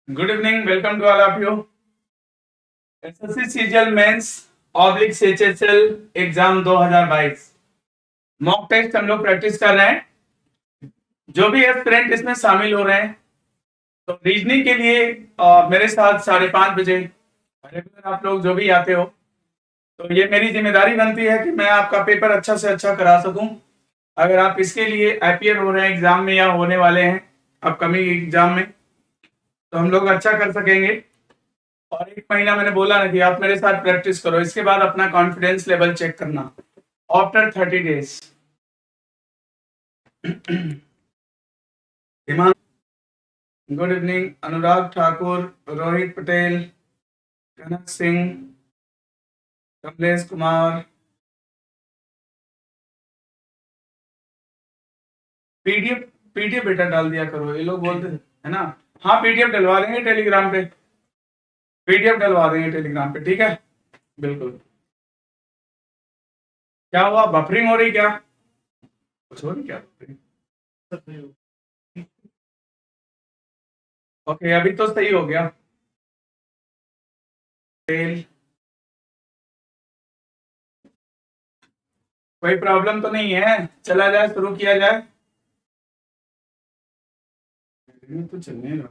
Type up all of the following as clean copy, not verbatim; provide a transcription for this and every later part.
Good evening, welcome to all of you. SSC CGL mains oblique CHSL exam 2022 mock test हम लोग practice कर रहे हैं। जो भी एस्पिरेंट इसमें शामिल हो रहे हैं तो रीजनिंग के लिए मेरे साथ 5:30 बजे रेगुलर आप लोग जो भी आते हो तो ये मेरी जिम्मेदारी बनती है कि मैं आपका पेपर अच्छा से अच्छा करा सकूं। अगर आप इसके लिए अपीयर हो रहे हैं एग्जाम में या होने वाले हैं अपकमिंग एग्जाम में तो हम लोग अच्छा कर सकेंगे। और 1 महीना मैंने बोला ना कि आप मेरे साथ प्रैक्टिस करो, इसके बाद अपना कॉन्फिडेंस लेवल चेक करना after 30 days. Good evening, Anurag Thakur, Rohit Patel, कनक सिंह, कमलेश कुमार। पीडीएफ पीडीएफ बेटा डाल दिया करो, ये लोग बोलते है ना। हाँ, पीडीएफ डलवा देंगे टेलीग्राम पे, पीडीएफ डलवा देंगे टेलीग्राम पे, ठीक है। बिल्कुल। क्या हुआ, बफरिंग हो रही क्या? कुछ हो रही क्या बफरिंग? ओके, अभी तो सही हो गया। कोई प्रॉब्लम तो नहीं है, चला जाए, शुरू किया जाए। तो चलने दो।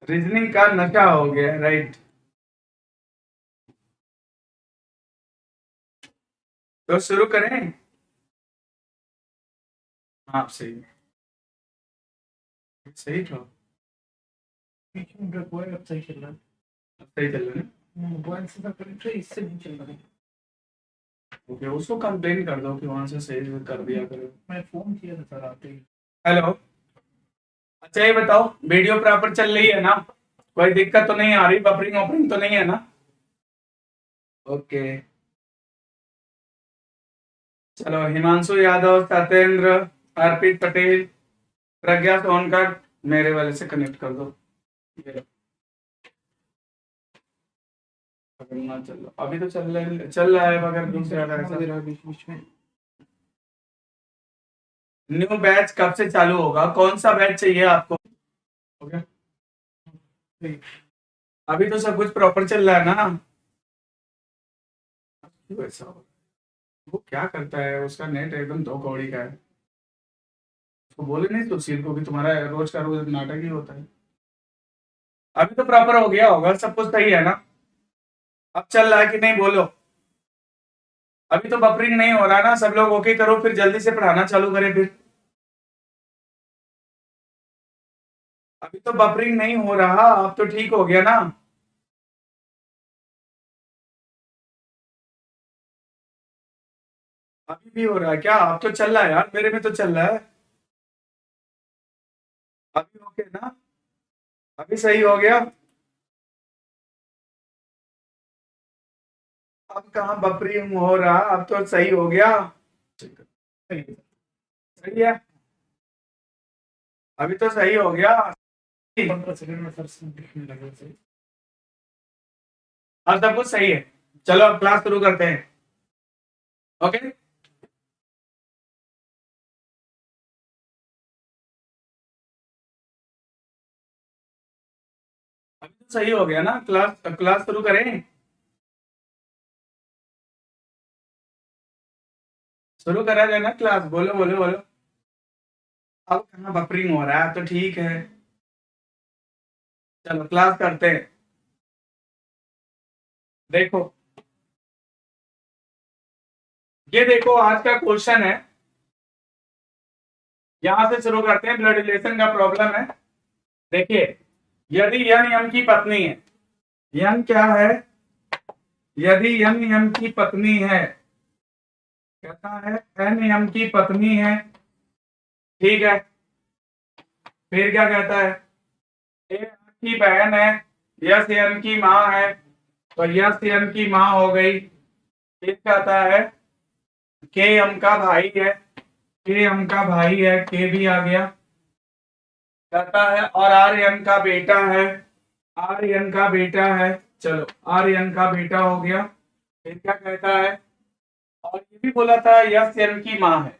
रीजनिंग का नशा हो गया, राइट। तो शुरू करें। हाँ, सही सही था। अब सही चल रहा है। अब सही चल रहा है। मोबाइल से तो कनेक्ट है, इससे नहीं चल रहा है। ओके, उसको कंप्लेन कर दो कि वहां से सही कर दिया करो। मैं फोन किया था सर आते ही। हेलो, अच्छा ये बताओ वीडियो प्रॉपर चल रही है ना? कोई दिक्कत तो नहीं आ रही, बफरिंग वफरिंग तो नहीं है ना? ओके, चलो। हिमांशु यादव, सत्येंद्र, अर्पित पटेल, प्रज्ञा सोनकर, मेरे वाले से कनेक्ट कर दो। ना चलो, अभी तो चल रहा है मगर दूसरे वाला ऐसा। बीच बीच में न्यू बैच कब से चालू होगा? कौन सा बैच चाहिए आपको? ओके, अभी तो सब कुछ प्रॉपर चल रहा है ना। क्यों ऐसा हो? वो क्या करता है, उसका नेट एकदम दो कौड़ी का है। उसको बोले नहीं सुशील को कि तुम्हारा रोज का रोज नाटक ही होता है। अभी तो प्रॉपर हो गया होगा, सब कुछ सही है ना? अब चल रहा है कि नहीं बोलो। अभी तो बफरिंग नहीं हो रहा ना, सब लोग ओके करो फिर जल्दी से पढ़ाना चालू करें फिर। अभी तो बफरिंग नहीं हो रहा, अब तो ठीक हो गया ना। अभी भी हो रहा है क्या? अब तो चल रहा है यार, मेरे में तो चल रहा है। अभी ओके ना? अभी सही हो गया। अब कहाँ बफरिंग हो रहा, अब तो सही हो गया। सही है, अभी तो सही हो गया। 15 सेकंड में सर दिखने लगा सही। अब सब कुछ सही है। चलो अब क्लास शुरू करते हैं। ओके, अभी तो सही हो गया ना। क्लास क्लास शुरू करें। शुरू करा जाए ना क्लास, बोलो बोलो बोलो। अब कहाँ बफरिंग हो रहा है, तो ठीक है। चलो क्लास करते हैं। देखो, ये देखो आज का क्वेश्चन है। यहां से शुरू करते हैं, ब्लड रिलेशन का प्रॉब्लम है। देखिए, यदि यन यम की पत्नी है, यन क्या है? यदि यन यम की पत्नी है, कहता है एन यम की पत्नी है, ठीक है। फिर क्या कहता है? ए की बहन है, यस एन की माँ है, तो यस एन की माँ हो गई। फिर कहता है के एम का भाई है, के एम का भाई है, के भी आ गया। कहता है और आर एन का बेटा है, आर एन का बेटा है। चलो, आर एन का बेटा हो गया। फिर क्या कहता है? और ये भी बोला था यस एन की माँ है,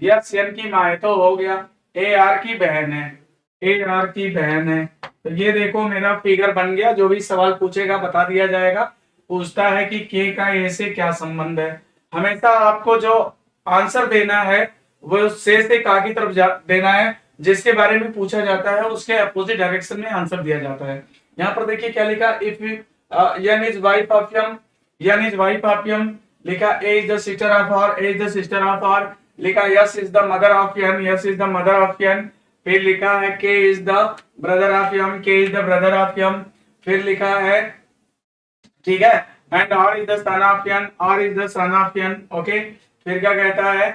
यस एन की माँ है, तो हो गया ए आर की बहन है। ए आर की बहन है। तो ये देखो मेरा फिगर बन गया, जो भी सवाल पूछेगा बता दिया जाएगा। पूछता है कि के का ए से क्या संबंध है। हमेशा आपको जो आंसर देना है वो से का की तरफ देना है, जिसके बारे में पूछा जाता है उसके अपोजिट डायरेक्शन में आंसर दिया जाता है। यहाँ पर देखिए क्या लिखा, if N is wife of M, N is wife of M लिखा, A is the sister of R, A is the sister of R लिखा, S is the mother of N, S is the mother of N. फिर लिखा है K is the brother of M, K is the brother of M. फिर लिखा है, ठीक है, and R is the son of N, R is the son of N. Okay, फिर क्या कहता है,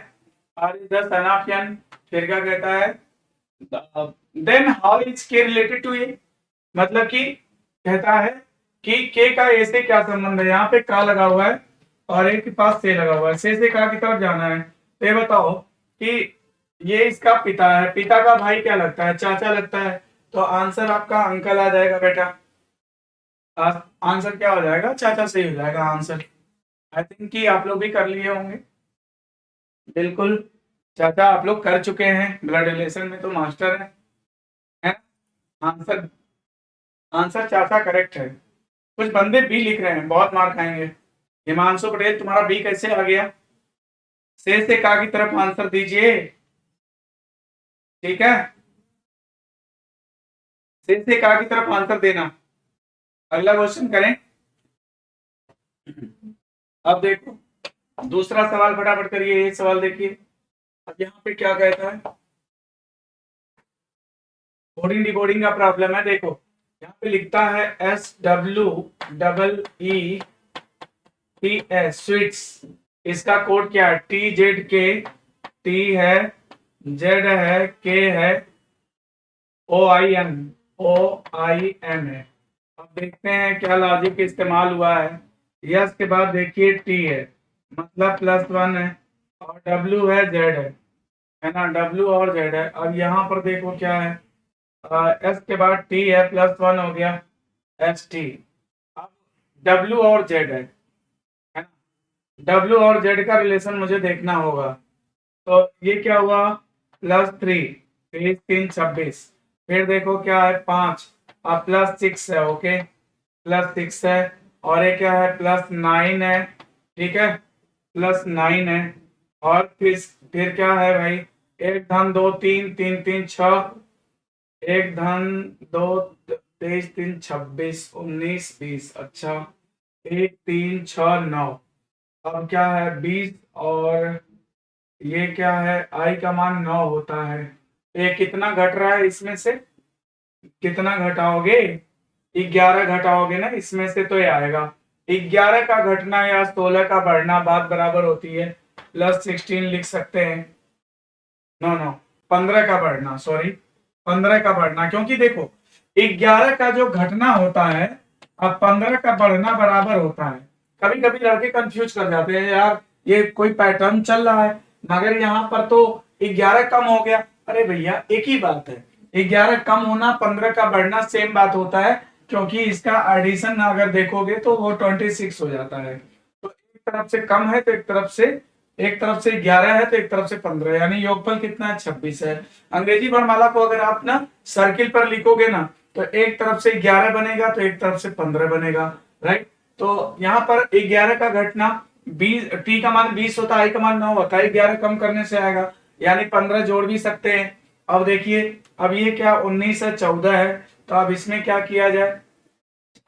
R is the son of N. फिर क्या कहता है, then how is K related to A, मतलब कि कहता है कि के का ए से क्या संबंध है। यहाँ पे का लगा हुआ है और ए के पास से लगा हुआ है, से का की तरफ जाना है। तो ये बताओ कि ये इसका पिता है, पिता का भाई क्या लगता है, चाचा लगता है। तो आंसर आपका अंकल आ जाएगा बेटा, आंसर क्या हो जाएगा, चाचा से ही हो जाएगा आंसर। आई थिंक कि आप लोग भी कर लिए होंगे, बिल्कुल चाचा आप लोग कर चुके हैं, ब्लड रिलेशन में तो मास्टर है। आंसर आंसर चाचा करेक्ट है। कुछ बंदे बी लिख रहे हैं, बहुत मार खाएंगे। हिमांशु पटेल तुम्हारा बी कैसे आ गया, से का की तरफ आंसर दीजिए, ठीक है, से का की तरफ आंसर देना। अगला क्वेश्चन करें। अब देखो दूसरा सवाल फटाफट करिए, ये सवाल देखिए। अब यहाँ पे क्या कहता है, कोडिंग डिकोडिंग का प्रॉब्लम है। देखो यहाँ पे लिखता है SWEETS स्वीट्स, इसका कोड क्या है, TZK, T है, Z है, K है, OIM है। अब देखते हैं क्या लॉजिक इस्तेमाल हुआ है। यस के बाद देखिए T है, मतलब +1 है, और W है, Z है ना, W और Z है। अब यहाँ पर देखो क्या है, S के बाद T है, +1 हो गया, ST। अब W और Z है ना, W और Z का रिलेशन मुझे देखना होगा। तो ये क्या हुआ, +3, 3 26। फिर देखो क्या है, 5, अब +6 है, ओके, +6 है, और ये क्या है, +9 है, ठीक है, +9 है। और फिर क्या है भाई, 1 धन 2 3, 3 3 6, 1 धन 2 23 3 26 19 20, अच्छा 1 3 6 9। अब क्या है 20, और ये क्या है, आई का मान 9 होता है। ये कितना घट रहा है इसमें से, कितना घटाओगे, 11 घटाओगे ना इसमें से, तो ये आएगा 11 का घटना या 16 का बढ़ना बात बराबर होती है +16 लिख सकते हैं। नो 15 का बढ़ना, सॉरी 15 का बढ़ना, क्योंकि देखो 11 का जो घटना होता है अब 15 का बढ़ना बराबर होता है। कभी कभी लड़के कंफ्यूज कर जाते हैं, यार ये कोई पैटर्न चल रहा है, मगर यहाँ पर तो 11 कम हो गया। अरे भैया एक ही बात है, 11 कम होना 15 का बढ़ना सेम बात होता है, क्योंकि इसका एडिशन अगर देखोगे तो वो 26 हो जाता है। तो एक तरफ से कम है तो एक तरफ से 11 है तो एक तरफ से 15, यानी योगफल कितना है, 26 है। अंग्रेजी वर्णमाला को अगर आप ना सर्किल पर लिखोगे ना तो एक तरफ से 11 बनेगा तो एक तरफ से 15 बनेगा, राइट। तो यहाँ पर 11 का घटना 20, टी का मान 20 होता है, आई का मान 9 होता है, 11 कम करने से आएगा, यानी 15 जोड़ भी सकते हैं। अब देखिए, अब ये क्या 19 है, 14 है, तो अब इसमें क्या किया जाए,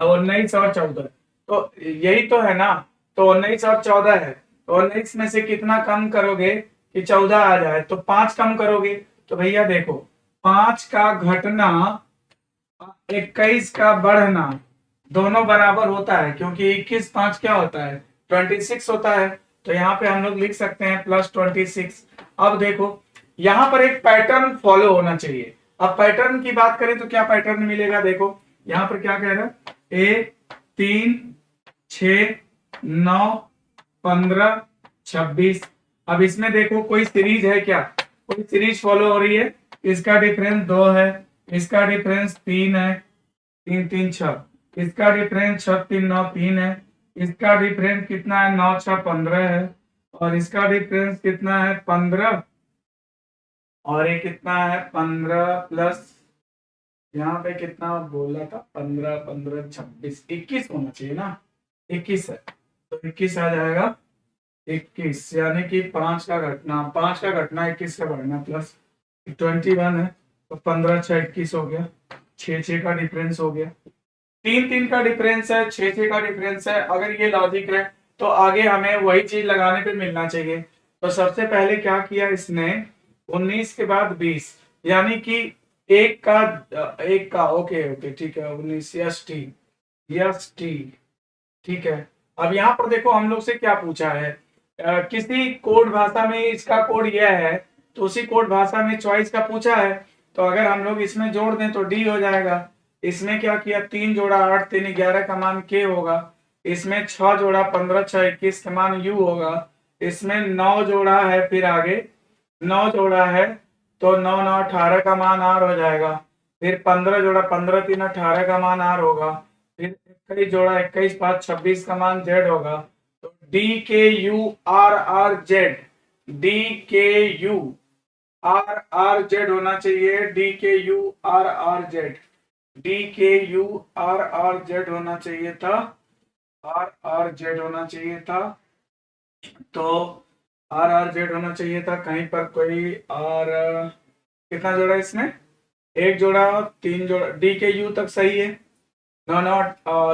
अब 19 और 14 तो यही तो है ना, तो 19 और 14 है, तो 19 में से कितना कम करोगे कि 14 आ जाए, तो 5 कम करोगे। तो भैया देखो 5 का घटना 21 का बढ़ना दोनों बराबर होता है, क्योंकि 21 5 क्या होता है, 26 होता है। तो यहाँ पे हम लोग लिख सकते हैं +26। अब देखो यहाँ पर एक पैटर्न फॉलो होना चाहिए। अब पैटर्न की बात करें तो क्या पैटर्न मिलेगा, देखो यहाँ पर क्या कह रहा है, 1 3 6 9 15 26। अब इसमें देखो कोई सीरीज है क्या, कोई सीरीज फॉलो हो रही है, इसका डिफरेंस 2 है, इसका डिफरेंस 3 है, 3 3 6, इसका डिफरेंस 6 3 9 3 है, इसका डिफरेंस कितना है, 9 6 15 है, और इसका डिफरेंस कितना है 15, और ये कितना है 15 + यहाँ पे कितना बोला था, 15 15 26 21 होना चाहिए ना, 21 है तो 21 आ जाएगा। 21 यानी कि 5 का घटना, 5 का घटना 21 का बढ़ना प्लस 21 है तो 15 6 21 हो गया। 6 6 का डिफरेंस हो गया, 3 3 का डिफरेंस है, 6 6 का डिफरेंस है। अगर ये लॉजिक है तो आगे हमें वही चीज लगाने पे मिलना चाहिए। तो सबसे पहले क्या किया इसने, 19 के बाद 20 यानी कि एक का ओके ओके ठीक है 19 यस टी, यस टी ठीक है। अब यहाँ पर देखो हम लोग से क्या पूछा है, किसी कोड भाषा में इसका कोड यह है तो उसी कोड भाषा में चॉइस का पूछा है। तो अगर हम लोग इसमें जोड़ दें तो डी हो जाएगा। इसमें क्या किया, 3 जोड़ा 8 3 11 का मान के होगा। इसमें 6 जोड़ा 15 6 21 का मान यू होगा। इसमें 9 जोड़ा है, फिर आगे 9 जोड़ा है तो 9 9 18 का मान आर हो जाएगा। फिर 15 जोड़ा 15 3 18 का मान आर होगा। फिर 21 जोड़ा 21 5 26 का मान जेड होगा। तो D K U R R Z, D K U R R Z होना चाहिए, D K U R R Z, D K U R R Z होना चाहिए था, आर आर जेड होना चाहिए था। तो आर आर जेड होना चाहिए था, कहीं पर कोई आर, कितना जोड़ा इसमें, एक जोड़ा 3 जोड़ा, डी के यू तक सही है। 9 9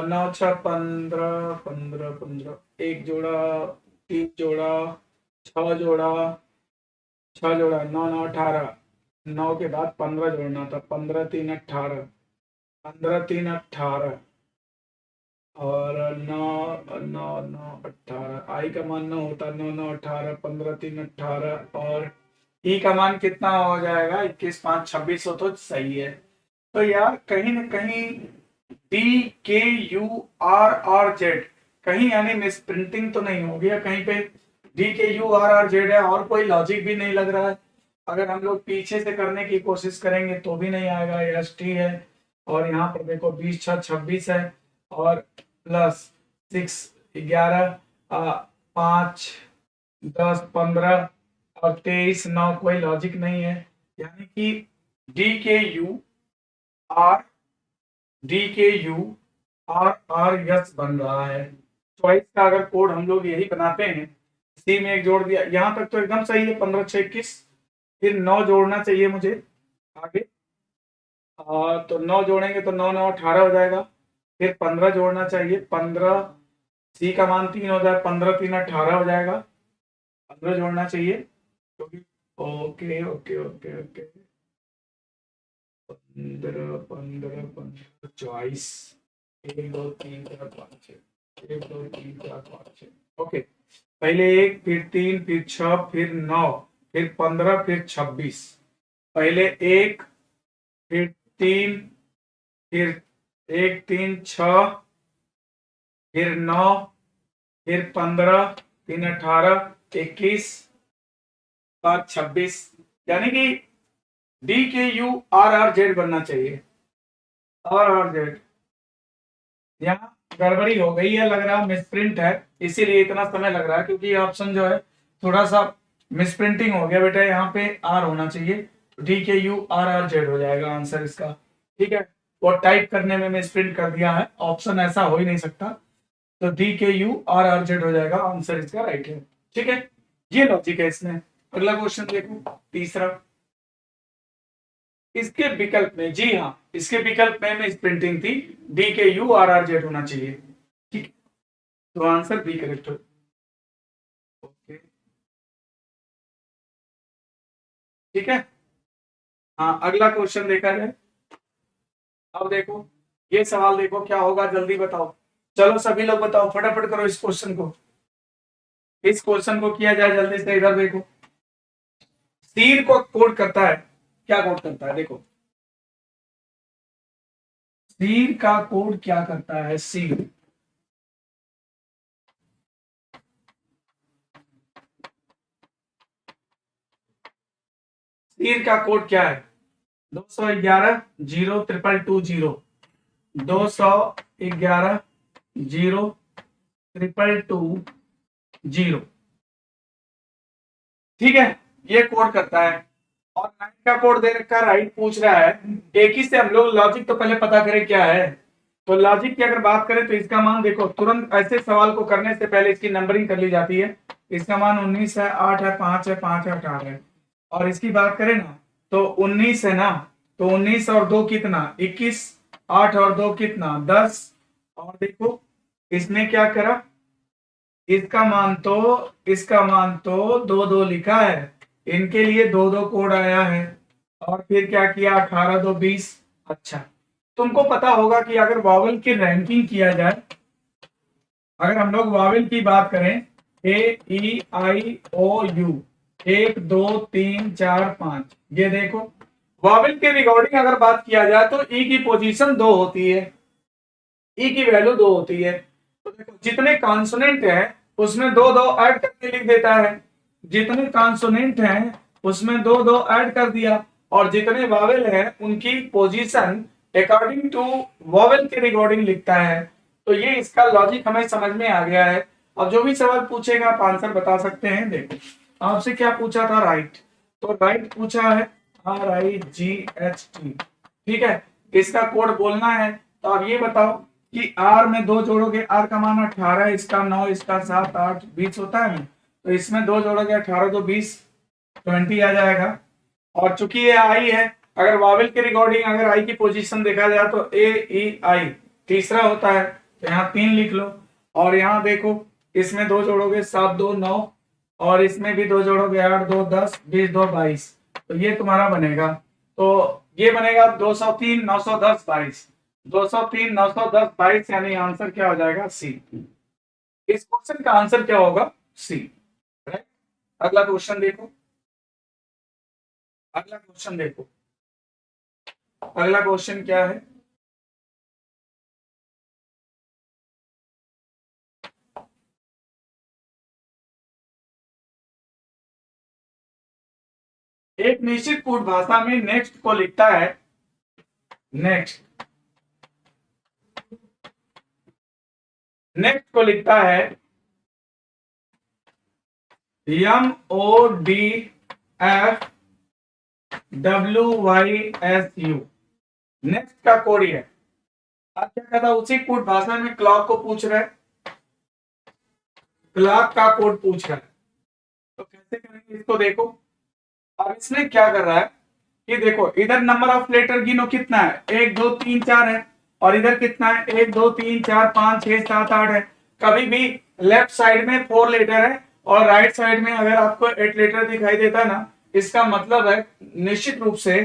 9 6 15 15 15 एक जोड़ा 3 जोड़ा 6 जोड़ा 6 जोड़ा 9 9 18, 9 के बाद 15 जोड़ना था, 15 3 18, 15 3 18 और 9 9 9 18, आई का मान 9 होता, 9 9 18 15 3 18 और ई का मान कितना हो जाएगा 21 5 26 हो तो सही है। तो यार कहीं ना कहीं D K U R R Z कहीं यानी मिस प्रिंटिंग तो नहीं होगी या कहीं पे D K U R R Z है और कोई लॉजिक भी नहीं लग रहा है। अगर हम लोग पीछे से करने की कोशिश करेंगे तो भी नहीं आएगा, एस टी है और यहाँ पर देखो 20 6 26 है और प्लस 6 11 5 10 15 और 23 9, कोई लॉजिक नहीं है। यानी कि D K U are, D K U R are yes बन रहा है। चॉइस का अगर कोड हम लोग यही बनाते हैं, सी में एक जोड़ दिया, यहां तक तो एकदम सही है 15 6 21। फिर 9 जोड़ना चाहिए मुझे आगे, तो 9 जोड़ेंगे तो 9 9 18 हो जाएगा। फिर 15 जोड़ना चाहिए, 15 सी का मान 3 हो जाए, 15 3 18 हो जाएगा। 15 जोड़ना चाहिए क्योंकि okay okay okay okay 15 15 15 choice 1 2 3 4 5 6, 1 2 3 4 5 6 okay. पहले 1 फिर 3 फिर 6 फिर 9 फिर 15 फिर 26। पहले 1 फिर 3 फिर 1 3 6 फिर 9 फिर 15 3 18 21 5 26 यानी कि D K U R R Z बनना चाहिए, आर आर जेड। यहाँ गड़बड़ी हो गई है, लग रहा है मिसप्रिंट है, इसीलिए इतना समय लग रहा है क्योंकि ऑप्शन जो है थोड़ा सा मिसप्रिंटिंग हो गया बेटा। यहाँ पे आर होना चाहिए, D K U R R Z हो जाएगा आंसर इसका, ठीक है। वो टाइप करने में मिसप्रिंट कर दिया है, ऑप्शन ऐसा हो ही नहीं सकता। तो D K U R R Z हो जाएगा आंसर इसका, राइट है, ठीक है। ये लॉजिक है इसमें। अगला क्वेश्चन देखो, तीसरा। इसके विकल्प में, जी हाँ, इसके विकल्प में मिस प्रिंटिंग थी, D K U R R Z होना चाहिए, ठीक। तो आंसर बी करेक्ट हो, ओके ठीक है। हाँ अगला क्वेश्चन देखा जाए। अब देखो ये सवाल, देखो क्या होगा, जल्दी बताओ। चलो सभी लोग बताओ, फटाफट करो इस क्वेश्चन को, इस क्वेश्चन को किया जाए जल्दी से। इधर देखो, तीर को कोड करता है, क्या कोड करता है देखो, तीर का कोड क्या करता है, सी। तीर का कोड क्या है, 211 0 222 211 0 222 0, ठीक है। ये कोड करता है और 9 का कोड दे रखा है, राइट पूछ रहा है। एक ही से हम लोग लॉजिक तो पहले पता करें क्या है। तो लॉजिक की अगर बात करें तो इसका मान देखो, तुरंत ऐसे सवाल को करने से पहले इसकी नंबरिंग कर ली जाती है। इसका मान 19 है, 8 है, 5 है, 5 है, 8 है। और इसकी बात करें ना तो 19 है ना, तो 19 और 2 कितना 21, 8 और 2 कितना 10। और देखो इसने क्या करा, इसका मान तो 2 लिखा है, इनके लिए 2 कोड आया है। और फिर क्या किया, 18 2 20। अच्छा, तुमको पता होगा कि अगर वॉवेल की रैंकिंग किया जाए, अगर हम लोग वॉवेल की बात करें, ए ई आई ओ यू 1 2 3 4 5, ये देखो वॉवेल के रिकॉर्डिंग अगर बात किया जाए तो ई की पोजीशन 2 होती है, ई की वैल्यू 2 होती है। तो देखो जितने कॉन्सोनेंट है उसमें 2 ऐड करके लिख देता है, जितने कॉन्सोनेंट हैं उसमें 2 ऐड कर दिया, और जितने वावेल हैं उनकी पोजीशन अकॉर्डिंग टू वॉवेल के रिकॉर्डिंग लिखता है। तो ये इसका लॉजिक हमें समझ में आ गया है। अब जो भी सवाल पूछेगा आप आंसर बता सकते हैं। देखो आपसे क्या पूछा था, राइट, तो राइट पूछा है, RIGHT, ठीक है। इसका कोड बोलना है। तो आप ये बताओ कि R में 2 जोड़ोगे, R का मान 18, इसका 9, इसका 7 8 20 होता है ना, तो इसमें 2 जोड़ोगे 18 2 20, 20 आ जाएगा। और चूंकि ये आई है, अगर वावेल के रिकॉर्डिंग अगर आई की पोजीशन देखा जाए तो ए ई आई तीसरा होता है, तो यहाँ 3 लिख लो। और यहाँ देखो इसमें 2 जोड़ोगे 7 2 9, और इसमें भी 2 जोड़ोगे 8 2 10 20 2 22, तो ये तुम्हारा बनेगा। तो ये बनेगा 203 910 22, 203 910 22, यानी आंसर क्या हो जाएगा, सी। इस क्वेश्चन का आंसर क्या होगा, सी। राइट। अगला क्वेश्चन देखो, अगला क्वेश्चन देखो, अगला क्वेश्चन क्या है। एक निश्चित कूट भाषा में नेक्स्ट को लिखता है, नेक्स्ट, नेक्स्ट को लिखता है MODFWYSU। नेक्स्ट का कोड है। अब क्या कहता है, उसी कोड भाषा में क्लॉक को पूछ रहा है, क्लॉक का कोड पूछ रहा है। तो कैसे करेंगे इसको, देखो अब इसने क्या कर रहा है कि देखो इधर नंबर ऑफ लेटर गिनो कितना है, 1 2 3 4 है, और इधर कितना है 1 2 3 4 5 6 7 8 है। कभी भी लेफ्ट साइड में 4 लेटर है और राइट साइड में अगर आपको 8 लेटर दिखाई देता है ना, इसका मतलब है निश्चित रूप से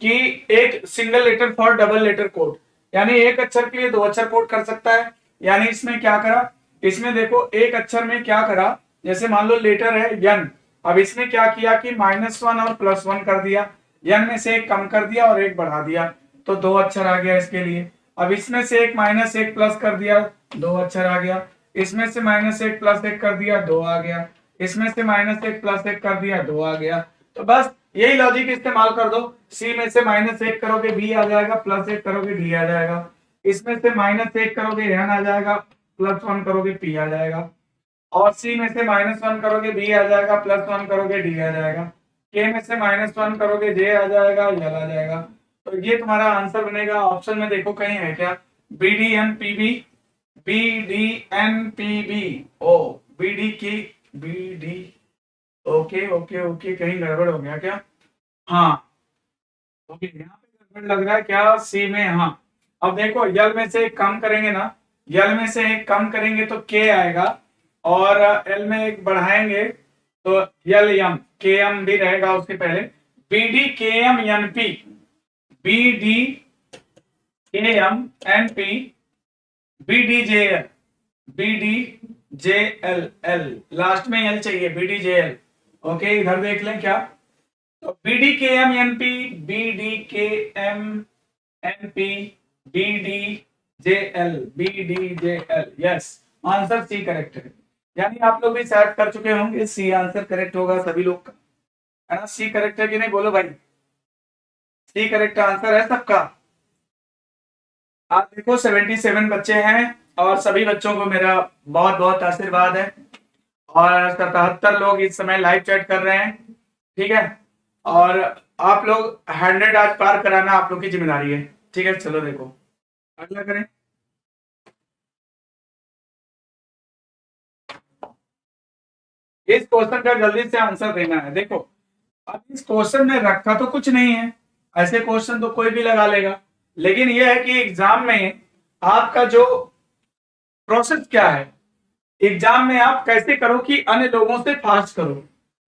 कि एक single letter for double letter code, यानी एक अक्षर के लिए 2 अक्षर कोड कर सकता है। यानी इसमें क्या करा, इसमें देखो एक अक्षर में क्या करा, जैसे मान लो लेटर है यन, अब इसने क्या किया कि -1 और +1 कर दिया, यन में से एक कम कर दिया और एक बढ़ा दिया, तो 2 अक्षर आ गया इसके लिए। अब इसमें से एक -1 प्लस कर दिया, 2 अक्षर आ गया। इसमें से -1 + 1 कर दिया, 2 आ गया। इसमें से -1 + 1 कर दिया, 2 आ गया। तो बस यही लॉजिक इस्तेमाल कर दो। सी में से -1 करोगे बी आ जाएगा, +1 करोगे डी आ जाएगा। इसमें से -1 करोगे एन आ जाएगा, +1 करोगे पी आ जाएगा। और सी में से -1 करोगे बी आ जाएगा, +1 करोगे डी आ जाएगा। के में से -1 करोगे जे आ जाएगा, यल आ जाएगा। तो ये तुम्हारा आंसर बनेगा। ऑप्शन में देखो कहीं है क्या, BDNPB, BDNPB, ओ BD की BD, ओके ओके ओके, कहीं गड़बड़ हो गया क्या, हाँ ओके, यहाँ पे गड़बड़ लग रहा है क्या, सी में, हाँ। अब देखो यल में से एक कम करेंगे ना, यल में से एक कम करेंगे तो के आएगा, और एल में एक बढ़ाएंगे तो यल एम के एम भी रहेगा उसके पहले। BD KM NP, BD KM NP, BDJL, BDJL, last में एल चाहिए, BDJL। ओके इधर देख लें क्या, तो BDKM NP, BDKM NP, BDJL, yes, answer C correct है। यानी आप लोग भी सेट कर चुके होंगे, सी आंसर करेक्ट होगा सभी लोग का, है ना। सी करेक्ट है कि नहीं, बोलो भाई, सी करेक्ट आंसर है सबका। आप देखो 77 बच्चे हैं, और सभी बच्चों को मेरा बहुत बहुत आशीर्वाद है। और 77 लोग इस समय लाइव चैट कर रहे हैं, ठीक है। और आप लोग 100 आज पार कराना आप लोग की जिम्मेदारी है, ठीक है। चलो देखो अगला करें। इस क्वेश्चन का जल्दी से आंसर देना है। देखो अब इस क्वेश्चन में रखा तो कुछ नहीं है, ऐसे क्वेश्चन तो कोई भी लगा लेगा, लेकिन यह है कि एग्जाम में आपका जो प्रोसेस क्या है, एग्जाम में आप कैसे करो कि अन्य लोगों से फास्ट करो,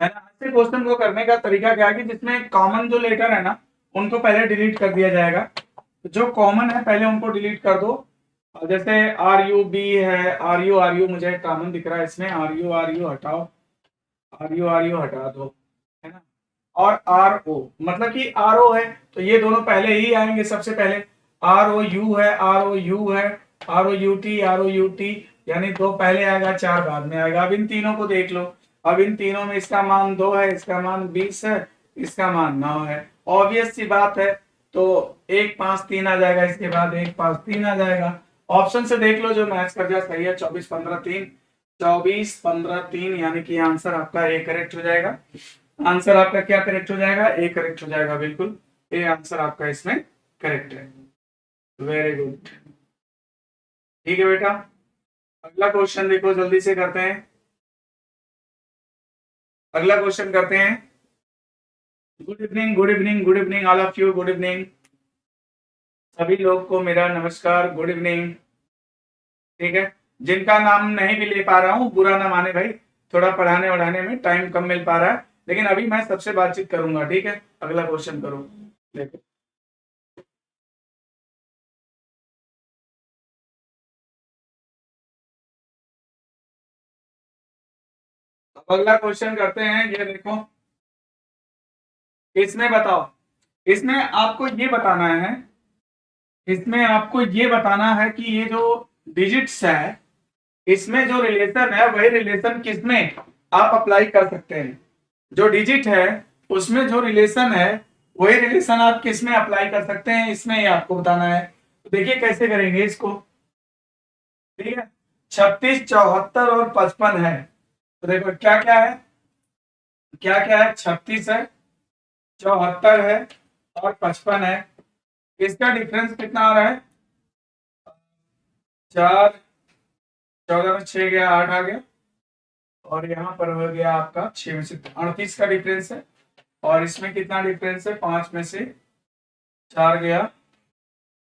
है ना। ऐसे क्वेश्चन को करने का तरीका क्या है कि जिसमें कॉमन जो लेटर है ना उनको पहले डिलीट कर दिया जाएगा। तो जो कॉमन है पहले उनको डिलीट कर दो। और जैसे RUB है, RU मुझे कॉमन दिख रहा है इसमें, RU हटाओ, RU हटा दो, है ना। और RO मतलब कि RO है तो ये दोनों पहले ही आएंगे सबसे पहले। ROU है, ROU है, ROUT यानी दो पहले आएगा, चार बाद में आएगा। अब इन तीनों को देख लो, अब इन तीनों में इसका मान 2 है, इसका मान 20 है, इसका मान 9 है। ऑब्वियस सी बात है, तो 1 5 3 आ जाएगा, इसके बाद 1 5 3 आ जाएगा। ऑप्शन से देख लो जो मैच कर जाए सही है। 24 15 3, 24 15 3 यानी कि आंसर आपका ए करेक्ट हो जाएगा। आंसर आपका क्या करेक्ट हो जाएगा? ए करेक्ट हो जाएगा, बिल्कुल ए आंसर आपका इसमें करेक्ट है। वेरी गुड, ठीक है बेटा। अगला क्वेश्चन देखो, जल्दी से करते हैं। अगला क्वेश्चन करते हैं। Good evening, good evening, good evening all of you, good evening सभी लोग को मेरा नमस्कार, गुड इवनिंग। ठीक है, जिनका नाम नहीं भी ले पा रहा हूँ बुरा ना माने भाई, थोड़ा पढ़ाने वढ़ाने में टाइम कम मिल पा रहा है, लेकिन अभी मैं सबसे बातचीत करूंगा, ठीक है। अगला क्वेश्चन करो, देखो अब अगला क्वेश्चन करते हैं। ये देखो, इसमें बताओ, इसमें आपको ये बताना है, इसमें आपको ये बताना है कि ये जो डिजिट्स है इसमें जो रिलेशन है वही रिलेशन किसमें आप अप्लाई कर सकते हैं। जो डिजिट है उसमें जो रिलेशन है वही रिलेशन आप किसमें अप्लाई कर सकते हैं, इसमें ये आपको बताना है। तो देखिए कैसे करेंगे इसको, ठीक है। 36 74 और 55 है, तो देखो क्या क्या है, क्या क्या है, 36 है, 74 है और 55 है। इसका डिफरेंस कितना आ रहा है? 4, 14 में 6 गया, 8 आ गया, और यहाँ पर हो गया आपका 6 में से 38 का डिफरेंस है। और इसमें कितना डिफरेंस है? 5 में से 4 गया,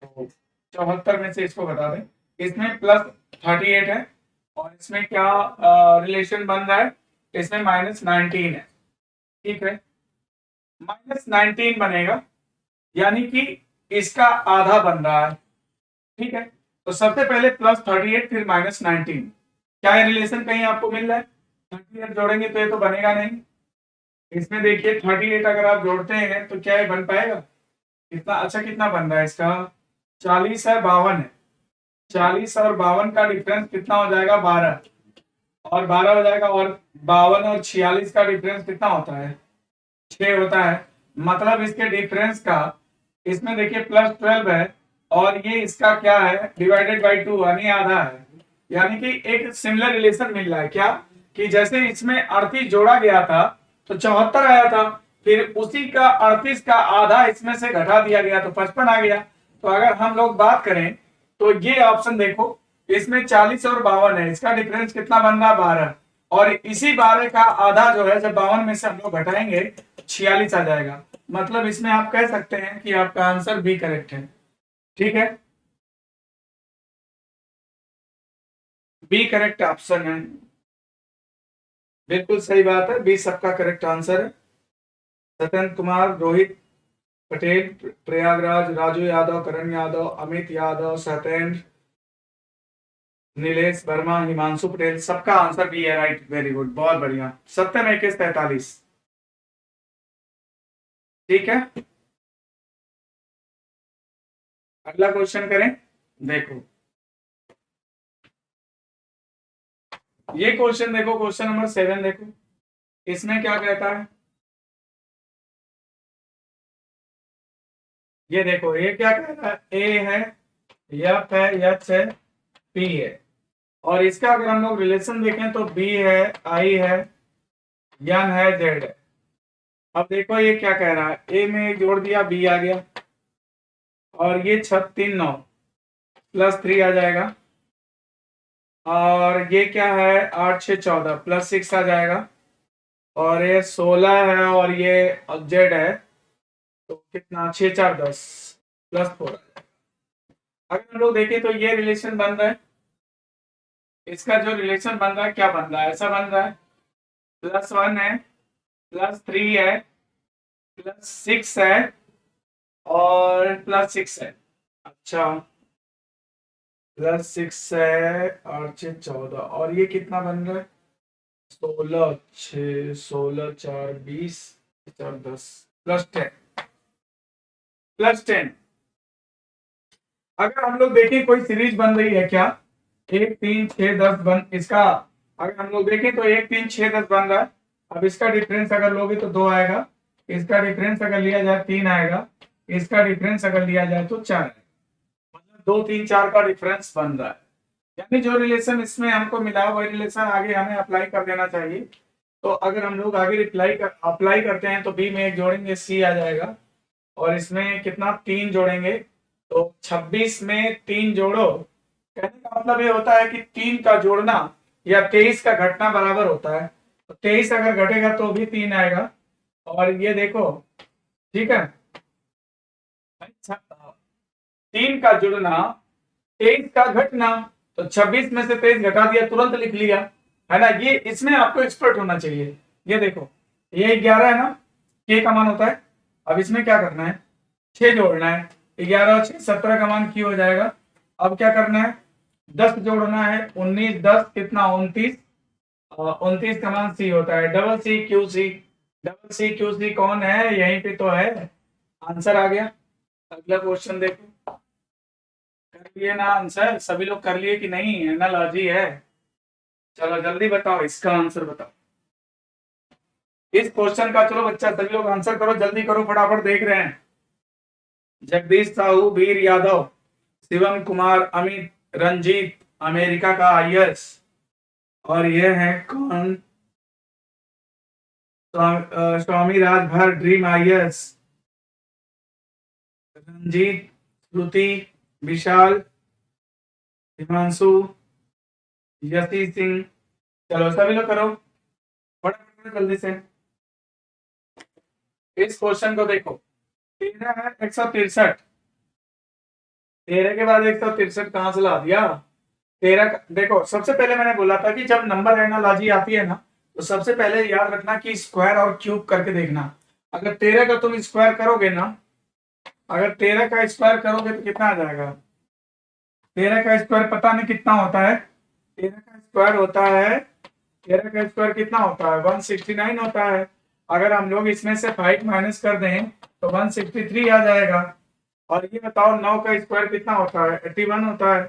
तो 74 में से इसको बता दें, इसमें +38 है और इसमें क्या रिलेशन बन रहा है, इसमें -19 है, ठीक है। -19 बनेगा यानी कि इसका आधा बन रहा है, ठीक है। तो सबसे पहले +38 फिर -19, क्या ये रिलेशन कहीं आपको मिल रहा है? 38 जोड़ेंगे तो ये तो बनेगा नहीं। इसमें देखिए 38 अगर आप जोड़ते हैं तो क्या ये बन पाएगा? कितना अच्छा, कितना बन रहा है इसका? 40 है, 52 है, 40 और 52 का डिफरेंस कितना हो जाएगा? 12, और 12 हो जाएगा, और 52 और 46 का डिफरेंस कितना होता है? 6 होता है। मतलब इसके डिफरेंस का, इसमें देखिए +12 है और ये इसका क्या है? /2 यानी आधा है। यानी कि एक सिमिलर रिलेशन मिल रहा है, क्या कि जैसे इसमें 38 जोड़ा गया था तो 74 आया था, फिर उसी का 38 का आधा इसमें से घटा दिया गया तो 55 आ गया। तो अगर हम लोग बात करें तो ये ऑप्शन देखो, इसमें 40 और 52 है, इसका डिफरेंस कितना बन रहा? 12, और इसी 12 का आधा जो है जब 52 में से हम लोग घटाएंगे 46 आ जाएगा। मतलब इसमें आप कह सकते हैं कि आपका आंसर बी करेक्ट है, ठीक है। बी करेक्ट ऑप्शन है, बिल्कुल सही बात है, बी सबका करेक्ट आंसर है। सत्येंद्र कुमार, रोहित पटेल, प्रयागराज, राजू यादव, करण यादव, अमित यादव, सत्येंद्र, नीलेश वर्मा, हिमांशु पटेल, सबका आंसर बी है, राइट, वेरी गुड, बहुत बढ़िया। 70 21 43, ठीक है। अगला क्वेश्चन करें, देखो ये क्वेश्चन देखो, क्वेश्चन नंबर 7 देखो, इसमें क्या कहता है, ये देखो ये क्या कहता है, ए है, एफ है, एच है, पी है, और इसका अगर हम लोग रिलेशन देखें तो बी है, आई है, एन है, जेड है। अब देखो ये क्या कह रहा है, ए में जोड़ दिया, बी आ गया, और ये 3 9 +3 आ जाएगा, और ये क्या है 8 6 14 +6 आ जाएगा, और ये 16 है, और ये जेड है, तो कितना 6 4 10 +4 आ जाएगा। अगर हम लोग देखें तो ये रिलेशन बन रहा है, इसका जो रिलेशन बन रहा है क्या बन रहा है, ऐसा बन रहा है, +1 है, +3 है, +6 है, और +6 है। अच्छा, +6 है, 8 6 14, और ये कितना बन रहा है 16 6 16 4 20 4 10 +10 +10। अगर हम लोग देखें कोई सीरीज बन रही है क्या, 1 3 6 10 बन, इसका अगर हम लोग देखें तो 1 3 6 10 बन रहा है। अब इसका डिफरेंस अगर लोगे तो 2 आएगा, इसका डिफरेंस अगर लिया जाए 3 आएगा, इसका डिफरेंस अगर लिया जाए तो 4 आएगा, मतलब 2 3 4 का डिफरेंस बन रहा है। यानी जो रिलेशन इसमें हमको मिला वही रिलेशन आगे हमें अप्लाई कर देना चाहिए। तो अगर हम लोग आगे अप्लाई करते हैं तो बी में 1 जोड़ेंगे, सी आ जाएगा, और इसमें कितना 3 जोड़ेंगे, तो 26 में 3 जोड़ो। कहने का मतलब ये होता है कि 3 का जोड़ना या 23 का घटना बराबर होता है, तो 23 अगर घटेगा तो भी 3 आएगा, और ये देखो, ठीक है, 3 का जुड़ना 23 का घटना, तो 26 में से 23 घटा दिया, तुरंत लिख लिया, है ना। ये इसमें आपको एक्सपर्ट होना चाहिए। ये देखो, ये 11 है ना, के का मान होता है। अब इसमें क्या करना है, 6 जोड़ना है, 11 और 6 17 का मान क्यों हो जाएगा। अब क्या करना है, 10 जोड़ना है, 19 10 कितना 29, 29 का मान सी होता है, double C Q C. Double C Q C कौन है, यहीं पे तो है, आंसर आ गया। अगला क्वेश्चन देखो, कर लिए ना आंसर, सभी लोग कर लिए कि नहीं, एनालॉजी है। चलो जल्दी बताओ, इसका आंसर बताओ इस क्वेश्चन का। चलो बच्चा सभी लोग आंसर करो, जल्दी करो, फटाफट देख रहे हैं। जगदीश साहू, वीर यादव, शिवम कुमार, अमित, रंजीत, अमेरिका का आईएएस, और ये है कौन, स्वामी राजभर, ड्रीम आईएएस, रंजीत, श्रुति, विशाल, हिमांशु, यशी सिंह। चलो सभी लोग करो फटाफट जल्दी से। इस क्वेश्चन को देखो, 13 है 163, 13 के बाद 163 कहां से ला दिया। 13 देखो, सबसे पहले मैंने बोला था कि जब नंबर एनालॉजी आती है ना, तो सबसे पहले याद रखना कि स्क्वायर और क्यूब करके देखना। अगर 13 का तुम स्क्वायर करोगे ना, अगर 13 का स्क्वायर करोगे तो कितना आ जाएगा, 13 का स्क्वायर पता नहीं कितना होता है, 13 का स्क्वायर होता है, 13 का स्क्वायर कितना होता है 169 होता है। अगर हम लोग इसमें से 5 माइनस कर दें तो 163 आ जाएगा। और ये बताओ 9 का स्क्वायर कितना होता है 81 होता है,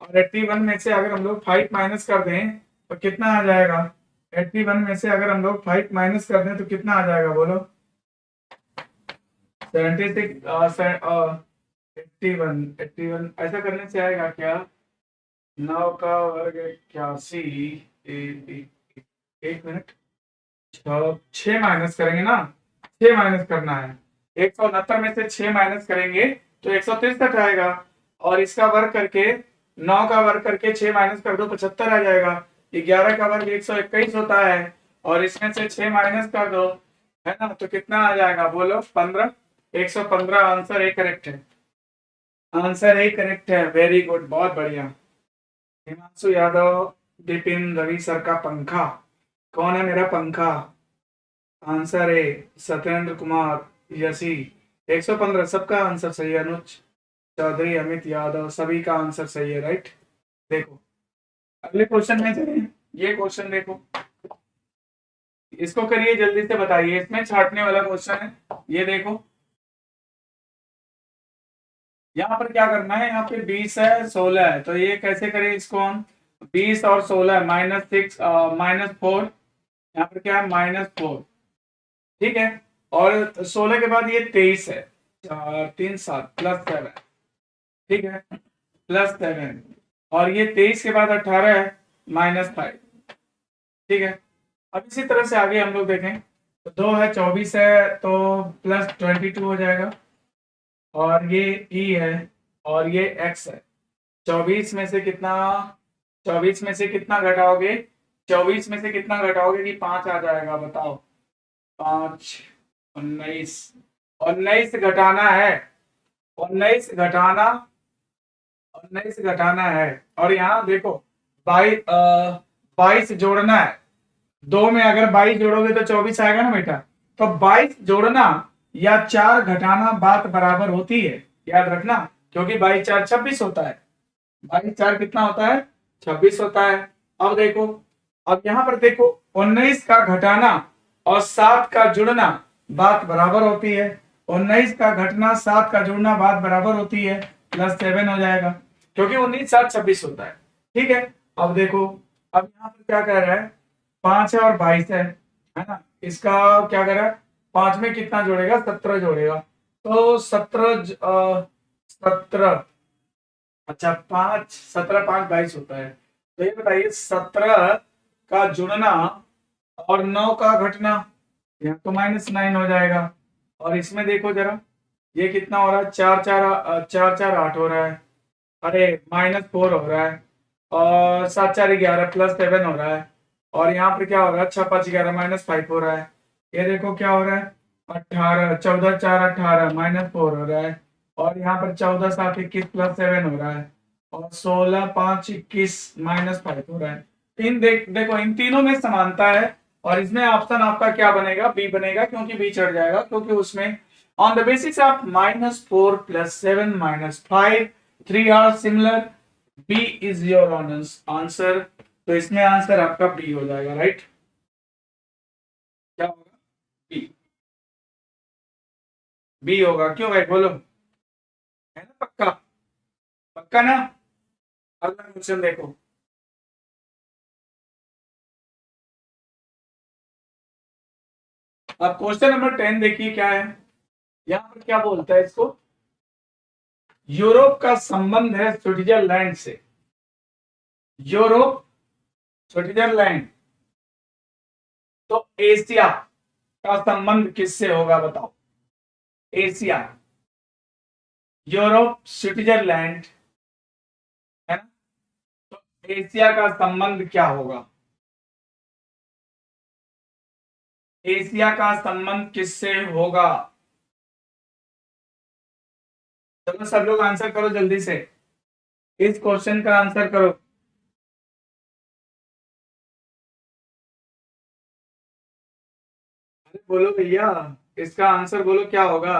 और 81 में से अगर हम लोग 5 माइनस कर दें तो कितना आ जाएगा, 81 में से अगर हम लोग 5 माइनस कर दें तो कितना आ जाएगा बोलो, 76 81 81 ऐसा करने से आएगा क्या, 9 का वर्ग 81, एक मिनट, 6 माइनस करेंगे ना, 6 माइनस करना है, 169 में से 6 माइनस करेंगे तो 163 आएगा, और इसका वर्ग करके 9 का वर्ग करके 6 माइनस कर दो 75 आ जाएगा। 11 का वर्ग 121 होता है, और इसमें से 6 माइनस कर दो, है ना, तो कितना आ जाएगा बोलो 15, 115। आंसर ए करेक्ट है, आंसर ए करेक्ट है, वेरी गुड, बहुत बढ़िया। हिमांशु यादव, विपिन, रवि सर का पंखा, कौन है मेरा पंखा, आंसर ए सत्येंद्र कुमार, यशी, 115 सबका आंसर सही है। अनुज चौधरी, अमित यादव, सभी का आंसर सही है, राइट। देखो अगले क्वेश्चन में चलें, ये क्वेश्चन देखो, इसको करिए जल्दी से बताइए, इसमें छाटने वाला क्वेश्चन है। ये देखो यहाँ पर क्या करना है, यहाँ पे 20 है 16 है, तो ये कैसे करें इसको हम, 20 और 16 -6 -4, यहाँ पर क्या है -4, ठीक है, और 16 के बाद ये 23 है, 4 3 7 +7, ठीक है, +7, और ये 23 के बाद 18 है -5, ठीक है। अब इसी तरह से आगे हम लोग देखें, तो 2 है, 24 है, तो प्लस 22 हो जाएगा। और ये ई है और ये एक्स है। 24 में से कितना, 24 में से कितना घटाओगे, 24 में से कितना घटाओगे कि 5 आ जाएगा, बताओ। 5, 19, 19 घटाना है, 19 घटाना, 19 घटाना है। और यहाँ देखो 22 जोड़ना है। 2 में अगर 22 जोड़ोगे तो 24 आएगा ना बेटा। तो 22 जोड़ना या 4 घटाना बात बराबर होती है, याद रखना। क्योंकि 22 4 26 होता है। 22 4 कितना होता है, 26 होता है। अब देखो, अब यहाँ पर देखो 19 का घटाना और 7 का जुड़ना बात बराबर होती है। 19 का घटना 7 का जुड़ना बात बराबर होती है, +7 हो जाएगा। क्योंकि 19 7 26 होता है। ठीक है। अब देखो, अब यहाँ पर क्या कह रहा है, 5 है और 22 है ना। इसका क्या कर रहा है, 5 में कितना जोड़ेगा, 17 जोड़ेगा। तो 17 17, अच्छा 5 17 5 22 होता है। तो ये बताइए 17 का जुड़ना और 9 का घटना, यहाँ तो -9 हो जाएगा। और इसमें देखो जरा, ये कितना हो रहा है, 4 4 4 4 8 हो रहा है, अरे -4 हो रहा है। और 7 4 11 +7 हो रहा है। और यहाँ पर क्या हो रहा है, 6 5 11 -5 हो रहा है। ये देखो क्या हो रहा है, 18 14 4 18 -4 हो रहा है। और यहाँ पर 14 7 21 +7 हो रहा है। और 16 5 21 -5 हो रहा है। देखो इन तीनों में समानता है। और इसमें ऑप्शन आपका क्या बनेगा, बी बनेगा, क्योंकि बी चढ़ जाएगा। क्योंकि उसमें on the basis of -4 +7 -5 3 are similar, B is your answer. तो इसमें आंसर आपका बी हो जाएगा, राइट। क्या होगा, बी, बी होगा। क्यों भाई, बोलो, है ना पक्का, पक्का ना। अगला क्वेश्चन देखो, अब क्वेश्चन नंबर 10 देखिए क्या है। यहां पर क्या बोलता है इसको, यूरोप का संबंध है स्विट्जरलैंड से। यूरोप, स्विट्जरलैंड, तो एशिया का संबंध किससे होगा, बताओ। एशिया, यूरोप, स्विट्जरलैंड, है ना। तो एशिया का संबंध क्या होगा, एशिया का संबंध किससे होगा। चलो सब लोग आंसर करो जल्दी से, इस क्वेश्चन का आंसर करो। अरे बोलो भैया, इसका आंसर बोलो क्या होगा,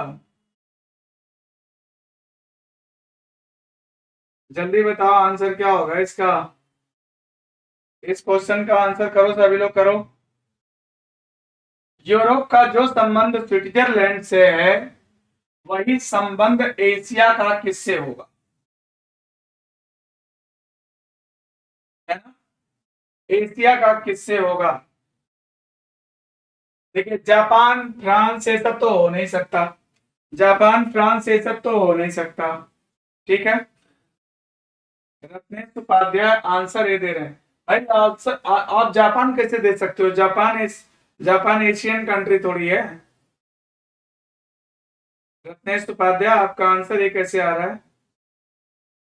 जल्दी बताओ आंसर क्या होगा इसका। इस क्वेश्चन का आंसर करो, सभी लोग करो। यूरोप का जो संबंध स्विट्जरलैंड से है, वही संबंध एशिया का किससे होगा, है ना। एशिया का किससे होगा। देखिए जापान फ्रांस ये सब तो हो नहीं सकता, जापान फ्रांस ये सब तो हो नहीं सकता। ठीक है, रत्नेश उपाध्याय आंसर ये दे रहे हैं। भाई आंसर आप जापान कैसे दे सकते हो, जापान एशियन कंट्री थोड़ी है। रत्नेश उपाध्याय आपका आंसर ये कैसे आ रहा है,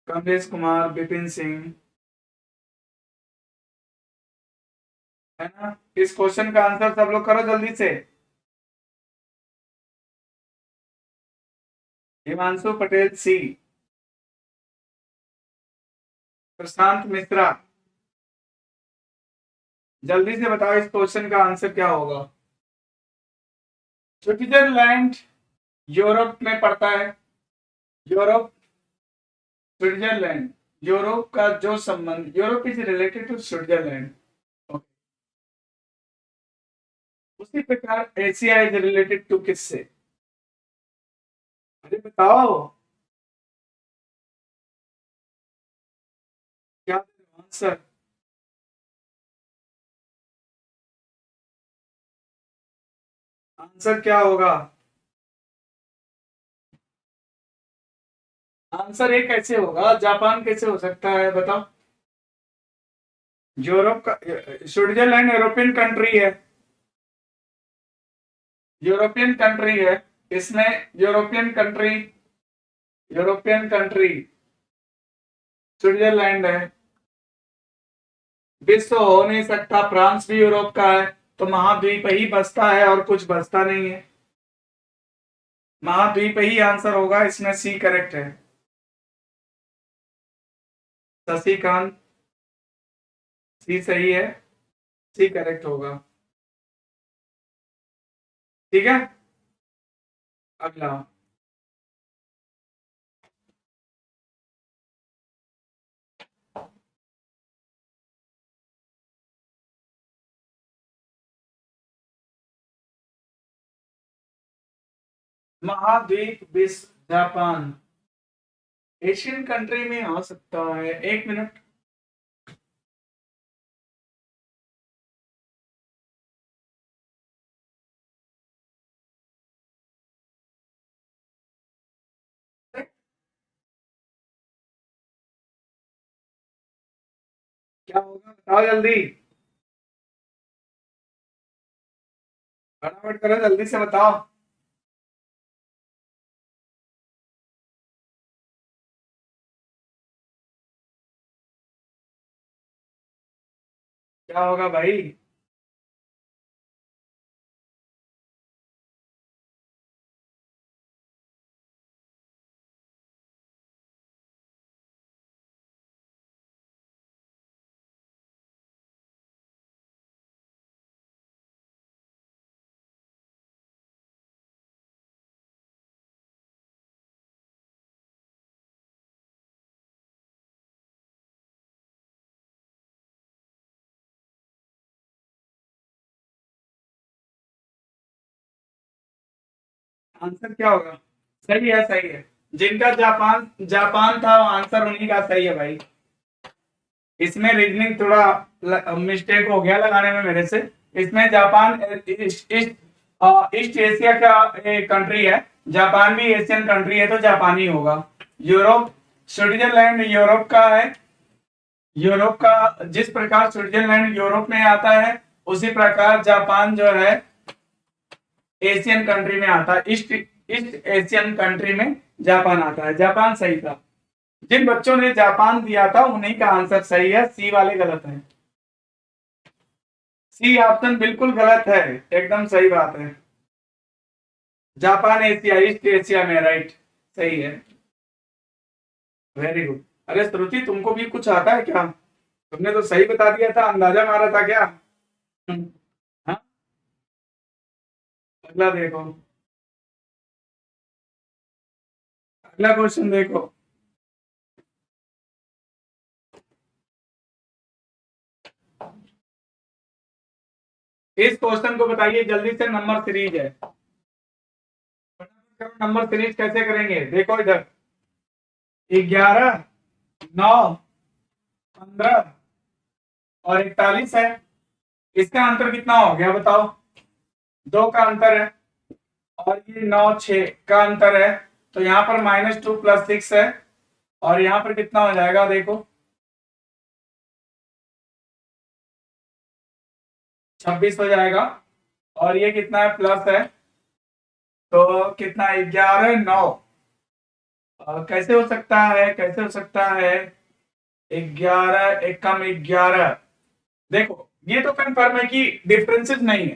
कमलेश कुमार, विपिन सिंह, है ना। इस क्वेश्चन का आंसर सब लोग करो जल्दी से। हिमांशु पटेल सी, प्रशांत मिश्रा, जल्दी से बताओ इस क्वेश्चन का आंसर क्या होगा। स्विट्जरलैंड यूरोप में पड़ता है, यूरोप, स्विट्जरलैंड, यूरोप का जो संबंध, Europe is related to Switzerland. उसी प्रकार एशिया इज रिलेटेड टू किससे, अरे बताओ क्या आंसर। आंसर क्या होगा, आंसर ये कैसे होगा, जापान कैसे हो सकता है बताओ। यूरोप का, स्विट्जरलैंड यूरोपियन कंट्री है। यूरोपियन कंट्री है, इसमें यूरोपियन कंट्री स्विट्जरलैंड है। विश्व हो नहीं सकता, फ्रांस भी यूरोप का है, तो महाद्वीप ही बचता है और कुछ बचता नहीं है। महाद्वीप ही आंसर होगा, इसमें सी करेक्ट है। शशिकांत, सी सही है, सी करेक्ट होगा। ठीक है, अगला। महाद्वीप विश्व जापान एशियन कंट्री में आ सकता है। एक मिनट, क्या होगा बताओ जल्दी, फटाफट करो, जल्दी से बताओ। क्या होगा भाई? आंसर क्या होगा? सही है, सही है। जिनका जापान जापान था, वो आंसर उन्हीं का सही है भाई। इसमें रीजनिंग थोड़ा मिस्टेक हो गया लगाने में मेरे से। इसमें जापान ईस्ट एशिया का कंट्री है, जापान भी एशियन कंट्री है, तो जापानी होगा। यूरोप, स्विट्जरलैंड यूरोप का है। यूरोप का, जिस प्रकार स्विट्जरलैंड यूरोप में आता है, उसी प्रकार जापान जो है एशियन कंट्री में आता है। ईस्ट ईस्ट एशियन कंट्री में जापान आता है। जापान सही था। जिन बच्चों ने जापान दिया था उन्हीं का आंसर सही है, सी वाले गलत है। सी ऑप्शन बिल्कुल गलत है, एकदम सही बात है। जापान एशिया, ईस्ट एशिया में, राइट, सही है। Very good. अरे श्रुति, तुमको भी कुछ आता है क्या? तुमने तो सही बता दिया था, अंदाजा मारा था क्या? हाँ, अगला देखो, अगला क्वेश्चन देखो। इस क्वेश्चन को बताइए जल्दी से, नंबर सीरीज है। नंबर सीरीज कैसे करेंगे, देखो इधर। 11, 9, 15 और 41 है। इसका अंतर कितना हो गया बताओ? 2 का अंतर है, और ये 9, 6 का अंतर है। तो यहाँ पर -2 + 6 है, और यहाँ पर कितना हो जाएगा देखो, 26 हो जाएगा। और ये कितना है, प्लस है, तो कितना, 11, 9। कैसे हो सकता है, कैसे हो सकता है? 11 एक कम 11। देखो, ये तो कंफर्म है कि डिफरेंसेस नहीं है,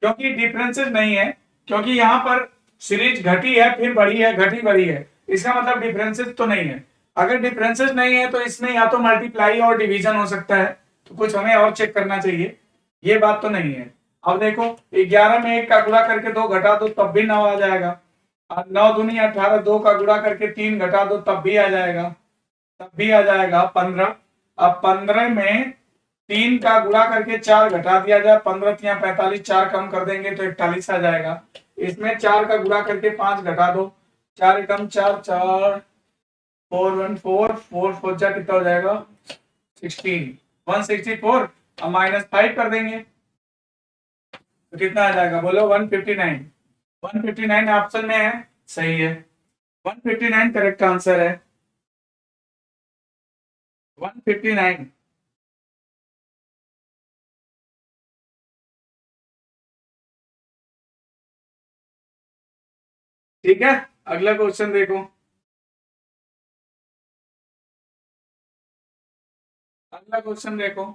क्योंकि डिफरेंसेस नहीं है, क्योंकि यहाँ पर सीरीज घटी है फिर बढ़ी है, घटी बढ़ी है, इसका मतलब डिफरेंसेस तो नहीं है। अगर डिफरेंसेस नहीं है तो इसमें या तो मल्टीप्लाई और डिवीजन हो सकता है, तो कुछ हमें और चेक करना चाहिए, ये बात तो नहीं है। अब देखो, 11 में 1 का गुणा करके 2 घटा दो तब भी 9 आ जाएगा। और 9 दूनी 18, 2 का गुणा करके 3 घटा दो तब भी आ जाएगा, तब भी आ जाएगा 15। अब 15 में 3 का गुणा करके 4 घटा दिया जाए, 15 या 45, 4 कम कर देंगे तो 41 आ जाएगा। इसमें 4 का गुणा करके 5 घटा दो, 4 एकम 4, 4 4 1 4 4 4 जा कितना हो जाएगा, 16, 164। अब -5 कर देंगे तो कितना आ जाएगा बोलो, 159। 159 ऑप्शन में है, सही है। 159 करेक्ट आंसर है, 159। ठीक है, अगला क्वेश्चन देखो। अगला क्वेश्चन देखो।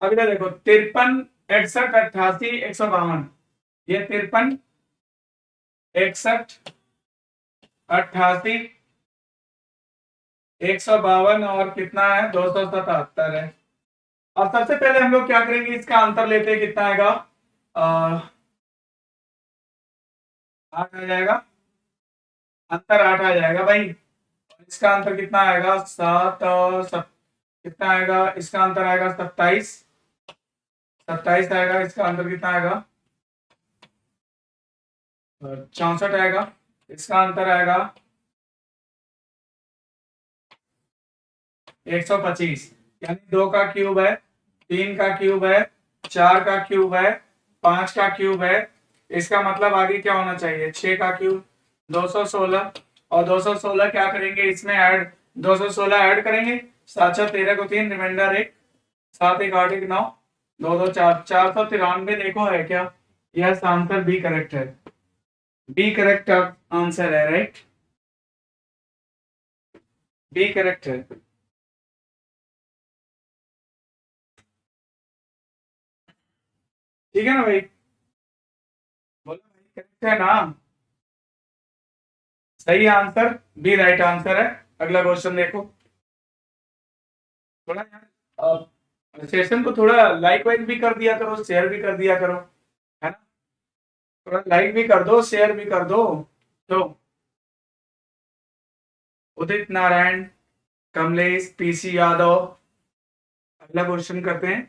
अगला देखो 53, 61, 88, 152। ये 53, 61, 88, 152 और कितना है 277 है। अब सबसे पहले हम लोग क्या करेंगे, इसका अंतर लेते हैं, कितना आएगा, 8 आ जाएगा, अंतर 8 आ जाएगा भाई। इसका अंतर कितना आएगा, 7 और कितना आएगा, इसका अंतर आएगा 27, 27 आएगा। इसका अंतर कितना आएगा, 64 आएगा। इसका अंतर आएगा 125, यानी 2 का क्यूब है, 3 का क्यूब है, 4 का क्यूब है, 5 का क्यूब है। इसका मतलब आगे क्या होना चाहिए, 6 का क्यूब, 216। और 216 क्या करेंगे इसमें ऐड, 216 ऐड करेंगे, 7 6 13 को 3, रिमाइंडर 1, 7 1 8 1 9, 2 2 4, 493 देखो है क्या। यस, आंसर बी करेक्ट है, बी करेक्ट आंसर है, राइट, बी करेक्ट है। ठीक है ना भाई, बोलो भाई, करेक्ट है ना, सही आंसर बी राइट आंसर है। अगला क्वेश्चन देखो। थोड़ा यार सेशन को थोड़ा लाइक वाइक भी कर दिया करो, शेयर भी कर दिया करो, है ना, थोड़ा लाइक भी कर दो, शेयर भी कर दो। तो उदित नारायण, कमलेश, पीसी यादव। अगला क्वेश्चन करते हैं,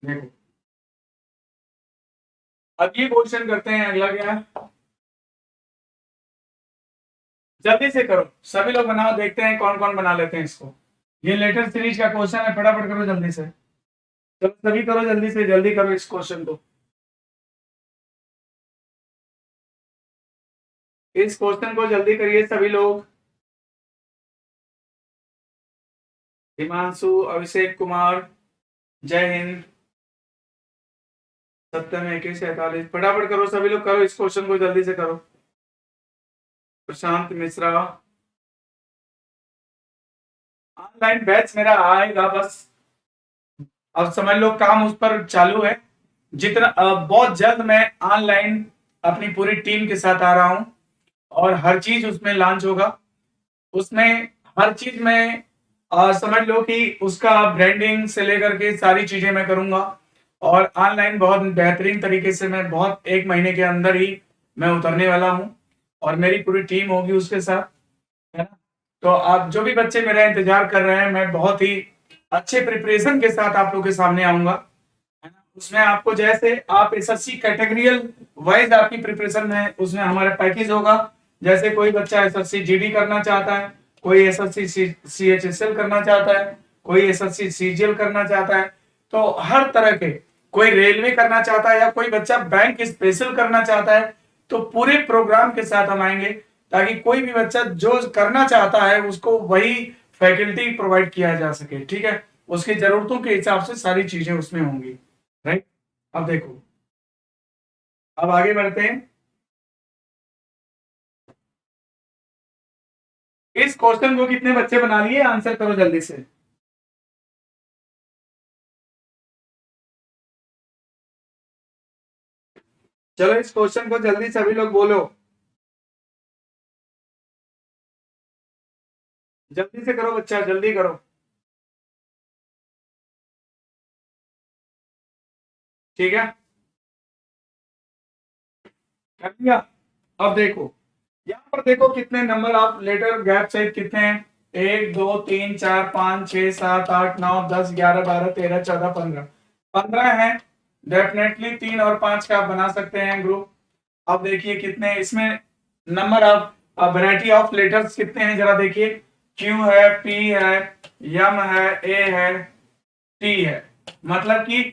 देखो अब ये क्वेश्चन करते हैं, अगला क्या है, जल्दी से करो सभी लोग, बनाओ, देखते हैं कौन कौन बना लेते हैं इसको। ये लेटर सीरीज का क्वेश्चन है, फटाफट करो जल्दी से, चलो सभी करो जल्दी से, जल्दी करो इस क्वेश्चन को, इस क्वेश्चन को जल्दी करिए सभी लोग। हिमांशु, अभिषेक कुमार, जय हिंद, सत्यम 21 47, फटाफट करो सभी लोग, करो इस क्वेश्चन को जल्दी से करो। प्रशांत मिश्रा, ऑनलाइन बैच मेरा आएगा, बस अब समझ लो काम उस पर चालू है। जितना बहुत जल्द मैं ऑनलाइन अपनी पूरी टीम के साथ आ रहा हूं, और हर चीज उसमें लॉन्च होगा। उसमें हर चीज में समझ लो कि उसका ब्रांडिंग से लेकर के सारी चीजें मैं करूंगा, और ऑनलाइन बहुत बेहतरीन तरीके से मैं बहुत 1 महीने के अंदर ही मैं उतरने वाला हूं, और मेरी पूरी टीम होगी उसके साथ, है ना। तो आप जो भी बच्चे मेरा इंतजार कर रहे हैं, मैं बहुत ही अच्छे प्रिपरेशन के साथ आप लोग के सामने आऊंगा, है ना। उसमें आपको जैसे आप एसएससी कैटेगरियल वाइज आपकी प्रिपरेशन है, उसमें हमारा पैकेज होगा। जैसे कोई बच्चा एसएससी जीडी करना चाहता है, कोई एसएससी सीएचएसएल करना चाहता है, कोई एसएससी सीजीएल करना चाहता है, तो हर तरह के, कोई रेलवे करना चाहता है, या कोई बच्चा बैंक स्पेशल करना चाहता है, तो पूरे प्रोग्राम के साथ हम आएंगे, ताकि कोई भी बच्चा जो करना चाहता है उसको वही फैकल्टी प्रोवाइड किया जा सके, ठीक है। उसकी जरूरतों के हिसाब से सारी चीजें उसमें होंगी, राइट। अब देखो, अब आगे बढ़ते हैं। इस क्वेश्चन को कितने बच्चे बना लिए, आंसर करो जल्दी से। चलो इस क्वेश्चन को जल्दी सभी लोग बोलो, जल्दी से करो बच्चा, जल्दी करो। ठीक है, कर दिया। अब देखो, यहाँ पर देखो कितने नंबर ऑफ लेटर गैप सहित कितने हैं, 1 2 3 4 5 6 7 8 9 10 11 12 13 14 15, 15 है। डेफिनेटली 3 और 5 का आप बना सकते हैं ग्रुप। अब देखिए कितने इसमें number of variety of letters कितने हैं, जरा देखिए। क्यू है, पी है, यम है, ए है, टी है। मतलब कि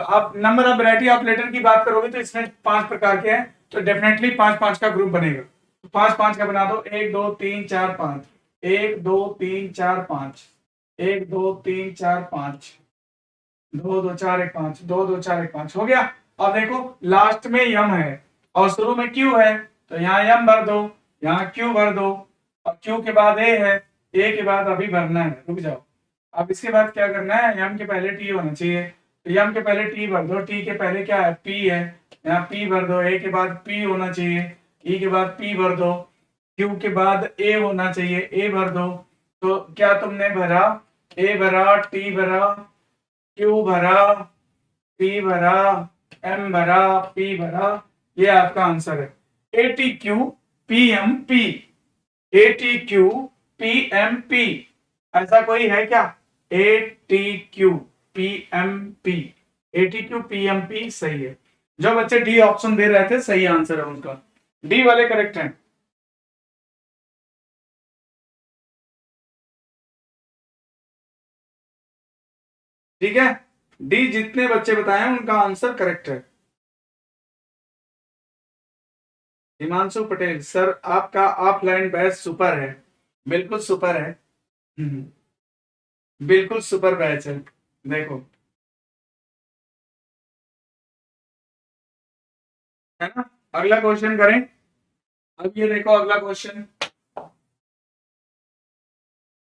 आप number of variety of letter की बात करोगे तो इसमें 5 प्रकार के हैं, तो डेफिनेटली 5 5 का ग्रुप बनेगा। तो 5 5 का बना दो, 1 2 3 4 5, 1 2 3 4 5, 1 2 3 4 5, 2 2 4 1 5, 2 2 4 1 5 हो गया। अब देखो लास्ट में यम है और शुरू में क्यू है, तो यहाँ यम भर दो, यहाँ क्यू भर दो, और क्यू के बाद ए है, ए के बाद अभी भरना है, रुक जाओ। अब इसके बाद क्या करना है, यम के पहले टी होना चाहिए, तो यम के पहले टी भर दो, टी के पहले क्या है, पी है, यहाँ पी भर दो, ए के बाद पी होना चाहिए, ई के बाद पी भर दो, क्यू के बाद ए होना चाहिए, ए भर दो। तो क्या तुमने भरा, ए भरा, टी भरा, क्यू भरा, पी भरा, एम भरा, पी भरा, ये आपका आंसर है। A T Q P M P, A T Q P M P, ऐसा कोई है क्या, A T Q P M P, A T Q P M P सही है। जो बच्चे डी ऑप्शन दे रहे थे सही आंसर है उनका, डी वाले करेक्ट हैं। ठीक है, डी जितने बच्चे बताए हैं उनका आंसर करेक्ट है। हिमांशु पटेल सर आपका ऑफलाइन बैच सुपर है, बिल्कुल सुपर है, बिल्कुल सुपर बैच है। देखो है ना, अगला क्वेश्चन करें। अब ये देखो अगला क्वेश्चन,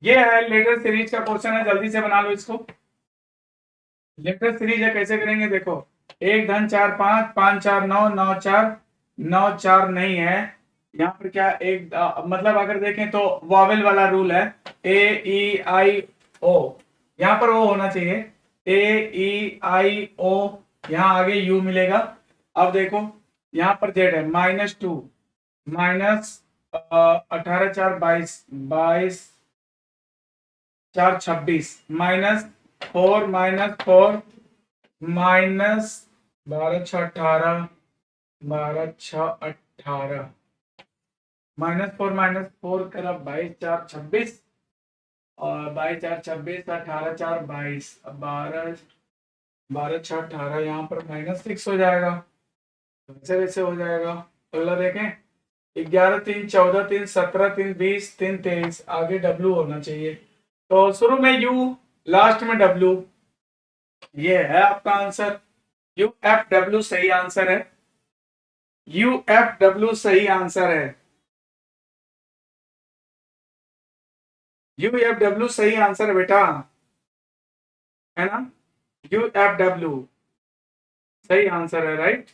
ये है लेटर सीरीज का क्वेश्चन है, जल्दी से बना लो इसको। लेटर सीरीज है, कैसे करेंगे देखो, 1 धन 4 5, 5 4 9, 9 4, 9 4 नहीं है यहाँ पर, क्या एक मतलब अगर देखें तो वॉवेल वाला रूल है, ए ई आई ओ, यहाँ पर ओ होना चाहिए, ए ई आई ओ, यहाँ आगे यू मिलेगा। अब देखो यहाँ पर जेड है, -2, -18 4 22, 22 4 26, -4 -4, -12 6 18, 12 6 18, -4 करा 22 4 26, और 22 4 26, 18 4 22, अब 12 6 18, यहाँ पर -6 हो जाएगा, वैसे वैसे हो जाएगा। अगला देखें, 11 3 14 3 17 3 20 3 23, आगे डब्ल्यू होना चाहिए, तो शुरू में यू लास्ट में डब्ल्यू, ये है आपका आंसर। यू एफ डब्ल्यू सही आंसर है, यू एफ डब्ल्यू सही आंसर है, यू एफ डब्ल्यू सही आंसर है बेटा, है ना, यू एफ डब्ल्यू सही आंसर है, राइट।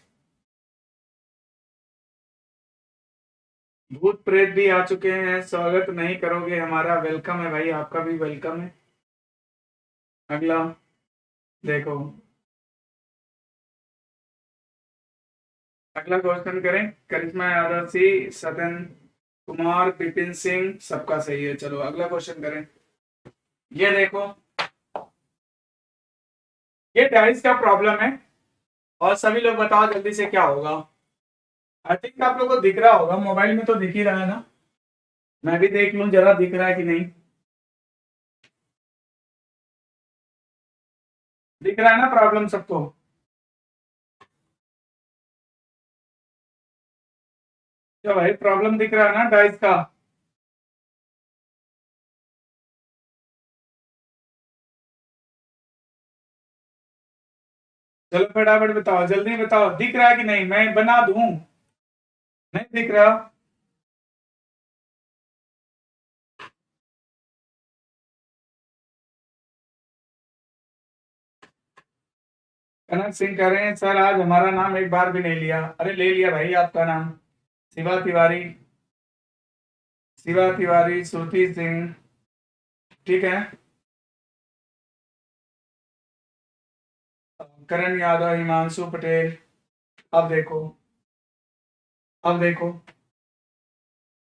भूत प्रेत भी आ चुके हैं, स्वागत नहीं करोगे हमारा, वेलकम है भाई, आपका भी वेलकम है। अगला देखो, अगला क्वेश्चन करें, करिश्मा यादव सी, सदन कुमार, विपिन सिंह, सबका सही है। चलो अगला क्वेश्चन करें। ये देखो, ये डाइस का प्रॉब्लम है, और सभी लोग बताओ जल्दी से क्या होगा। आई थिंक आप लोगों को दिख रहा होगा, मोबाइल में तो दिख ही रहा है ना, मैं भी देख लूं जरा दिख रहा है कि नहीं, दिख रहा है ना प्रॉब्लम सबको। क्या भाई प्रॉब्लम दिख रहा है ना डाइस का, चलो फटाफट बताओ, जल्दी बताओ, दिख रहा है कि नहीं, मैं बना दूं, नहीं दिख रहा। कनक सिंह कह रहे हैं सर आज हमारा नाम एक बार भी नहीं लिया, अरे ले लिया भाई आपका नाम, शिवा तिवारी, शिवा तिवारी, श्रुति सिंह, ठीक है, करण यादव, हिमांशु पटेल। अब देखो, अब देखो,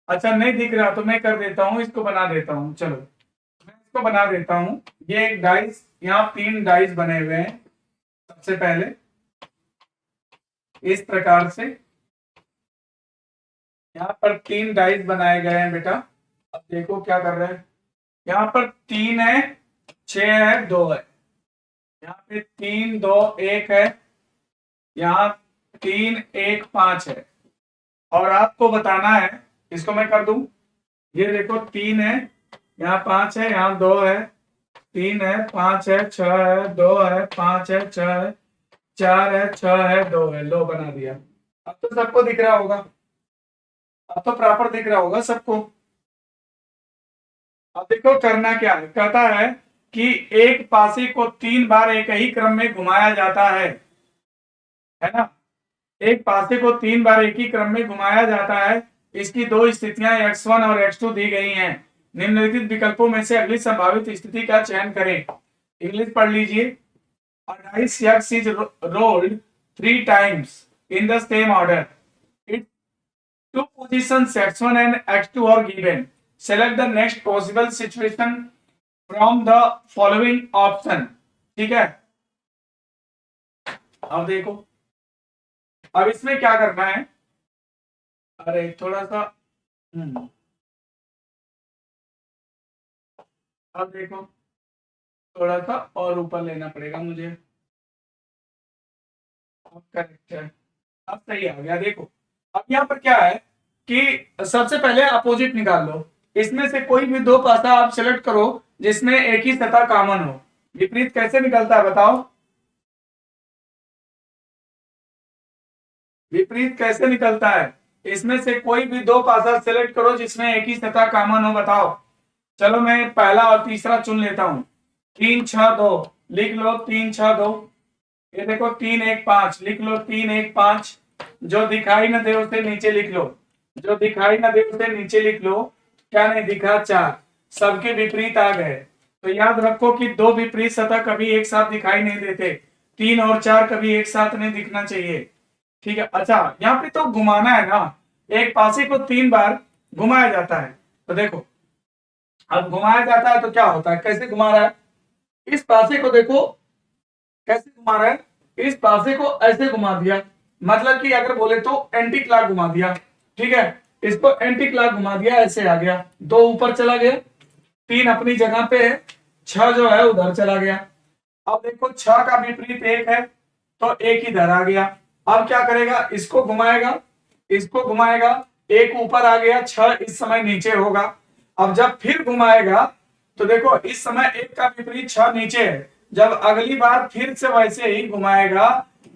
अच्छा नहीं दिख रहा तो मैं कर देता हूँ, इसको बना देता हूँ, चलो मैं इसको बना देता हूँ। ये एक डाइस, यहाँ 3 डाइस बने हुए हैं, सबसे पहले इस प्रकार से यहाँ पर 3 डाइस बनाए गए हैं बेटा। अब देखो क्या कर रहे हैं, यहाँ पर 3 है, 6 है, 2 है, यहाँ पे 3 2 1 है, यहाँ 3 1 5 है, और आपको बताना है, इसको मैं कर दूं, ये देखो 3 है, यहाँ 5 है, यहाँ 2 है, 3 है, 5 है, 6 है, 2 है, 5 है, 6 है, 4 है, 6 है, 2 है। लो बना दिया। अब तो सबको दिख रहा होगा, अब तो प्रॉपर दिख रहा होगा सबको। अब देखो करना क्या है, कहता है कि एक पासे को 3 बार एक ही क्रम में घुमाया जाता है ना। एक पासे को 3 बार एक ही क्रम में घुमाया जाता है। इसकी दो स्थितियां x1 और x2 दी गई हैं। निम्नलिखित विकल्पों में से अगली संभावित स्थिति का चयन करें। इंग्लिश पढ़ लीजिए। A dice X is rolled 3 times in the same order. Its two positions x1 and x2 are given. Select the next possible situation from the following option. ठीक है, अब देखो, अब इसमें क्या करना है। अरे थोड़ा सा अब देखो, थोड़ा सा और ऊपर लेना पड़ेगा मुझे। अब करेक्ट है, अब सही आ गया। देखो अब यहाँ पर क्या है कि सबसे पहले अपोजिट निकाल लो। इसमें से कोई भी दो पासा आप सेलेक्ट करो जिसमें एक ही सतह कॉमन हो। विपरीत कैसे निकलता है बताओ, विपरीत कैसे निकलता है। इसमें से कोई भी दो पासा सेलेक्ट करो जिसमें एक ही सतह कॉमन हो, बताओ। चलो मैं पहला और तीसरा चुन लेता हूं। 3 6 2 लिख लो, 3 6 2। ये देखो 3 1 5 लिख लो, 3 1 5। जो दिखाई न दे उसे नीचे लिख लो, जो दिखाई न दे उसे नीचे लिख लो। क्या नहीं दिखा, 4। सबके विपरीत आ गए। तो याद रखो कि दो विपरीत सतह कभी एक साथ दिखाई नहीं देते। 3 और 4 कभी एक साथ नहीं दिखना चाहिए। ठीक है, अच्छा यहाँ पे तो घुमाना है ना। एक पासे को 3 बार घुमाया जाता है। तो देखो अब घुमाया जाता है तो क्या होता है, कैसे घुमा रहा है। इस पासे को देखो कैसे घुमा रहा है। इस पासे को ऐसे घुमा दिया, मतलब कि अगर बोले तो एंटी क्लॉक घुमा दिया। ठीक है, इसको एंटी क्लॉक घुमा दिया, ऐसे आ गया। 2 ऊपर चला गया, 3 अपनी जगह पे है, 6 जो है उधर चला गया। अब देखो 6 का विपरीत 1 है तो 1 इधर आ गया। अब क्या करेगा, इसको घुमाएगा, इसको घुमाएगा, 1 ऊपर आ गया, 6 इस समय नीचे होगा। अब जब फिर घुमाएगा तो देखो इस समय 1 का विपरीत 6 नीचे है। जब अगली बार फिर से वैसे ही घुमाएगा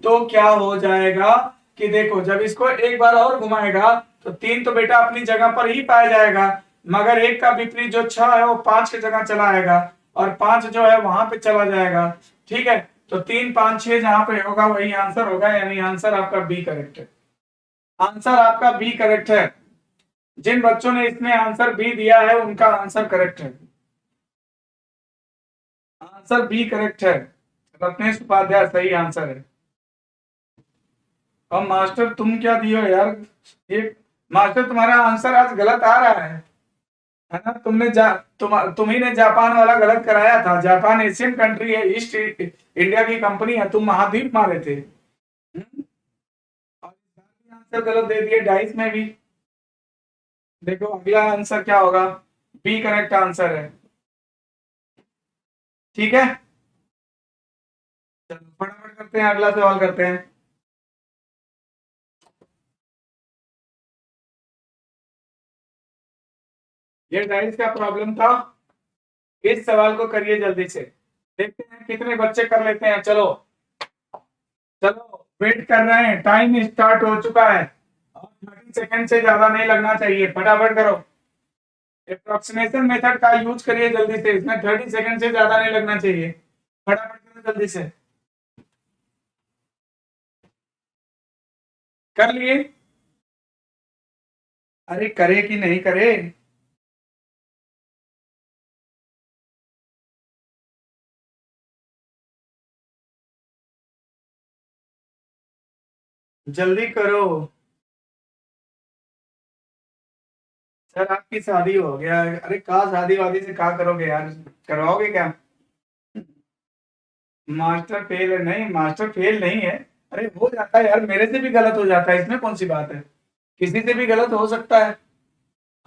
तो क्या हो जाएगा कि देखो जब इसको एक बार और घुमाएगा तो 3 तो बेटा अपनी जगह पर ही पाया जाएगा, मगर 1 का विपरीत जो 6 है वो 5 की जगह चला आएगा और 5 जो है वहां पे चला जाएगा। ठीक है, तो 3 5 6 जहां पे होगा वही आंसर होगा, यानी आंसर आपका बी करेक्ट है। आंसर आपका बी करेक्ट है। जिन बच्चों ने इसमें आंसर बी दिया है उनका आंसर करेक्ट है। आंसर बी करेक्ट है, रत्नेश उपाध्याय सही आंसर है। अब मास्टर तुम क्या दियो यार, ये मास्टर तुम्हारा आंसर आज गलत आ रहा है ना। तुम्ही ने जापान वाला गलत कराया था। जापान एशियन कंट्री है, ईस्ट इंडिया की कंपनी है, तुम महाद्वीप मारे थे। और आंसर गलत दे दिए डाइस में भी। देखो अगला आंसर क्या होगा, बी करेक्ट आंसर है। ठीक है, चलो फटाफट करते हैं, अगला सवाल करते हैं। ये डाइस का प्रॉब्लम था, इस सवाल को करिए जल्दी से। देखते हैं कितने बच्चे कर लेते हैं। चलो चलो वेट कर रहे हैं, टाइम स्टार्ट हो चुका है और 30 सेकंड से ज्यादा नहीं लगना चाहिए, फटाफट करो। अप्रोक्सीमेशन मेथड का यूज करिए जल्दी से, इसमें 30 सेकंड से ज्यादा नहीं लगना चाहिए। फटाफट करो जल्दी से। कर लिए, अरे करे कि नहीं करे। जल्दी करो सर, आपकी शादी हो गया। अरे कहा शादी वादी से कहा करोगे यार, करवाओगे क्या। मास्टर फेल है, नहीं मास्टर फेल नहीं है। अरे हो जाता है यार, मेरे से भी गलत हो जाता है, इसमें कौन सी बात है। किसी से भी गलत हो सकता है।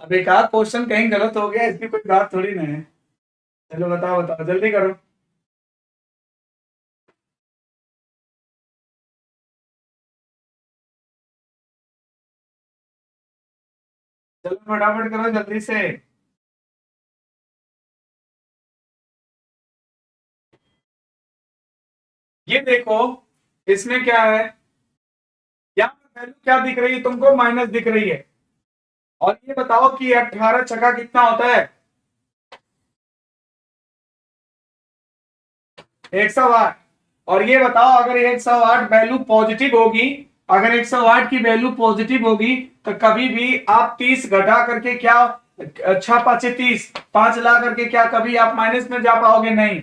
अब एक आध क्वेश्चन कहीं गलत हो गया, इसकी कोई बात थोड़ी ना है। चलो बताओ बताओ जल्दी करो। चलो फटाफट करो जल्दी से। ये देखो इसमें क्या है, यहाँ पर वैल्यू क्या दिख रही है तुमको, माइनस दिख रही है। और ये बताओ कि 18 छक्का कितना होता है, 108। और ये बताओ अगर 108 वैल्यू पॉजिटिव होगी, अगर 108 की वैल्यू पॉजिटिव होगी तो कभी भी आप 30 घटा करके क्या, 6×5 = 30, 5 ला करके क्या कभी आप माइनस में जा पाओगे, नहीं।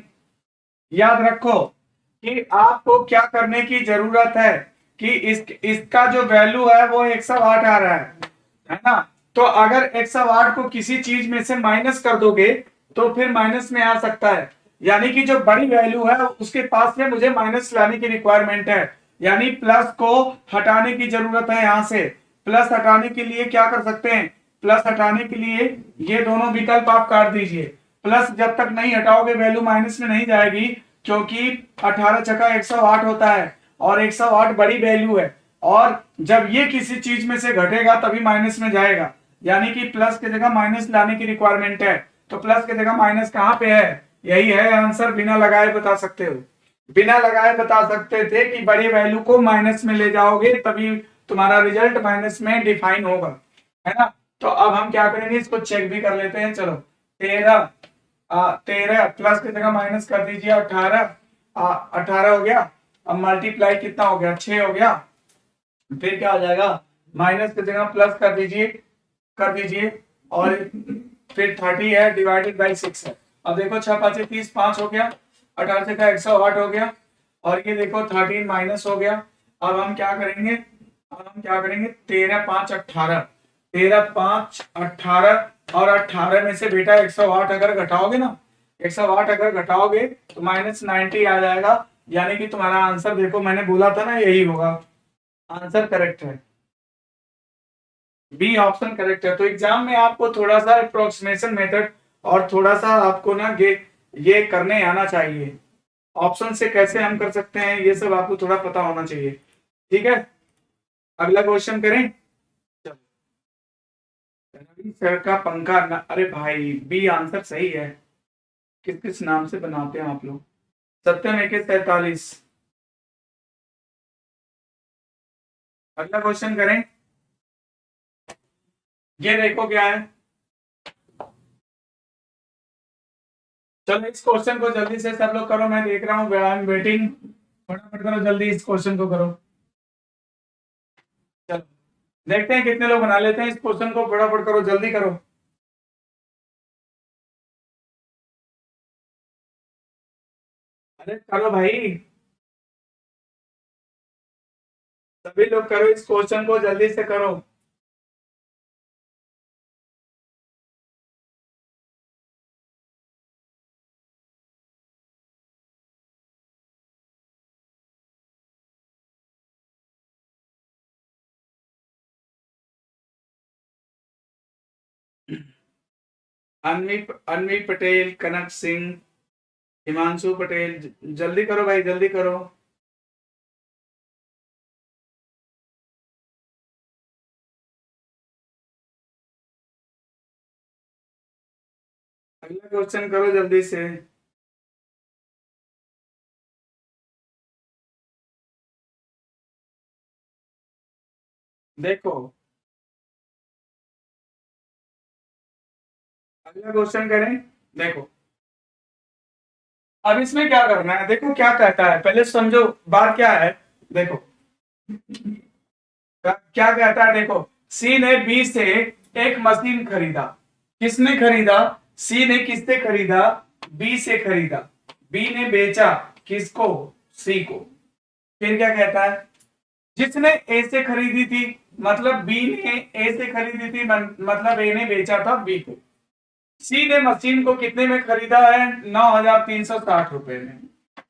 याद रखो कि आपको क्या करने की जरूरत है कि इसका जो वैल्यू है वो 108 आ रहा है ना। तो अगर 108 को किसी चीज में से माइनस कर दोगे तो फिर माइनस में आ सकता है, यानी कि जो बड़ी वैल्यू है उसके पास में मुझे माइनस लाने की रिक्वायरमेंट है, यानी प्लस को हटाने की जरूरत है। यहां से प्लस हटाने के लिए क्या कर सकते हैं, प्लस हटाने के लिए ये दोनों विकल्प आप काट दीजिए। प्लस जब तक नहीं हटाओगे वैल्यू माइनस में नहीं जाएगी, क्योंकि 18 छक्का 108 होता है और 108 बड़ी वैल्यू है, और जब ये किसी चीज में से घटेगा तभी माइनस में जाएगा, यानी कि प्लस की जगह माइनस लाने की रिक्वायरमेंट है। तो प्लस की जगह माइनस कहां पे है, यही है आंसर। बिना लगाए बता सकते हो, बिना लगाए बता सकते थे कि बड़ी वैल्यू को माइनस में ले जाओगे तभी तुम्हारा रिजल्ट माइनस में डिफाइन होगा, है ना। तो अब हम क्या करेंगे, इसको चेक भी कर लेते हैं। चलो 13 प्लस की जगह माइनस कर दीजिए, 18 हो गया। अब मल्टीप्लाई कितना हो गया, 6 हो गया। फिर क्या हो जाएगा, माइनस की जगह प्लस कर दीजिए और फिर 30 है डिवाइडेड बाई 6 है। अब देखो 6×5 = 30, 5 हो गया, 18 का 108 हो गया, और ये देखो 13 माइनस हो गया। अब हम क्या करेंगे, 13×5 = 18, 13×5 = 18, और 18 में से बेटा 108 अगर घटाओगे ना, 108 अगर घटाओगे तो -90 आ जाएगा, यानी कि तुम्हारा आंसर देखो मैंने बोला था ना यही होगा, आंसर करेक्ट है, बी ऑप्शन करेक्ट है। तो एग्जाम में आपको थोड़ा सा अप्रोक्सीमेशन मेथड और थोड़ा सा आपको ना ये करने आना चाहिए, ऑप्शन से कैसे हम कर सकते हैं ये सब आपको थोड़ा पता होना चाहिए, ठीक है। अगला क्वेश्चन करें, रवि सर का पंखा अरे भाई बी आंसर सही है, किस किस नाम से बनाते हैं आप लोग, सत्यम 4143। अगला क्वेश्चन करें, ये देखो क्या है। चलो इस क्वेश्चन को जल्दी से सब लोग करो, मैं देख रहा हूँ, आई एम वेटिंग, फटाफट करो जल्दी इस क्वेश्चन को करो। चलो देखते हैं कितने लोग बना लेते हैं इस क्वेश्चन को, फटाफट करो जल्दी करो। अरे करो भाई, सभी लोग करो इस क्वेश्चन को जल्दी से करो। अनवी अनवी पटेल, कनक सिंह, हिमांशु पटेल, जल्दी करो भाई जल्दी करो। अगला क्वेश्चन करो जल्दी से। देखो अगला क्वेश्चन करें, देखो अब इसमें क्या करना है, देखो क्या कहता है, पहले समझो बात क्या है। देखो क्या कहता है, देखो सी ने बी से एक मशीन खरीदा, किसने खरीदा, सी ने किससे खरीदा, बी से खरीदा, बी ने बेचा किसको, सी को। फिर क्या कहता है, जिसने ए से खरीदी थी, मतलब बी ने ए से खरीदी थी, मतलब ए ने बेचा था बी को। सी ने मशीन को कितने में खरीदा है, 9,360 रुपए में,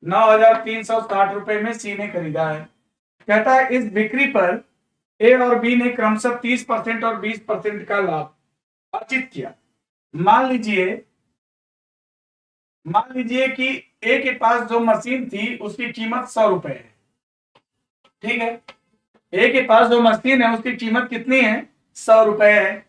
9,360 रुपए में सी ने खरीदा है। कहता है इस बिक्री पर ए और बी ने क्रमशः 30% और 20% का लाभ अर्जित किया। मान लीजिए कि ए के पास जो मशीन थी उसकी कीमत 100 रुपए है, ठीक है। ए के पास जो मशीन है उसकी कीमत कितनी है, 100 रुपए है।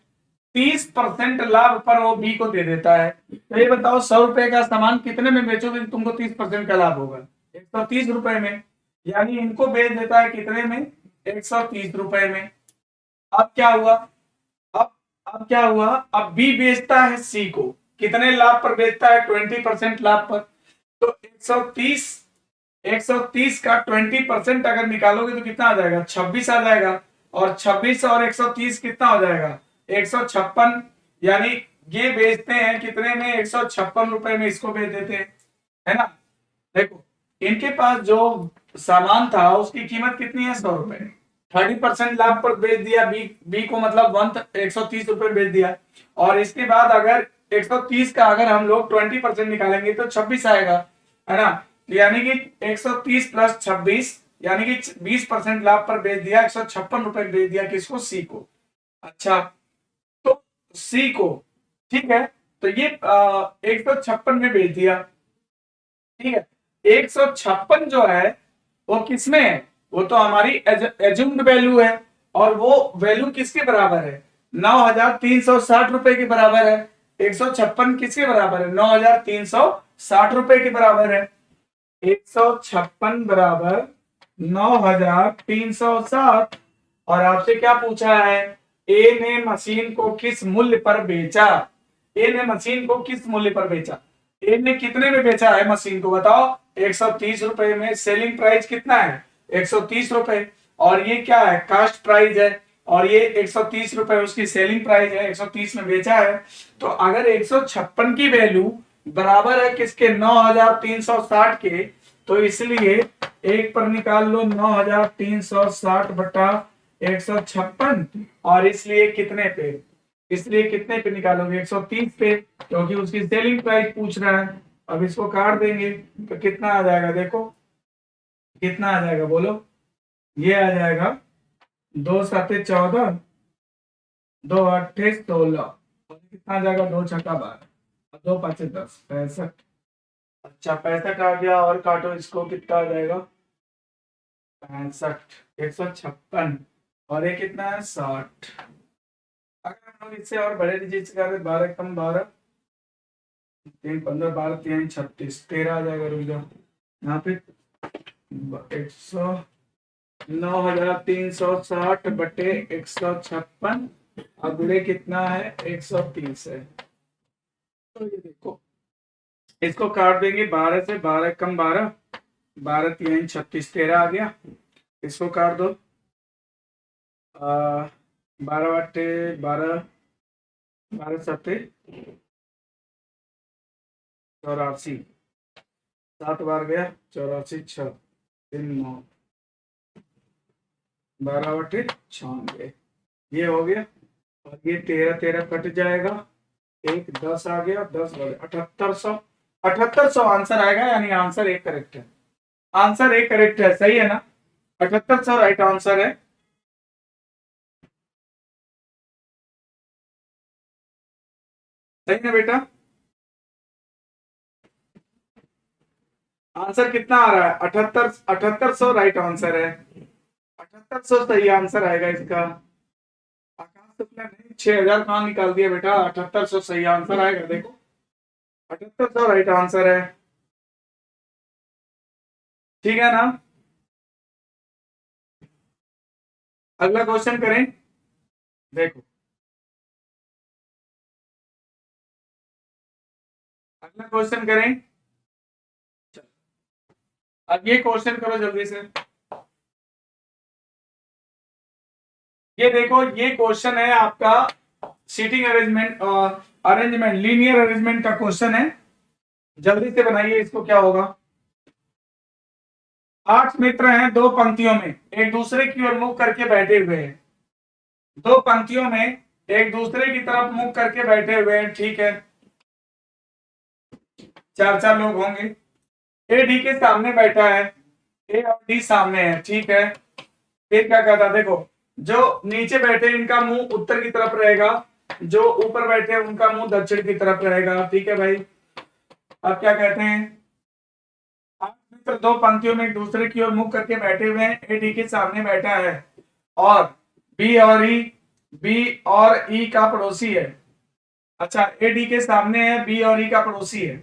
30% लाभ पर वो बी को दे देता है। तो ये बताओ 100 रुपए का सामान कितने में बेचोगे तुमको 30% का लाभ होगा, 130 में, यानी इनको बेच देता है कितने में, 130 में। अब क्या हुआ, अब क्या हुआ, अब बी बेचता है सी को, कितने लाभ पर बेचता है, 20% लाभ पर। तो 130 का 20% अगर निकालोगे तो कितना आ जाएगा, 26 आ जाएगा। और 26 और 130 कितना हो जाएगा, 156। यानी ये बेचते हैं कितने में, 156 में इसको बेच देते हैं, है ना। देखो इनके पास जो सामान था उसकी कीमत कितनी है, 100 रुपए। 30% लाभ पर बेच दिया बी को, मतलब 130 रुपए बेच दिया। और इसके बाद अगर 130 का अगर हम लोग 20% निकालेंगे तो 26 आएगा, है ना। यानी कि 130 प्लस 26, यानी कि 20% लाभ पर बेच दिया, 156 रुपए बेच दिया किसको, सी को। अच्छा, तो सी को, ठीक है, तो ये 156 में बेच दिया, ठीक है। 156 जो है वो किसमें है, वो तो हमारी एज्यूम्ड वैल्यू है, और वो वैल्यू किसके बराबर है, 9,360 रुपए के बराबर है। 156 किसके बराबर है, 9,360 रुपए के बराबर है। 156 बराबर 9,360। और आपसे क्या पूछा है, ए ने मशीन को किस मूल्य पर बेचा, ए ने मशीन को किस मूल्य पर बेचा, ए ने कितने में बेचा है मशीन को, बताओ, 130 रुपए में। सेलिंग प्राइस कितना है, 130 रुपए। और ये क्या है, कास्ट प्राइस है, और ये 130 रुपए उसकी सेलिंग प्राइस है, 130 में बेचा है। तो अगर 156 की वैल्यू बराबर है किसके, 9,360 के, तो इसलिए एक पर निकाल लो 9,360 बटा 156, और इसलिए कितने पे, इसलिए कितने पे निकालोगे, 130 पे, क्योंकि उसकी सेलिंग प्राइस पूछ रहा है। अब इसको काट देंगे तो कितना आ जाएगा, देखो कितना आ जाएगा, बोलो। ये आ जाएगा 2 7 14, 2 8 16, और कितना आ जाएगा, 2 6 12, 2 5 10, 65। अच्छा 65 आ गया, और काटो इसको, कितना आ जाएगा, 65, 156, और ये कितना है, 60। अगर हम लोग इससे और बड़े डिजिट से करें, 12 कम 12, 3 15, 12 3 36, 13 आ जाएगा, रुक जाओ यहाँ पे, 100, 9,360 बटे 156, अगले कितना है, 130 है। तो ये देखो, इसको काट देंगे, 12 से, 12 कम 12, 12 3 36, 13 आ गया। इसको काट दो, 12 बटे 12, 12 सत्ते 84, 7 बार गया, 84 6 3 9, 12 बटे 96, ये हो गया। और ये 13 13 कट जाएगा, एक 10 आ गया, 10 बटे 7800, 7800 आंसर आएगा, यानी आंसर एक करेक्ट है, आंसर एक करेक्ट है, सही है ना, 7800 राइट आंसर है। सही है बेटा, आंसर कितना आ रहा है, 7800 राइट आंसर है, 7800 सही आंसर आएगा इसका। आकाश शुक्ला ने 6,000 कहाँ निकाल दिया बेटा, 7800 सही आंसर आएगा, देखो 7800 राइट आंसर है, ठीक है ना। अगला क्वेश्चन करें, देखो अगला क्वेश्चन करें, अब ये क्वेश्चन करो जल्दी से। ये देखो, ये क्वेश्चन है आपका सीटिंग अरेंजमेंट और अरेंजमेंट, लीनियर अरेंजमेंट का क्वेश्चन है, जल्दी से बनाइए इसको, क्या होगा। 8 मित्र हैं, 2 पंक्तियों में एक दूसरे की ओर मुख करके बैठे हुए हैं, 2 पंक्तियों में एक दूसरे की तरफ मुख करके बैठे हुए हैं, ठीक है, 4 लोग होंगे। ए डी के सामने बैठा है, ए और डी सामने है, ठीक है। फिर क्या कहता, देखो जो नीचे बैठे इनका मुंह उत्तर की तरफ रहेगा, जो ऊपर बैठे उनका मुंह दक्षिण की तरफ रहेगा, ठीक है भाई। अब क्या कहते हैं, 8 मित्र 2 पंक्तियों में एक दूसरे की ओर मुख करके बैठे हुए हैं, ए डी के सामने बैठा है, और बी और ई का पड़ोसी है। अच्छा, ए डी के सामने है, बी और ई का पड़ोसी है।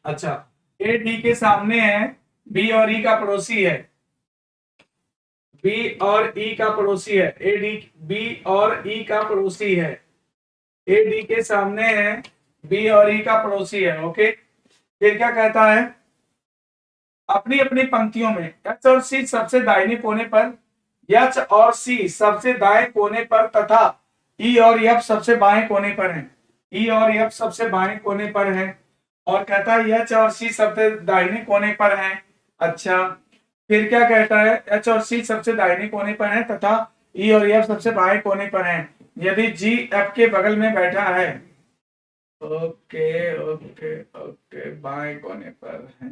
अच्छा, ए डी के सामने है, बी और ई का पड़ोसी है, बी और ई का पड़ोसी है, ए डी, बी और ई का पड़ोसी है, ए डी के सामने है, बी और ई का पड़ोसी है। ओके, फिर क्या कहता है, अपनी अपनी पंक्तियों में एच और सी सबसे दाहिने कोने पर, एच और सी सबसे दाएं कोने पर तथा ई और एफ सबसे बाएं कोने पर है, ई और एफ सबसे बाएं कोने पर है, और कहता है एच और सी सबसे दाहिने कोने पर है। अच्छा, फिर क्या कहता है, एच और सी सबसे दाहिने कोने पर है तथा ई और एफ सबसे बाएं कोने पर है यदि जी एफ के बगल में बैठा है। ओके ओके ओके, बाएं कोने पर है,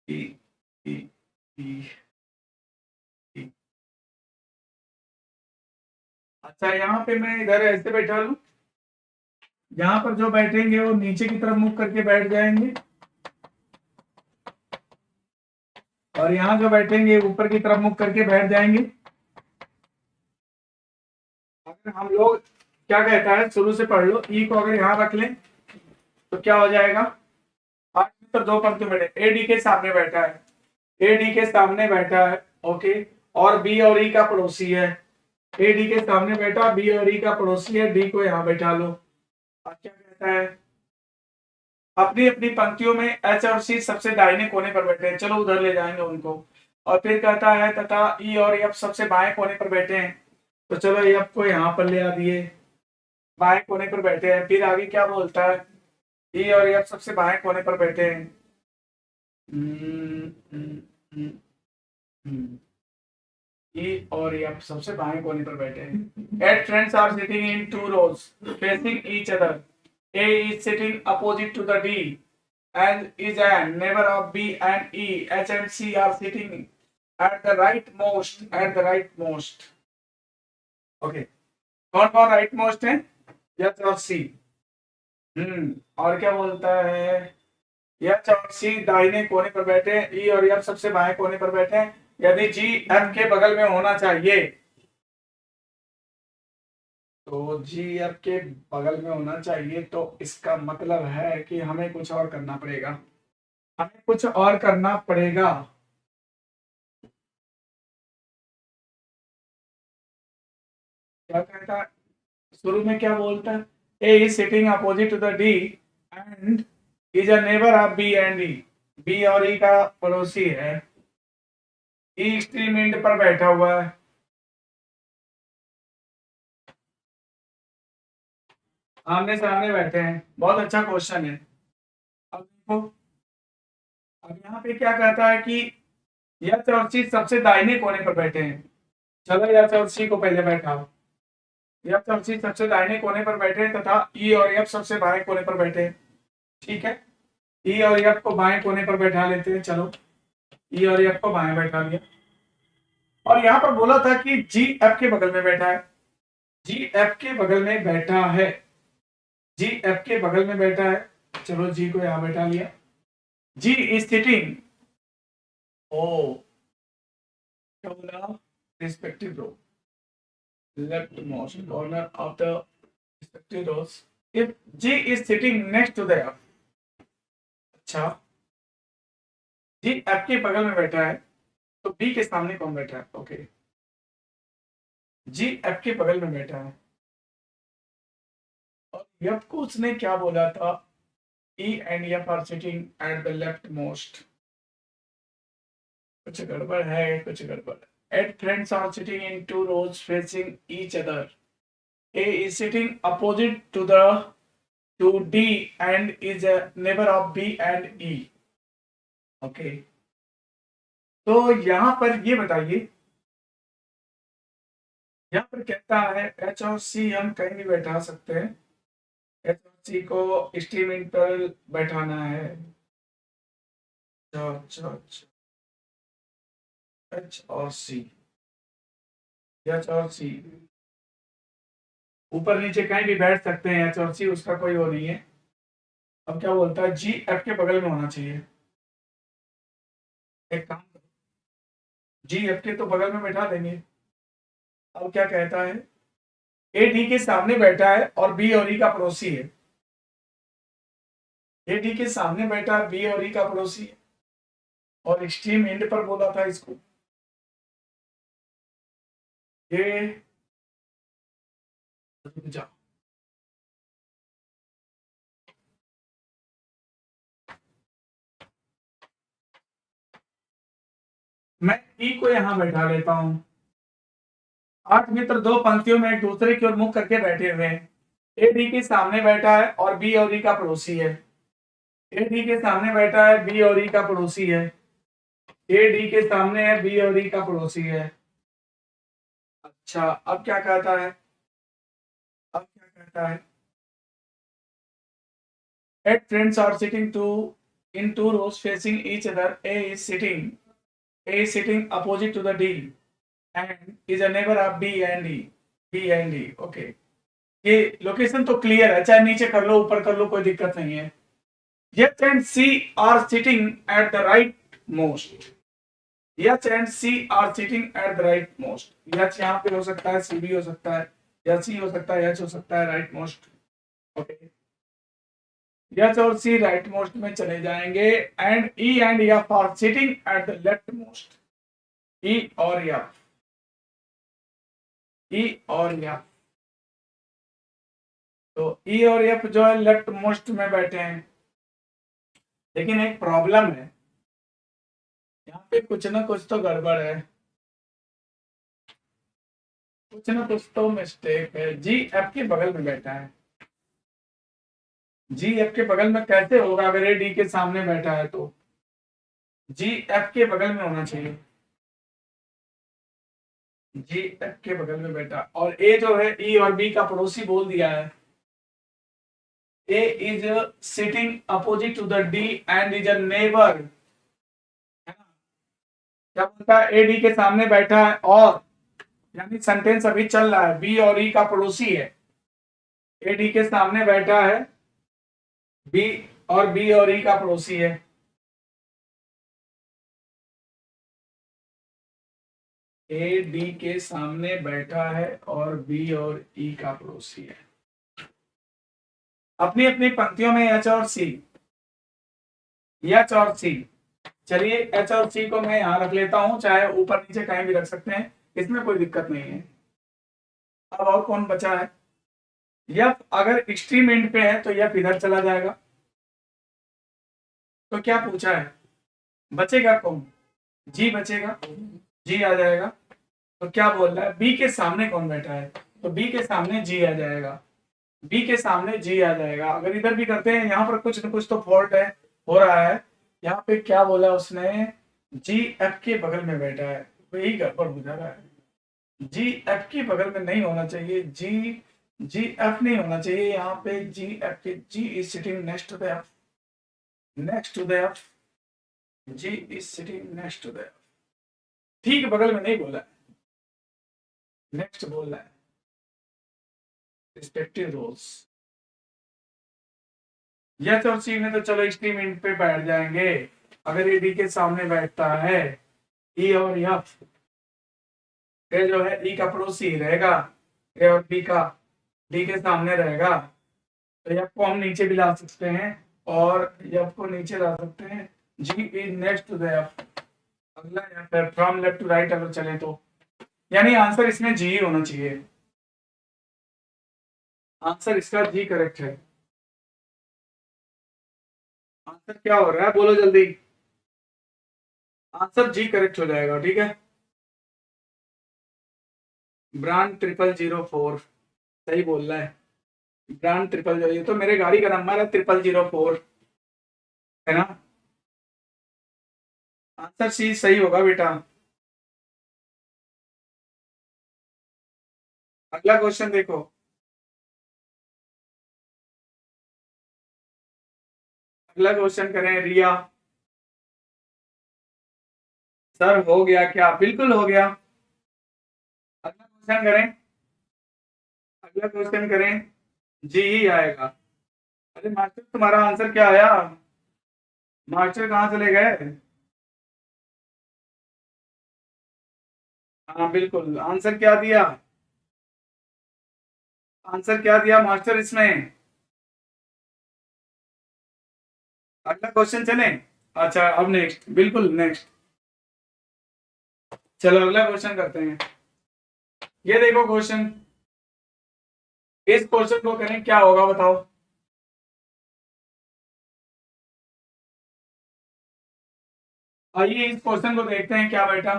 ई ई ई ई। अच्छा, यहाँ पे मैं इधर ऐसे बैठा लूं, यहाँ पर जो बैठेंगे वो नीचे की तरफ मुख करके बैठ जाएंगे, और यहाँ जो बैठेंगे ऊपर की तरफ मुख करके बैठ जाएंगे। अगर हम लोग, क्या कहता है, शुरू से पढ़ लो, ई को अगर यहाँ रख लें तो क्या हो जाएगा, आठ में तो दो पंक्ति बैठे, ए डी के सामने बैठा है, ए डी के सामने बैठा है। ओके, और बी और ई का पड़ोसी है, ए डी के सामने बैठा, बी और ई का पड़ोसी है, डी को यहाँ बैठा लो। और क्या कहता है, अपनी अपनी पंक्तियों में एच और सी सबसे दाहिने कोने पर बैठे हैं, चलो उधर ले जाएंगे उनको। और फिर कहता है तथा ई और एफ सबसे बाएं कोने पर बैठे हैं, तो चलो एफ को यहाँ पर ले आ दिए, बाएं कोने पर बैठे हैं। फिर आगे क्या बोलता है, ई और एफ सबसे बाएं कोने पर बैठे हैं। ई और एफ सबसे बाएं कोने पर बैठे हैं। Eight friends are sitting in two rows facing each other, A is sitting opposite to the D and is a neighbor of B and E. H and C are sitting at the rightmost. Okay. कौन कौन rightmost है? H और C. और क्या बोलता है? H और C दाहिने कोने पर बैठे हैं, E और F सबसे बाएं कोने पर बैठे हैं यदि G F के बगल में होना चाहिए, तो जी एफ के बगल में होना चाहिए, तो इसका मतलब है कि हमें कुछ और करना पड़ेगा, हमें कुछ और करना पड़ेगा। क्या कहता है, शुरू में क्या बोलता है, A is sitting opposite to the D and is a neighbour of B and E, B और ई का पड़ोसी है, ई एक्सट्रीम एंड पर बैठा हुआ है। आमने सामने बैठे हैं, बहुत अच्छा क्वेश्चन है। अब देखो, अब यहाँ पे क्या कहता है कि एच और सी सबसे दाहिने कोने पर बैठे हैं, चलो एच और सी को पहले बैठाओ, एच और सी सबसे दाहिने कोने पर बैठे हैं तथा ई और एफ सबसे बाएं कोने पर बैठे हैं। ठीक है, ई और एफ को बाएं कोने पर बैठा लेते हैं, चलो ई और एफ को बाएं बैठा लिया, और यहाँ पर बोला था कि जी एफ के बगल में बैठा है, जी एफ के बगल में बैठा है, जी एफ के बगल में बैठा है, चलो जी को यहाँ बैठा लिया। जी इज सिटिंग, ओ क्या बोला, respective row, leftmost corner of the respective rows if G is sitting next to the F। अच्छा, G F के बगल में बैठा है तो B के सामने कौन बैठा है? ओके, G F के बगल में बैठा है और F को उसने क्या बोला था, E and F are sitting at the leftmost। कुछ गड़बड़ है, कुछ गड़बड़ है। Eight friends are sitting in two rows facing each other. A is sitting opposite to D and is a neighbor of B and E। Okay, तो यहां पर ये बताइए, यहाँ पर कहता है H और C हम कहीं भी बैठा सकते हैं, H और C को एक्सट्रीम एंड पर बैठाना है। H और C, H और C ऊपर नीचे कहीं भी बैठ सकते हैं, H और C उसका कोई वो नहीं है। अब क्या बोलता है, G F के बगल में होना चाहिए। एक काम करो, G F के तो बगल में बैठा देंगे। अब क्या कहता है, A D के सामने बैठा है और B और E का पड़ोसी है, ए डी के सामने बैठा है, बी और ई का पड़ोसी है, और एक्सट्रीम एंड पर बोला था इसको। ये जा मैं ई को यहां बैठा लेता हूं। 8 मित्र दो पंक्तियों में एक दूसरे की ओर मुख करके बैठे हुए हैं। ए डी के सामने बैठा है और बी और ई का पड़ोसी है। ए डी के सामने बैठा है, बी और ई का पड़ोसी है। ए डी के सामने है, बी और ई का पड़ोसी है। अच्छा, अब क्या कहता है? अब क्या कहता है? Eight friends are sitting in two rows facing each other. A is sitting opposite to the D and is a neighbor of B and D. B and D. Okay. ये लोकेशन तो क्लियर है, चाहे नीचे कर लो ऊपर कर लो कोई दिक्कत नहीं है। H and C are sitting at the right most. H and C are sitting at the right most. H यहाँ पे हो सकता है, C भी हो सकता है, या C हो सकता है, H हो सकता है, राइट मोस्ट। ओके, H और C राइट मोस्ट में चले जाएंगे and E and F are sitting at the left most. E और F, E और F, तो E और F जो है लेफ्ट मोस्ट में बैठे हैं। लेकिन एक प्रॉब्लम है, यहाँ पे कुछ ना कुछ तो गड़बड़ है, कुछ ना कुछ तो मिस्टेक है। G F के बगल में बैठा है। G F के बगल में कैसे होगा? अगर A D के सामने बैठा है तो G F के बगल में होना चाहिए। G F के बगल में बैठा, और A जो है E और B का पड़ोसी बोल दिया है। A is sitting opposite to the D and is a neighbor। क्या बोलता है? A D के सामने बैठा है और यानी सेंटेंस अभी चल रहा है, B और E का पड़ोसी है। A D के सामने बैठा है, B और E का पड़ोसी है। A D के सामने बैठा है और B और E का पड़ोसी है। अपनी अपनी पंक्तियों में H और C, H और C। चलिए H और C को मैं यहां रख लेता हूं, चाहे ऊपर नीचे कहीं भी रख सकते हैं, इसमें कोई दिक्कत नहीं है। अब और कौन बचा है? F अगर एक्सट्रीम एंड पे है तो F इधर चला जाएगा। तो क्या पूछा है? बचेगा कौन? G बचेगा, G आ जाएगा। तो क्या बोल रहा है? B के सामने कौन बैठा है? तो B के सामने G आ जाएगा, B के सामने G आ जाएगा। अगर इधर भी करते हैं, यहाँ पर कुछ न कुछ तो फॉल्ट है, हो रहा है। यहाँ पे क्या बोला उसने? G F के बगल में बैठा है, वही गड़बड़ हो जा रहा है। G F के बगल में नहीं होना चाहिए, G F नहीं होना चाहिए यहाँ पे। G F के, G is sitting next to the F, next to the F, G is sitting next to the F। ठीक बगल में नहीं बोला है, नेक्स्ट बोल रहा है। रिस्पेक्टिव रोल्स, H और C में तो चलो एक्सट्रीम एंड पे बैठ जाएंगे। अगर ये D के सामने बैठता है, E और F, ये जो है E का पड़ोसी रहेगा, A और B का D के सामने रहेगा। तो F को हम नीचे भी ला सकते हैं और F को नीचे ला सकते हैं। G is next to the F। अगला यहाँ पर फ्रॉम लेफ्ट टू राइट अगर चले तो, यानी आंसर इसमें G ही होना चाहिए। आंसर इसका G करेक्ट है। आंसर क्या हो रहा है? बोलो जल्दी। आंसर G करेक्ट हो जाएगा, ठीक है। ब्रांड 0004 सही बोल रहा है। ब्रांड 000, ये तो मेरे गाड़ी का नंबर है, 0004 है ना। आंसर सी सही होगा बेटा। अगला क्वेश्चन देखो, अगला क्वेश्चन करें रिया। सर हो गया क्या? बिल्कुल हो गया। अगला क्वेश्चन करें, अगला क्वेश्चन करें, जी ही आएगा। अरे मास्टर तुम्हारा आंसर क्या आया? मास्टर कहाँ चले गए? हाँ बिल्कुल, आंसर क्या दिया? आंसर क्या दिया मास्टर इसमें? अगला क्वेश्चन चले। अच्छा अब नेक्स्ट, बिल्कुल नेक्स्ट। चलो अगला क्वेश्चन करते हैं। ये देखो क्वेश्चन, इस क्वेश्चन को करें क्या होगा बताओ। आइए इस क्वेश्चन को देखते हैं क्या बेटा।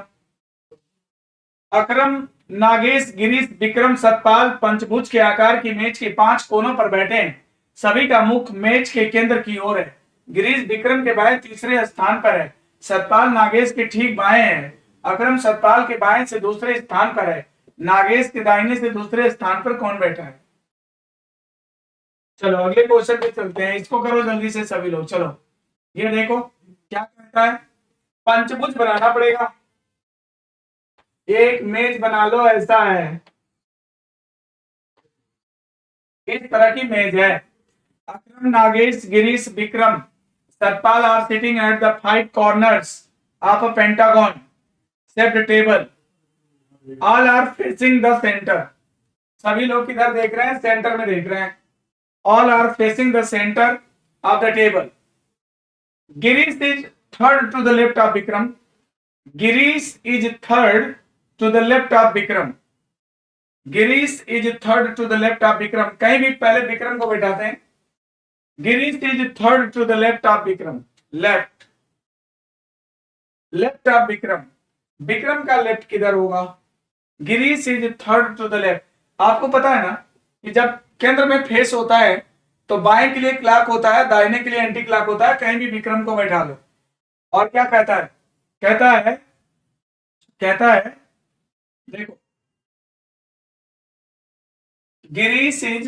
अकरम, नागेश, गिरीश, विक्रम, सतपाल पंचभुज के आकार की मेज के 5 कोनों पर बैठे हैं। सभी का मुख मेज के केंद्र की ओर है। गिरीश विक्रम के बाएं तीसरे स्थान पर है। सतपाल नागेश के ठीक बाएं है। अकरम सतपाल के बाएं से दूसरे स्थान पर है। नागेश के दाहिने से दूसरे स्थान पर कौन बैठा है। चलो अगले क्वेश्चन पे चलते हैं, इसको करो जल्दी से सभी लोग। चलो ये देखो क्या कहता है, पंचभुज बनाना पड़ेगा। एक मेज बना लो, ऐसा है, इस तरह की मेज है। Akram, Nagesh, Girish, Vikram, Satpal are sitting at the 5 corners of a pentagon shaped table. All are facing the centre. सभी लोग किधर देख रहे हैं, सेंटर में देख रहे हैं। All are facing the centre of the table. Girish is third to the left of Vikram. Girish is third to the left of Vikram. Girish is third to the left of Vikram. कहीं भी पहले विक्रम को बैठाते हैं। Girish is third to the left of Vikram. Left, left of Vikram. Vikram का left किधर होगा। Girish is third to the left. आपको पता है ना कि जब केंद्र में फेस होता है तो बाएं के लिए क्लॉक होता है, दाहिने के लिए एंटी क्लॉक होता है। कहीं भी विक्रम को बैठा लो। और क्या कहता है, कहता है देखो, Girish is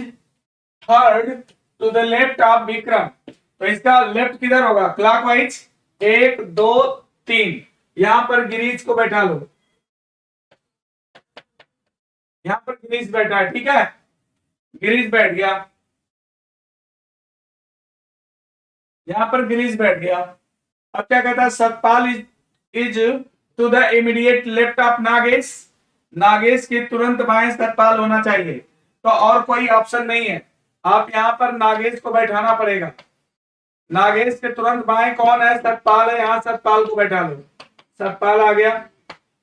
third to the left of Vikram. तो इसका लेफ्ट किधर होगा, क्लॉकवाइज। 1 2 3, यहां पर गिरीश को बैठा लो। यहां पर गिरीश बैठा है, ठीक है, गिरीश बैठ गया, यहां पर गिरीश बैठ गया। अब क्या कहता है, Satpal is to the immediate left of Nagesh. Nagesh के तुरंत बाएं सतपाल होना चाहिए। तो और कोई ऑप्शन नहीं है, आप यहां पर नागेश को बैठाना पड़ेगा। नागेश के तुरंत बाएं कौन है, सतपाल है, यहां सतपाल को बैठा लो। सतपाल आ गया।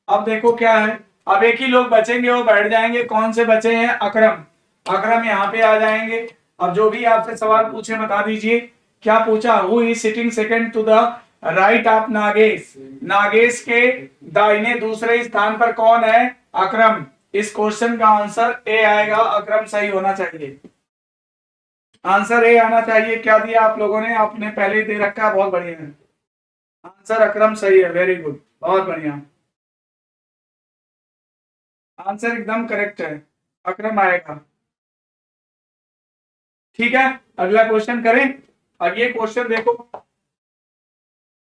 अब देखो क्या है, अब एक ही लोग बचेंगे, वो बैठ जाएंगे। कौन से बचे हैं, अकरम। अकरम यहाँ पे आ जाएंगे। अब जो भी आपसे सवाल पूछे बता दीजिए। क्या पूछा, who is sitting second to the right of Nagesh. Nagesh के दाहिने दूसरे स्थान पर कौन है, अकरम। इस क्वेश्चन का आंसर ए आएगा, अकरम सही होना चाहिए। आंसर ए आना चाहिए। क्या दिया आप लोगों ने, आपने पहले ही दे रखा है, बहुत बढ़िया है। आंसर अकरम सही है, वेरी गुड, बहुत बढ़िया। आंसर एकदम करेक्ट है, अकरम आएगा। ठीक है अगला क्वेश्चन करें। अब ये क्वेश्चन देखो,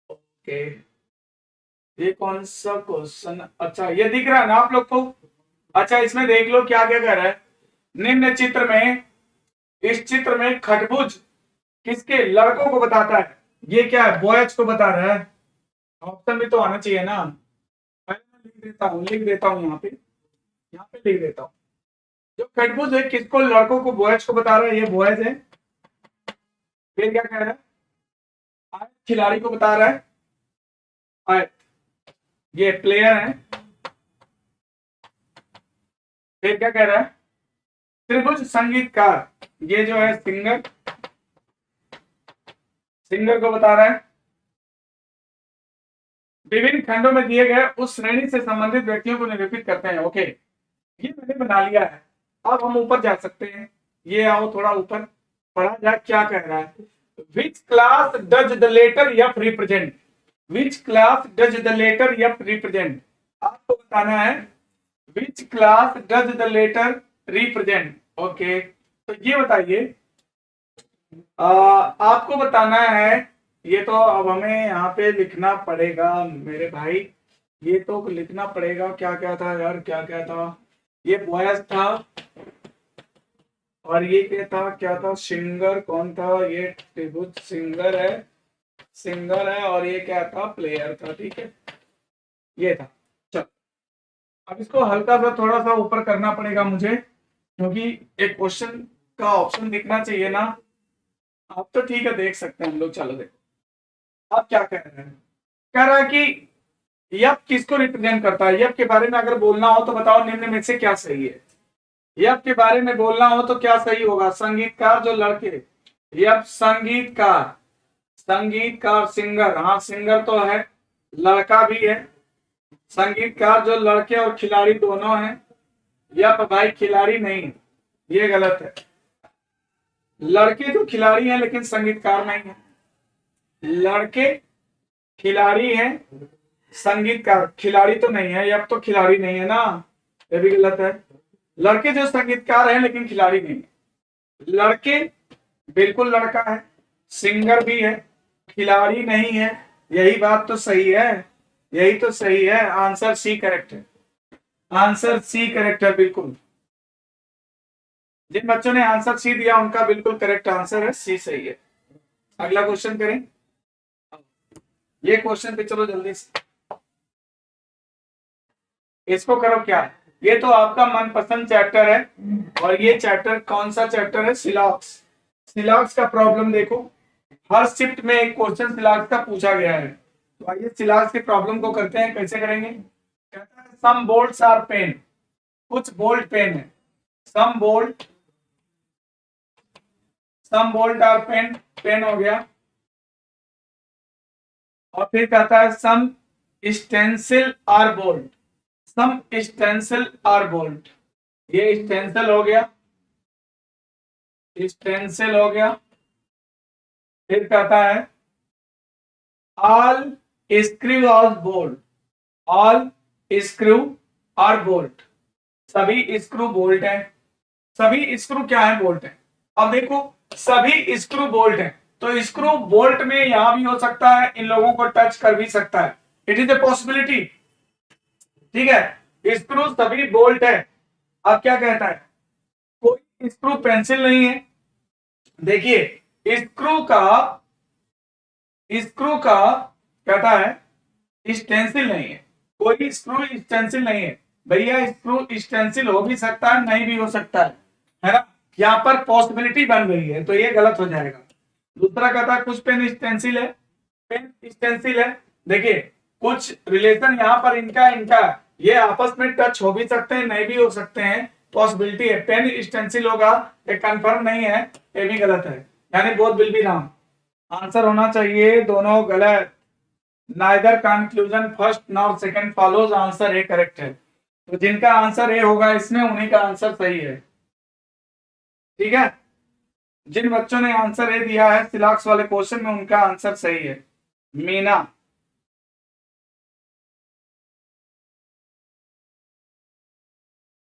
ओके, ये कौन सा क्वेश्चन, अच्छा ये दिख रहा है ना आप लोग को। अच्छा इसमें देख लो क्या क्या कह रहा है। निम्न चित्र में, इस चित्र में खटभुज किसके लड़कों को बताता है। ये क्या है, बॉयज को बता रहा है। ऑप्शन भी तो आना चाहिए ना। लिख देता हूँ यहाँ पे लिख देता हूँ। जो खटभुज है किसको, लड़कों को, बॉयज को बता रहा है, ये बॉयज है। फिर क्या कह रहा है, आयत खिलाड़ी को बता रहा है, आयत ये प्लेयर है। फिर क्या कह रहा है, त्रिभुज संगीतकार, ये जो है सिंगर, सिंगर को बता रहा है। विभिन्न खंडों में दिए गए उस श्रेणी से संबंधित व्यक्तियों को निरूपित करते हैं। ओके ये मैंने बना लिया है। अब हम ऊपर जा सकते हैं, ये आओ थोड़ा ऊपर पढ़ा जाए क्या कह रहा है। Which class does the letter F represent. Which class does the letter F represent. आपको बताना है which class does the letter represent. Okay तो ये बताइए, आपको बताना है। ये तो अब हमें यहाँ पे लिखना पड़ेगा मेरे भाई, ये तो लिखना पड़ेगा। क्या क्या था यार, क्या क्या था, ये बॉयज था और ये क्या था, सिंगर कौन था, ये त्रिभुज सिंगर है और ये क्या था, प्लेयर था। ठीक है ये था। चल अब इसको हल्का सा थोड़ा सा ऊपर करना पड़ेगा मुझे, क्योंकि एक क्वेश्चन का ऑप्शन दिखना चाहिए ना। आप तो ठीक है देख सकते हैं हम लोग। चलो देखो अब क्या कह रहे हैं, कह रहा है कि यप किसको रिप्रेजेंट करता है। यप के बारे में अगर बोलना हो तो बताओ निम्न में से क्या सही है। यप के बारे में बोलना हो तो क्या सही होगा, संगीतकार जो लड़के, यप संगीतकार, संगीतकार सिंगर, हाँ सिंगर तो है, लड़का भी है। संगीतकार जो लड़के और खिलाड़ी दोनों हैं। यप भाई खिलाड़ी नहीं, ये गलत है। लड़के तो खिलाड़ी हैं लेकिन संगीतकार नहीं है। लड़के खिलाड़ी हैं, संगीतकार खिलाड़ी तो नहीं है। यप तो खिलाड़ी नहीं है ना, ये भी गलत है। लड़के जो संगीतकार हैं लेकिन खिलाड़ी नहीं है। लड़के बिल्कुल लड़का है, सिंगर भी है, खिलाड़ी नहीं है। यही बात तो सही है, यही तो सही है। आंसर सी करेक्ट है, आंसर सी करेक्ट है बिल्कुल। जिन बच्चों ने आंसर सी दिया उनका बिल्कुल करेक्ट आंसर है, सी सही है। अगला क्वेश्चन करें, ये क्वेश्चन पे चलो जल्दी से, इसको करो क्या, ये तो आपका मनपसंद चैप्टर है। और ये चैप्टर कौन सा चैप्टर है, सिलॉक्स। सिलॉक्स का प्रॉब्लम देखो, हर शिफ्ट में एक क्वेश्चन सिलॉक्स का पूछा गया है। तो आइए सिलॉक्स के प्रॉब्लम को करते हैं, कैसे करेंगे। कहता है सम बोल्ट्स आर पेन, कुछ बोल्ट पेन है। Some bolt, some bolt are pen, pen हो गया। और फिर कहता है some stencil are bolt, some stencil are bolt, ये स्टेंसिल हो गया, स्टेंसिल हो गया। फिर कहता है all screw are bolt, all screw are bolt, सभी स्क्रू बोल्ट हैं। सभी स्क्रू क्या है, बोल्ट है। अब देखो सभी स्क्रू बोल्ट है, तो स्क्रू बोल्ट में यहां भी हो सकता है, इन लोगों को टच कर भी सकता है, इट इज ए पॉसिबिलिटी। ठीक है, स्क्रू सभी बोल्ट है। अब क्या कहता है, कोई स्क्रू पेंसिल नहीं है। देखिए स्क्रू का कहता है स्टेंसिल नहीं है, कोई स्क्रू स्टेंसिल नहीं है। भैया स्क्रू स्टेंसिल हो भी सकता है, नहीं भी हो सकता है ना। यहाँ पर पॉसिबिलिटी बन रही है, तो ये गलत हो जाएगा। दूसरा कहता है कुछ पेन स्टेंसिल है, पेन स्टेंसिल है। देखिए कुछ रिलेशन यहाँ पर इनका इनका ये आपस में टच हो भी सकते हैं, नहीं भी हो सकते हैं, पॉसिबिलिटी है। पेन स्टेंसिल होगा, ये कंफर्म नहीं है, ये भी गलत है। यानी both will be wrong, answer होना चाहिए दोनों गलत। Neither conclusion first nor second follows, answer A correct है। तो जिनका आंसर ए होगा इसमें, उन्हीं का आंसर सही है। ठीक है, जिन बच्चों ने आंसर ए दिया है सिलॉक्स वाले क्वेश्चन में, उनका आंसर सही है। मीना,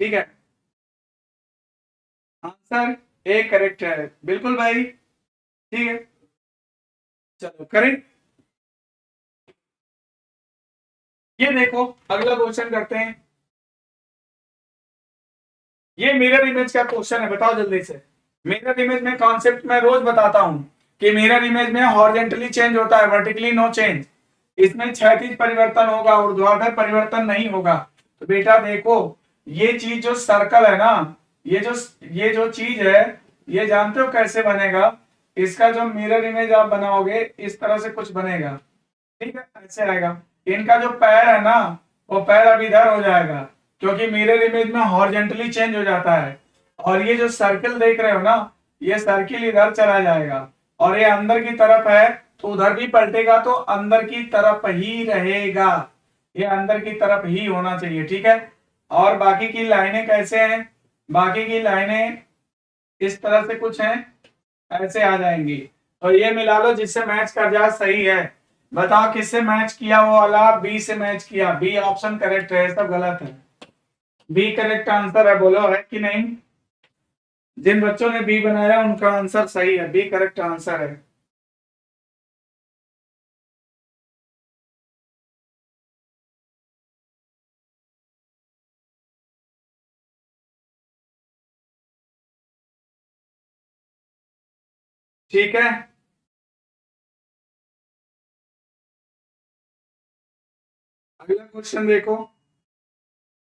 ठीक है, आंसर ए करेक्ट है बिल्कुल भाई। ठीक है, चलो करें। ये देखो अगला क्वेश्चन करते हैं। ये मिरर इमेज का क्वेश्चन है, बताओ जल्दी से। मिरर इमेज में कॉन्सेप्ट मैं रोज बताता हूं कि मिरर इमेज में हॉरिजॉन्टली चेंज होता है, वर्टिकली नो चेंज। इसमें क्षैतिज परिवर्तन होगा, ऊर्ध्वाधर परिवर्तन नहीं होगा। तो बेटा देखो ये चीज जो सर्कल है ना, ये जो चीज है, ये जानते हो कैसे बनेगा। इसका जो मिरर इमेज आप बनाओगे इस तरह से कुछ बनेगा, ठीक है, ऐसे आएगा। इनका जो पैर है ना, वो पैर अब इधर हो जाएगा, क्योंकि मिरर इमेज में हॉरिजॉन्टली चेंज हो जाता है। और ये जो सर्कल देख रहे हो ना, ये सर्किल इधर चला जाएगा, और ये अंदर की तरफ है तो उधर भी पलटेगा, तो अंदर की तरफ ही रहेगा। ये अंदर की तरफ ही होना चाहिए, ठीक है। और बाकी की लाइनें कैसे हैं, बाकी की लाइनें इस तरह से कुछ हैं, ऐसे आ जाएंगी। तो ये मिला लो जिससे मैच कर जाए, सही है। बताओ किससे मैच किया, वो वाला बी से मैच किया। बी ऑप्शन करेक्ट है, सब गलत है। बी करेक्ट आंसर है, बोलो है कि नहीं। जिन बच्चों ने बी बनाया उनका आंसर सही है, बी करेक्ट आंसर है। ठीक है, अगला क्वेश्चन देखो,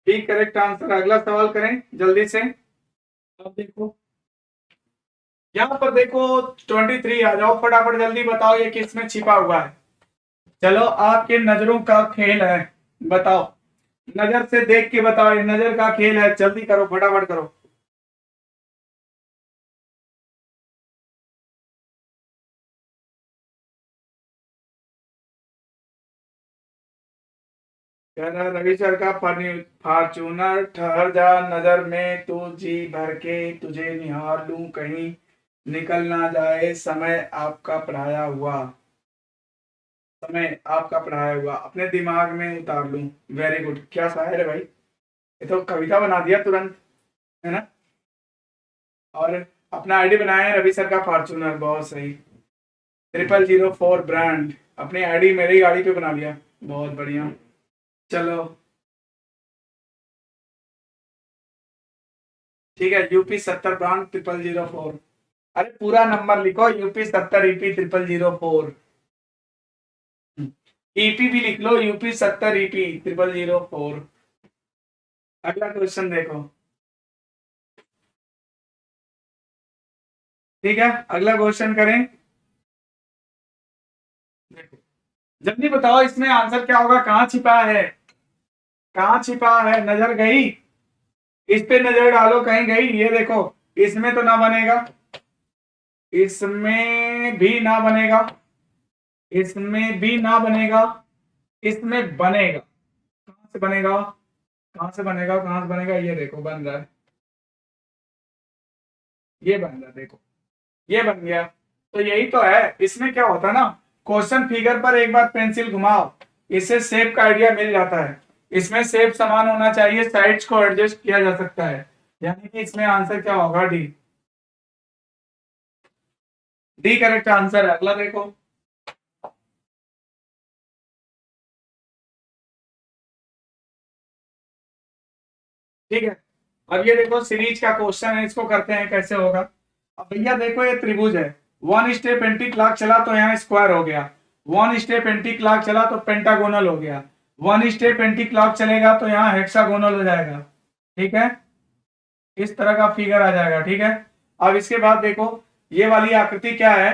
बी करेक्ट आंसर। अगला सवाल करें जल्दी से। अब देखो यहाँ पर देखो 23, आ जाओ फटाफट जल्दी बताओ ये किसमें छिपा हुआ है। चलो आपके नजरों का खेल है, बताओ, नजर से देख के बताओ, ये नजर का खेल है, जल्दी करो, फटाफट करो। कह रहा रवि सर का फॉर्चूनर, ठहर जा नजर में तू जी भर के, तुझे निहार लूं कहीं निकल ना जाए समय आपका पढ़ाया हुआ, समय आपका पढ़ाया हुआ अपने दिमाग में उतार लूं। वेरी गुड, क्या शायर है भाई, ये तो कविता बना दिया तुरंत, है ना। और अपना आईडी बनाए रवि सर का फॉर्चूनर, बहुत सही। 0004 ब्रांड, अपनी आईडी मेरी गाड़ी पे बना लिया, बहुत बढ़िया। चलो ठीक है, यूपी 70 ब्रांड 0004। अरे पूरा नंबर लिखो, यूपी 70 ईपी 0004। ईपी भी लिख लो, यूपी 70 ईपी 0004। अगला क्वेश्चन देखो, ठीक है, अगला क्वेश्चन करें। देखो जल्दी बताओ, इसमें आंसर क्या होगा, कहाँ छिपा है, कहाँ छिपा है, नजर गई, इस पे नजर डालो, कहीं गई, ये देखो, इसमें तो ना बनेगा, इसमें भी ना बनेगा, इसमें भी ना बनेगा, इसमें बनेगा, कहां से बनेगा, कहां से बनेगा, कहां से बनेगा, ये देखो बन रहा है, ये बन रहा है, देखो ये बन गया। तो यही तो है, इसमें क्या होता है ना, क्वेश्चन फिगर पर एक बार पेंसिल घुमाओ, इससे शेप का आइडिया मिल जाता है। इसमें शेप समान होना चाहिए, साइड्स को एडजस्ट किया जा सकता है, यानी कि इसमें आंसर क्या होगा, डी। डी करेक्ट आंसर है। अगला देखो, ठीक है, अब ये देखो सीरीज का क्वेश्चन है, इसको करते हैं कैसे होगा। अब भैया देखो ये त्रिभुज है, वन स्टेप एंटी क्लॉक चला तो यहाँ स्क्वायर हो गया, वन स्टेप एंटी क्लॉक चला तो पेंटागोनल हो गया, वन स्टेप एंटी क्लॉक चलेगा तो यहाँ हेक्सागोनल हो जाएगा, ठीक है, इस तरह का फिगर आ जाएगा, ठीक है। अब इसके बाद देखो ये वाली आकृति क्या है,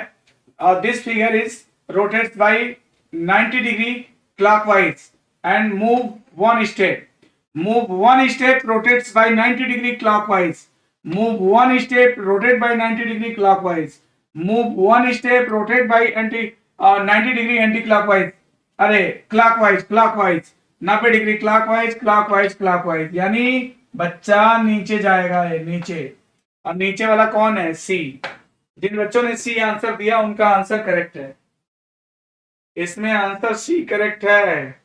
this figure is rotates by 90 degree clockwise and move one step, move one step rotates by 90 degree clockwise, move one step rotate by 90 degree clockwise, move one step rotate by 90 degree anti clockwise, अरे clockwise clockwise 90 degree clockwise clockwise clockwise, यानी बच्चा नीचे जाएगा, है नीचे। और नीचे वाला कौन है, सी। जिन बच्चों ने सी आंसर दिया उनका आंसर करेक्ट है, इसमें आंसर सी करेक्ट है।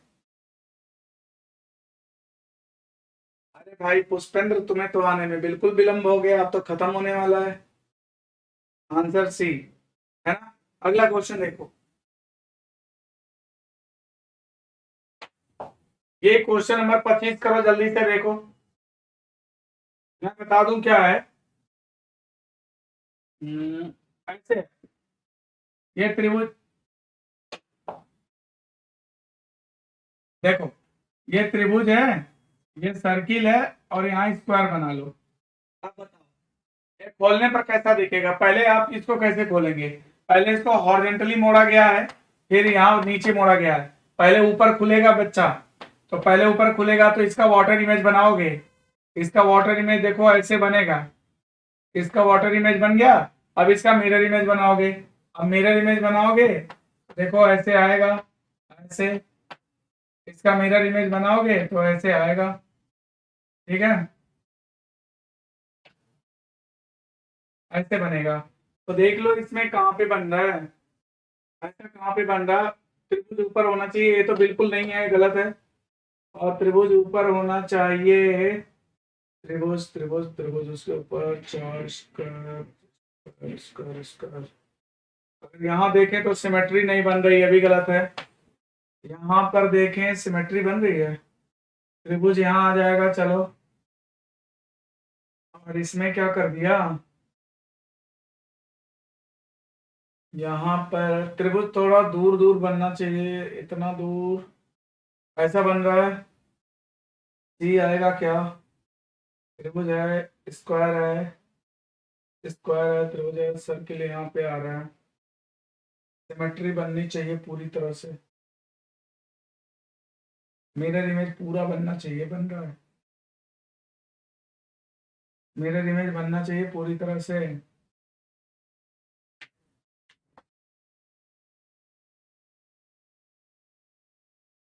अरे भाई पुष्पेंद्र, तुम्हें तो आने में बिल्कुल विलंब हो गया, अब तो खत्म होने वाला है, आंसर सी, है ना। अगला क्वेश्चन देखो, ये क्वेश्चन नंबर 25 करो, जल्दी से देखो, मैं बता दूं क्या है। ऐसे ये त्रिभुज, देखो ये त्रिभुज है, ये सर्किल है, और यहाँ स्क्वायर बना लो। अब बताओ ये खोलने पर कैसा दिखेगा, पहले आप इसको कैसे खोलेंगे, पहले इसको हॉरिजॉन्टली मोड़ा गया है, फिर यहाँ नीचे मोड़ा गया है, पहले ऊपर खुलेगा बच्चा, तो पहले ऊपर खुलेगा तो इसका वाटर इमेज बनाओगे, इसका वाटर इमेज देखो ऐसे बनेगा, इसका वाटर इमेज बन गया। अब इसका मिरर इमेज बनाओगे, अब मिरर इमेज बनाओगे देखो ऐसे आएगा, ऐसे, इसका मिरर इमेज बनाओगे तो ऐसे आएगा, ठीक है, ऐसे बनेगा। तो देख लो इसमें कहाँ पे बन रहा है, ऐसा कहाँ पे बन रहा है, त्रिभुज ऊपर होना चाहिए, ये तो बिल्कुल नहीं है, गलत है, और त्रिभुज ऊपर होना चाहिए, त्रिभुज त्रिभुज त्रिभुज उसके ऊपर चार स्क्वायर स्क्वायर स्क्वायर। अगर यहाँ देखें तो सिमेट्री नहीं बन रही, अभी गलत है, यहाँ पर देखें सिमेट्री बन रही है, त्रिभुज यहाँ आ जाएगा, चलो, और इसमें क्या कर दिया, यहाँ पर त्रिभुज थोड़ा दूर दूर बनना चाहिए, इतना दूर ऐसा बन रहा है, सी आएगा क्या, त्रिभुज है, स्क्वायर है, स्क्वायर है, त्रिभुज है, सर्किल यहाँ पे आ रहा है, सिमेट्री बननी चाहिए पूरी तरह से, मिरर इमेज पूरा बनना चाहिए, बन रहा है। मिरर इमेज बनना चाहिए पूरी तरह से।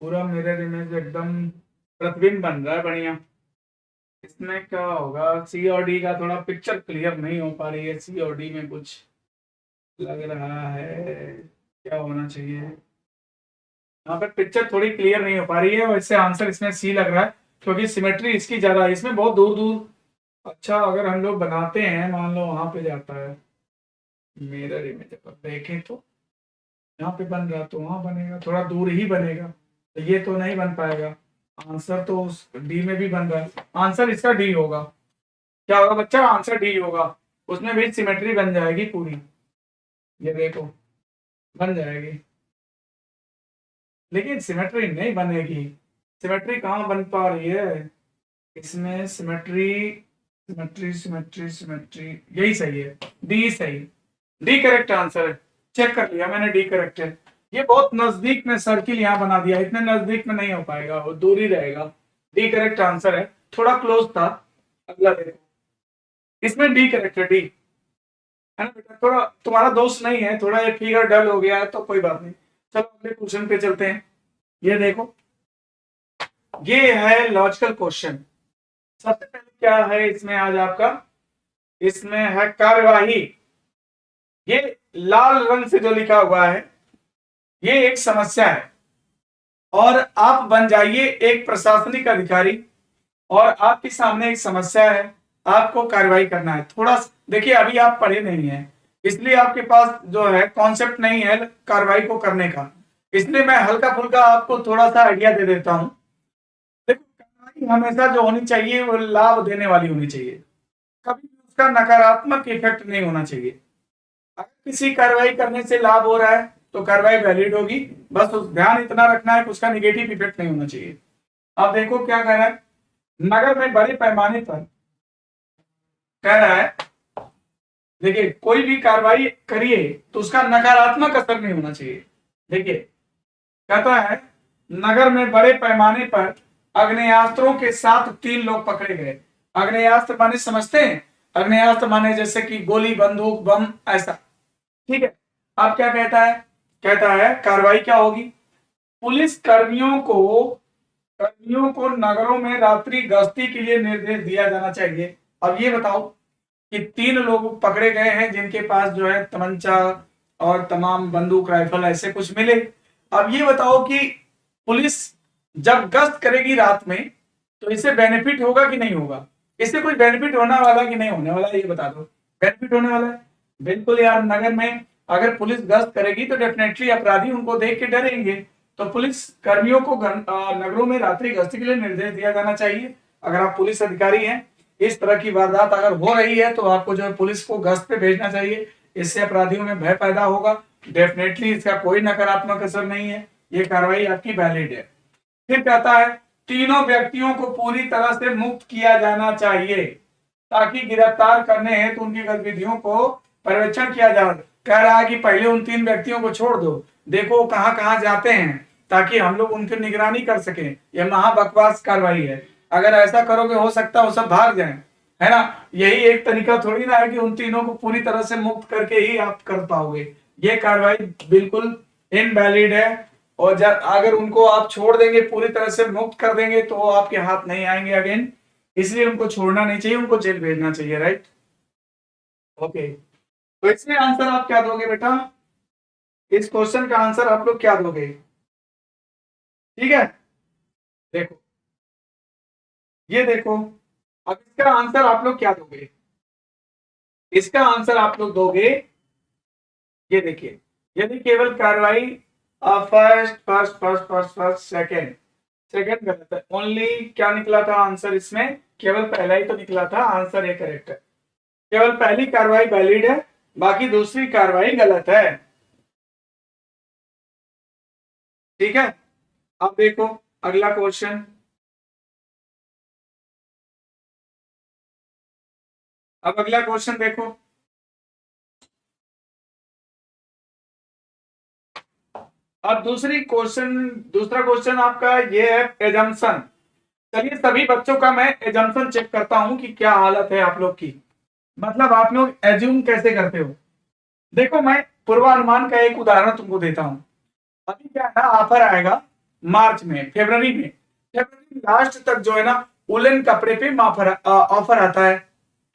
पूरा मिरर इमेज एकदम प्रतिबिंब बन रहा है बढ़िया। इसमें क्या होगा, सी और डी का थोड़ा पिक्चर क्लियर नहीं हो पा रही है। सी और डी में कुछ लग रहा है, क्या होना चाहिए। यहाँ पर पिक्चर थोड़ी क्लियर नहीं हो पा रही है, वैसे आंसर इसमें सी लग रहा है, क्योंकि सिमेट्री इसकी ज्यादा है, इसमें बहुत दूर दूर। अच्छा अगर हम लोग बनाते हैं, मान लो वहां पे जाता है मिरर इमेज पर देखें तो यहाँ पे बन रहा, तो वहां बनेगा, थोड़ा दूर ही बनेगा, तो ये तो नहीं बन पाएगा। आंसर तो उस डी में भी बन रहा है, आंसर इसका डी होगा। क्या होगा बच्चा, आंसर डी होगा। उसमें भी सिमेट्री बन जाएगी पूरी, ये देखो बन जाएगी। लेकिन सिमेट्री नहीं बनेगी, सिमेट्री कहाँ बन पा रही है इसमें, सिमेट्री सिमेट्री सिमेट्री सिमेट्री, यही सही है, डी सही, डी करेक्ट आंसर है। चेक कर लिया मैंने, डी करेक्ट है। ये बहुत नजदीक में सर्किल यहाँ बना दिया, इतने नजदीक में नहीं हो पाएगा, वो दूर ही रहेगा। डी करेक्ट आंसर है, थोड़ा क्लोज था। अगला देखो, इसमें डी करेक्ट है, डी है ना बेटा, थोड़ा तुम्हारा दोस्त नहीं है, थोड़ा ये फिगर डल हो गया है तो कोई बात नहीं। चलो अगले क्वेश्चन पे चलते हैं। ये देखो, ये है लॉजिकल क्वेश्चन। सबसे पहले क्या है इसमें आज आपका, इसमें है कार्यवाही। ये लाल रंग से जो लिखा हुआ है ये एक समस्या है, और आप बन जाइए एक प्रशासनिक अधिकारी, और आपके सामने एक समस्या है, आपको कार्रवाई करना है। थोड़ा देखिए, अभी आप पढ़े नहीं हैं, इसलिए आपके पास जो है कॉन्सेप्ट नहीं है कार्रवाई को करने का, इसलिए मैं हल्का फुल्का आपको थोड़ा सा आइडिया दे देता हूं। देखो, कार्रवाई हमेशा जो होनी चाहिए वो लाभ देने वाली होनी चाहिए, कभी भी उसका नकारात्मक इफेक्ट नहीं होना चाहिए। अगर किसी कार्रवाई करने से लाभ हो रहा है तो कार्रवाई वैलिड होगी, बस उस ध्यान इतना रखना है कि उसका निगेटिव इफेक्ट नहीं होना चाहिए। अब देखो क्या कह रहा है, नगर में बड़े पैमाने पर, कह रहा है देखिए कोई भी कार्रवाई करिए तो उसका नकारात्मक असर नहीं होना चाहिए। देखिए कहता है, नगर में बड़े पैमाने पर आग्नेयास्त्रों के साथ 3 लोग पकड़े गए। आग्नेयास्त्र माने समझते हैं, आग्नेयास्त्र माने जैसे कि गोली, बंदूक, बम, ऐसा। ठीक है, अब क्या कहता है कार्रवाई क्या होगी, पुलिस कर्मियों को नगरों में रात्रि गश्ती के लिए निर्देश दिया जाना चाहिए। अब ये बताओ कि 3 लोग पकड़े गए हैं जिनके पास जो है तमंचा और तमाम बंदूक, राइफल ऐसे कुछ मिले। अब ये बताओ कि पुलिस जब गश्त करेगी रात में तो इससे बेनिफिट होगा कि नहीं होगा, इससे कोई बेनिफिट होने वाला कि नहीं होने वाला, ये बता दो। बेनिफिट होने वाला है, बिल्कुल यार। नगर में अगर पुलिस गश्त करेगी तो डेफिनेटली अपराधी उनको देख के डरेंगे, तो पुलिस कर्मियों को नगरों में रात्रि गश्ती के लिए निर्देश दिया जाना चाहिए। अगर आप पुलिस अधिकारी हैं, इस तरह की वारदात अगर हो रही है तो आपको जो है पुलिस को गश्त पे भेजना चाहिए, इससे अपराधियों में भय पैदा होगा। डेफिनेटली इसका कोई नकारात्मक असर नहीं है, ये कार्रवाई आपकी वैलिड है। फिर कहता है, तीनों व्यक्तियों को पूरी तरह से मुक्त किया जाना चाहिए ताकि गिरफ्तार करने हेतु तो उनकी गतिविधियों को पर्यवेक्षण किया जा। कह रहा है कि पहले उन 3 व्यक्तियों को छोड़ दो, देखो कहां कहां जाते हैं, ताकि हम लोग उनकी निगरानी कर सकें। यह महाबकवास कार्रवाई है, अगर ऐसा करोगे हो सकता है वो सब भाग जाएं, है ना। यही एक तरीका थोड़ी ना है कि उन तीनों को पूरी तरह से मुक्त करके ही आप कर पाओगे, ये कार्रवाई बिल्कुल इनवैलिड है। और जब अगर उनको आप छोड़ देंगे, पूरी तरह से मुक्त कर देंगे, तो वो आपके हाथ नहीं आएंगे अगेन, इसलिए उनको छोड़ना नहीं चाहिए, उनको जेल भेजना चाहिए, राइट। ओके, तो इसमें आंसर आप क्या दोगे बेटा, इस क्वेश्चन का आंसर आप लोग क्या दोगे, ठीक है। देखो, ये देखो, अब इसका आंसर आप लोग क्या दोगे, इसका आंसर आप लोग दोगे, ये देखिए, यदि केवल कार्रवाई first first first first first second, second गलत है, ओनली क्या निकला था आंसर इसमें, केवल पहला ही तो निकला था आंसर, ये करेक्ट है। केवल पहली कार्रवाई वैलिड है, बाकी दूसरी कार्रवाई गलत है, ठीक है। अब देखो अगला क्वेश्चन, अब अगला क्वेश्चन देखो, अब दूसरा क्वेश्चन आपका ये है एजम्पशन। चलिए सभी बच्चों का मैं एजम्पशन चेक करता हूं कि क्या हालत है आप लोग की, मतलब आप लोग एज्यूम कैसे करते हो। देखो मैं पूर्वानुमान का एक उदाहरण तुमको देता हूं। अभी क्या है ना, ऑफर आएगा मार्च में, फरवरी लास्ट तक जो है ना उलन कपड़े पे ऑफर आता है।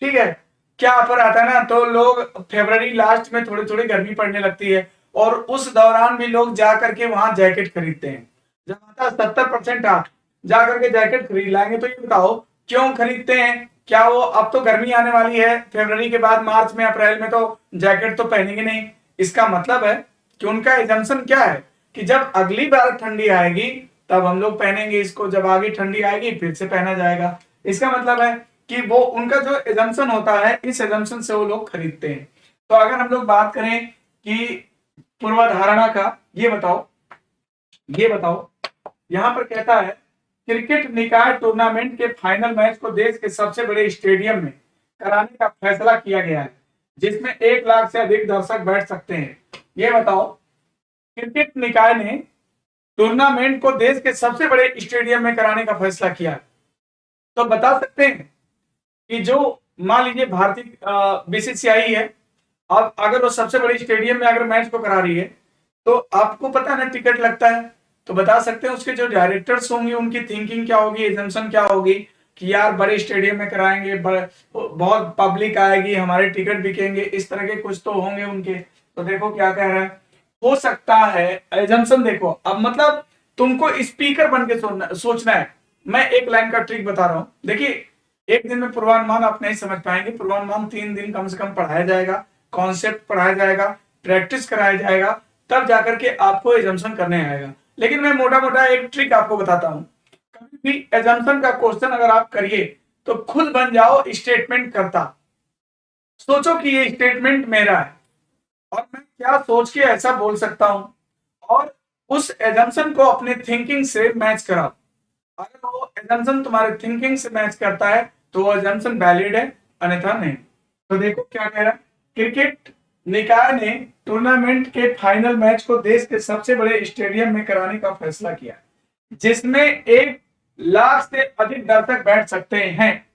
ठीक है, क्या ऑफर आता है ना, तो लोग फरवरी लास्ट में थोड़ी थोड़ी गर्मी पड़ने लगती है और उस दौरान भी लोग जा करके वहां जैकेट खरीदते हैं। जब आता है 70% ऑफ, जा करके जैकेट खरीद लाएंगे। तो ये बताओ क्यों खरीदते हैं? क्या वो, अब तो गर्मी आने वाली है, फरवरी के बाद मार्च में अप्रैल में तो जैकेट तो पहनेंगे नहीं। इसका मतलब है कि उनका एजम्पशन क्या है कि जब अगली बार ठंडी आएगी तब हम लोग पहनेंगे इसको, जब आगे ठंडी आएगी फिर से पहना जाएगा। इसका मतलब है कि वो उनका जो एजम्पशन होता है, इस एजम्पशन से वो लोग खरीदते हैं। तो अगर हम लोग बात करें कि पूर्वाधारणा का, ये बताओ यहां पर कहता है क्रिकेट निकाय टूर्नामेंट के फाइनल मैच को देश के सबसे बड़े स्टेडियम में कराने का फैसला किया गया है, जिसमें 1 लाख से अधिक दर्शक बैठ सकते हैं। ये बताओ क्रिकेट निकाय ने टूर्नामेंट को देश के सबसे बड़े स्टेडियम में कराने का फैसला किया। तो बता सकते हैं कि जो, मान लीजिए भारतीय बीसीसीआई है, अब अगर वो सबसे बड़े स्टेडियम में अगर मैच को करा रही है तो आपको पता है ना टिकट लगता है। तो बता सकते हैं उसके जो डायरेक्टर्स होंगे उनकी थिंकिंग क्या होगी, एजम्पशन क्या होगी कि यार बड़े स्टेडियम में कराएंगे, बहुत पब्लिक आएगी, हमारे टिकट बिकेंगे, इस तरह के कुछ तो होंगे उनके। तो देखो क्या कह रहा है, हो सकता है एजम्पशन। देखो अब मतलब तुमको स्पीकर बन के सोचना है। मैं एक लाइन का ट्रिक बता रहा हूं, देखिए एक दिन में पूर्वानुमान आप नहीं समझ पाएंगे। पूर्वानुमान 3 दिन कम से कम पढ़ाया जाएगा, कॉन्सेप्ट पढ़ाया जाएगा, प्रैक्टिस कराया जाएगा, तब जाकर के आपको एजम्पशन करने आएगा। लेकिन मैं मोटा मोटा एक ट्रिक आपको बताता हूं। कभी भी एजम्पशन का क्वेश्चन अगर आप करिए तो खुद बन जाओ स्टेटमेंट करता। सोचो कि ये स्टेटमेंट मेरा है और मैं क्या सोच के ऐसा बोल सकता हूं, और उस एजम्पशन को अपने थिंकिंग से मैच कराओ। अगर वो एजम्पशन तुम्हारे थिंकिंग से मैच करता है तो वो एजम्पशन वैलिड है, अन्यथा नहीं। तो देखो क्या कह रहा है, क्रिकेट निकाय ने टूर्नामेंट के फाइनल मैच को देश के सबसे बड़े स्टेडियम में कराने का फैसला किया, जिसमें 1 लाख से अधिक दर्शक बैठ सकते हैं।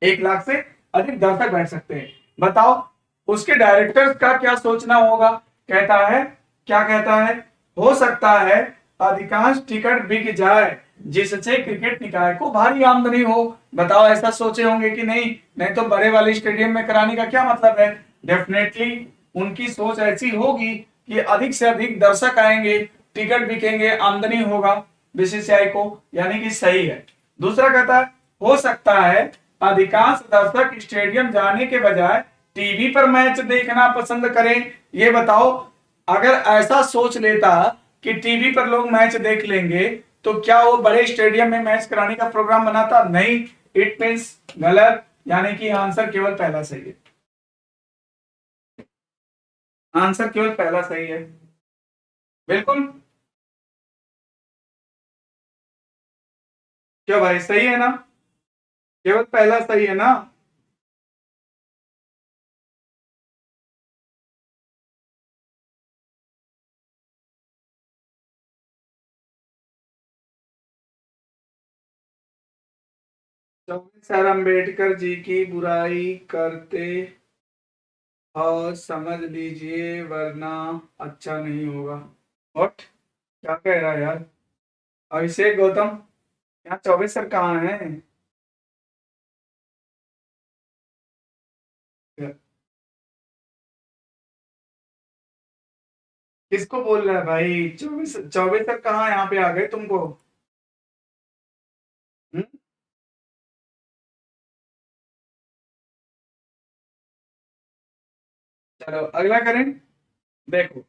1 लाख से अधिक दर्शक बैठ सकते हैं। बताओ उसके डायरेक्टर्स का क्या सोचना होगा। कहता है, क्या कहता है, हो सकता है अधिकांश टिकट बिक जाए जिससे क्रिकेट निकाय को भारी आमदनी हो। बताओ ऐसा सोचे होंगे कि नहीं, नहीं तो बड़े वाले स्टेडियम में कराने का क्या मतलब है। डेफिनेटली उनकी सोच ऐसी होगी कि अधिक से अधिक दर्शक आएंगे, टिकट बिकेंगे, आमदनी होगा बीसीसीआई को, यानी कि सही है। दूसरा कहता है हो सकता है अधिकांश दर्शक स्टेडियम जाने के बजाय टीवी पर मैच देखना पसंद करें। ये बताओ अगर ऐसा सोच लेता कि टीवी पर लोग मैच देख लेंगे तो क्या वो बड़े स्टेडियम में मैच कराने का प्रोग्राम बनाता? नहीं। इट मींस गलत, यानी कि आंसर केवल पहला सही है। आंसर केवल पहला सही है, बिल्कुल। क्या भाई सही है ना, केवल पहला सही है ना। सर अंबेडकर जी की बुराई करते और समझ लीजिए वरना अच्छा नहीं होगा। व्हाट, क्या कह रहा है यार अभिषेक गौतम, यहाँ चौबे सर कहाँ है? किसको बोल रहा है भाई? चौबे सर कहाँ यहाँ पे आ गए तुमको? हम्म? चलो अगला करें। देखो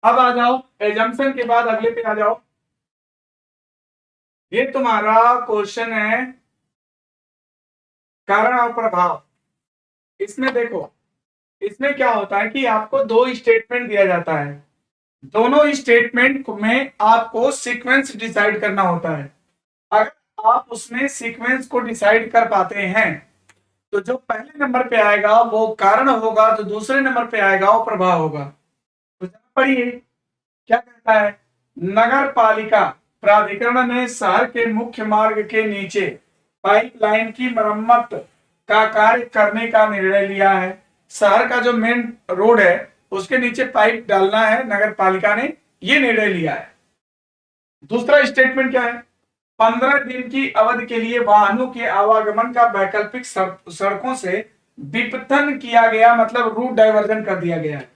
अब आ जाओ, एजम्पशन के बाद अगले पे आ जाओ। ये तुम्हारा क्वेश्चन है कारण और प्रभाव। इसमें देखो, इसमें क्या होता है कि आपको 2 स्टेटमेंट दिया जाता है, दोनों स्टेटमेंट में आपको सीक्वेंस डिसाइड करना होता है। अगर आप उसमें सीक्वेंस को डिसाइड कर पाते हैं तो जो पहले नंबर पे आएगा वो कारण होगा, जो दूसरे नंबर पे आएगा वो प्रभाव होगा। तो पढ़िए क्या कहता है, नगर पालिका प्राधिकरण ने शहर के मुख्य मार्ग के नीचे पाइपलाइन की मरम्मत का कार्य करने का निर्णय लिया है। शहर का जो मेन रोड है उसके नीचे पाइप डालना है, नगर पालिका ने ये निर्णय लिया है। दूसरा स्टेटमेंट क्या है, 15 दिन की अवधि के लिए वाहनों के आवागमन का वैकल्पिक सड़कों से विपथन किया गया, मतलब रूट डाइवर्जन कर दिया गया है।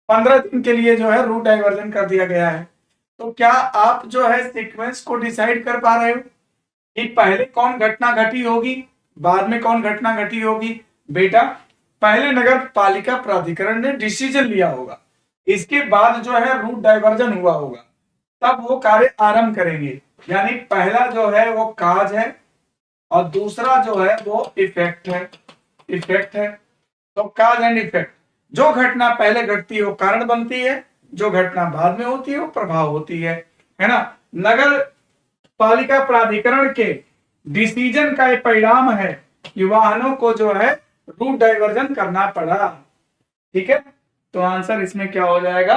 15 दिन के लिए जो है रूट डाइवर्जन कर दिया गया है। तो क्या आप जो है सीक्वेंस को डिसाइड कर पा रहे हो कि पहले कौन घटना घटी होगी, बाद में कौन घटना घटी होगी? बेटा, पहले नगर पालिका प्राधिकरण ने डिसीजन लिया होगा, इसके बाद जो है रूट डाइवर्जन हुआ होगा, तब वो कार्य आरंभ करेंगे। यानी पहला जो है वो काज है और दूसरा जो है वो इफेक्ट है। इफेक्ट है तो काज एंड इफेक्ट, जो घटना पहले घटती है वो कारण बनती है, जो घटना बाद में होती है वो प्रभाव होती है ना। नगर पालिका प्राधिकरण के डिसीजन का एक परिणाम है कि वाहनों को जो है रूट डाइवर्जन करना पड़ा। ठीक है, तो आंसर इसमें क्या हो जाएगा,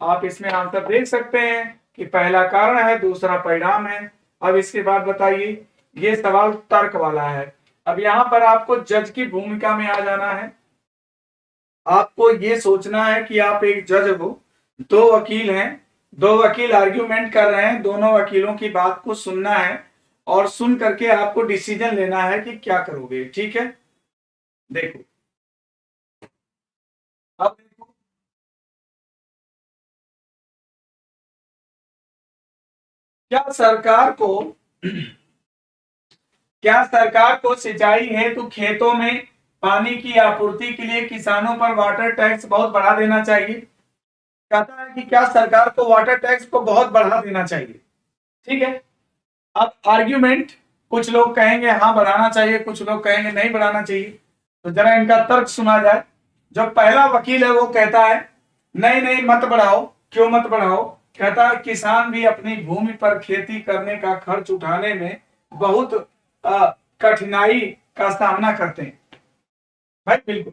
आप इसमें आंसर देख सकते हैं कि पहला कारण है, दूसरा परिणाम है। अब इसके बाद बताइए, ये सवाल तर्क वाला है। अब यहां पर आपको जज की भूमिका में आ जाना है। आपको ये सोचना है कि आप एक जज हो, दो वकील हैं, दो वकील आर्ग्यूमेंट कर रहे हैं, दोनों वकीलों की बात को सुनना है और सुन करके आपको डिसीजन लेना है कि क्या करोगे। ठीक है, देखो अब देखो, क्या सरकार को सिंचाई हेतु खेतों में पानी की आपूर्ति के लिए किसानों पर वाटर टैक्स बहुत बढ़ा देना चाहिए? कहता है कि क्या सरकार को वाटर टैक्स को बहुत बढ़ा देना चाहिए। ठीक है, अब आर्ग्यूमेंट, कुछ लोग कहेंगे हाँ बढ़ाना चाहिए, कुछ लोग कहेंगे नहीं बढ़ाना चाहिए। तो जरा इनका तर्क सुना जाए। जो पहला वकील है वो कहता है नहीं नहीं मत बढ़ाओ। क्यों मत बढ़ाओ? कहता है किसान भी अपनी भूमि पर खेती करने का खर्च उठाने में बहुत कठिनाई का सामना करते हैं। भाई बिल्कुल,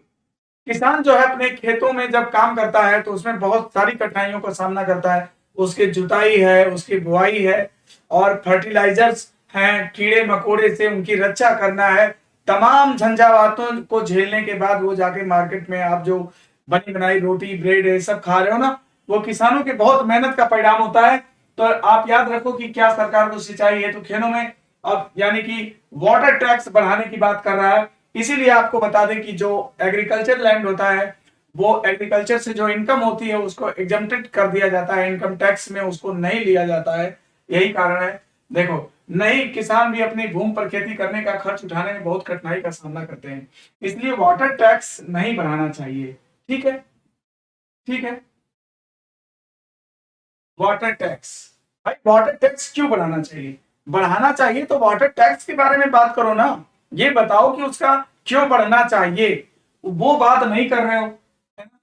किसान जो है अपने खेतों में जब काम करता है तो उसमें बहुत सारी कठिनाइयों का सामना करता है। उसकी जुताई है, उसकी बुआई है और फर्टिलाइजर्स हैं, कीड़े मकोड़े से उनकी रक्षा करना है। तमाम झंझावातों को झेलने के बाद वो जाके मार्केट में आप जो बनी बनाई रोटी ब्रेड ये सब खा रहे हो ना, वो किसानों की बहुत मेहनत का परिणाम होता है। तो आप याद रखो कि क्या सरकार को सिंचाई है तो खेतों में अब यानी कि वाटर टैक्स बढ़ाने की बात कर रहा है। इसीलिए आपको बता दें कि जो एग्रीकल्चर लैंड होता है वो एग्रीकल्चर से जो इनकम होती है उसको एग्जम्प्टेड कर दिया जाता है, इनकम टैक्स में उसको नहीं लिया जाता है। यही कारण है। देखो, नहीं, किसान भी अपनी भूमि पर खेती करने का खर्च उठाने में बहुत कठिनाई का सामना करते हैं, इसलिए वाटर टैक्स नहीं बढ़ाना चाहिए। ठीक है, ठीक है, वाटर टैक्स, भाई वाटर टैक्स क्यों बढ़ाना चाहिए? बढ़ाना चाहिए तो वाटर टैक्स के बारे में बात करो ना, ये बताओ कि उसका क्यों बढ़ना चाहिए, वो बात नहीं कर रहे हो, है ना?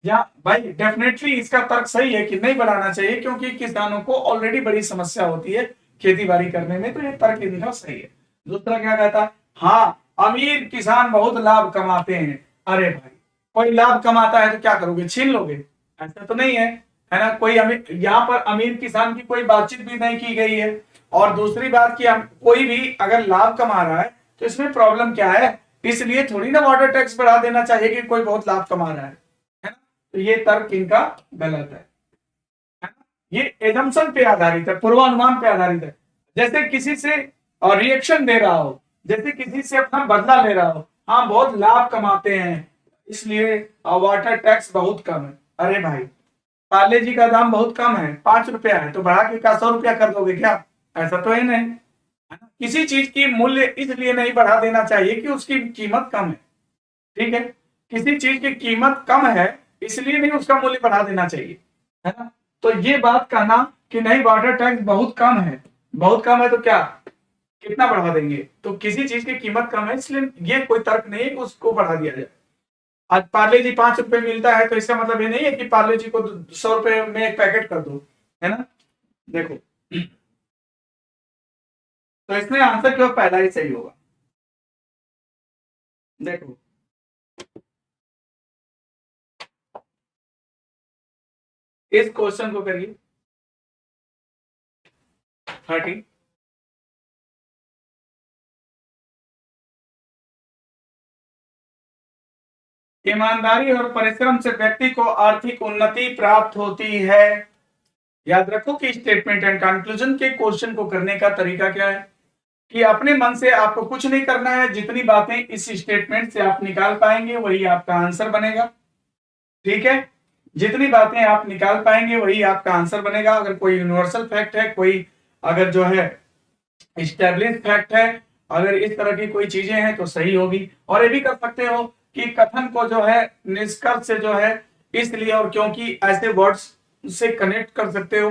या भाई डेफिनेटली इसका तर्क सही है कि नहीं बढ़ाना चाहिए क्योंकि किसानों को ऑलरेडी बड़ी समस्या होती है खेती बाड़ी करने में, तो ये तर्क इनका सही है। दूसरा क्या कहता है, हाँ अमीर किसान बहुत लाभ कमाते हैं। अरे भाई, कोई लाभ कमाता है तो क्या करोगे, छीन लोगे? ऐसा तो नहीं है ना। कोई अमीर, यहाँ पर अमीर किसान की कोई बातचीत भी नहीं की गई है। और दूसरी बात कि हम कोई भी अगर लाभ कमा रहा है तो इसमें प्रॉब्लम क्या है, इसलिए थोड़ी ना वाटर टैक्स बढ़ा देना चाहिए कि कोई बहुत लाभ कमा रहा है ना। तो ये तर्क इनका गलत है ना। ये एजम्पशन पे आधारित है, पूर्वानुमान पे आधारित है। जैसे किसी से रिएक्शन दे रहा हो, जैसे किसी से अपना बदला ले रहा हो, हाँ बहुत लाभ कमाते हैं इसलिए वाटर टैक्स बहुत कम है। अरे भाई, पार्ले जी का दाम बहुत कम है, 5 रुपया है, तो बढ़ा के क्या 100 रुपया कर दोगे क्या? ऐसा तो है नहीं, है ना। किसी चीज की मूल्य इसलिए नहीं बढ़ा देना चाहिए कि उसकी कीमत कम है। ठीक है, किसी चीज की कीमत कम है इसलिए नहीं उसका मूल्य बढ़ा देना चाहिए, है ना। तो ये बात कहना कि नहीं वाटर टैक्स बहुत कम है, बहुत कम है तो क्या कितना बढ़ा देंगे, तो किसी चीज की कीमत कम है इसलिए ये कोई तर्क नहीं है कि उसको बढ़ा दिया जाए। आज पार्ले जी 5 रुपए मिलता है तो इसका मतलब ये नहीं है कि पार्ले जी को 100 रुपए में एक पैकेट कर दो, है ना। देखो, तो इसमें आंसर क्यों पहला ही सही होगा। देखो, इस क्वेश्चन को करिए 30। ईमानदारी और परिश्रम से व्यक्ति को आर्थिक उन्नति प्राप्त होती है। याद रखो कि स्टेटमेंट एंड कंक्लूजन के क्वेश्चन को करने का तरीका क्या है कि अपने मन से आपको कुछ नहीं करना है, जितनी बातें इस स्टेटमेंट से आप निकाल पाएंगे वही आपका आंसर बनेगा। ठीक है, जितनी बातें आप निकाल पाएंगे वही आपका आंसर बनेगा। अगर कोई यूनिवर्सल फैक्ट है, कोई अगर जो है एस्टैब्लिश फैक्ट है, अगर इस तरह की कोई चीजें हैं तो सही होगी। और ये भी कर सकते हो कि कथन को जो है निष्कर्ष से जो है इसलिए और क्योंकि ऐसे वर्ड्स से कनेक्ट कर सकते हो।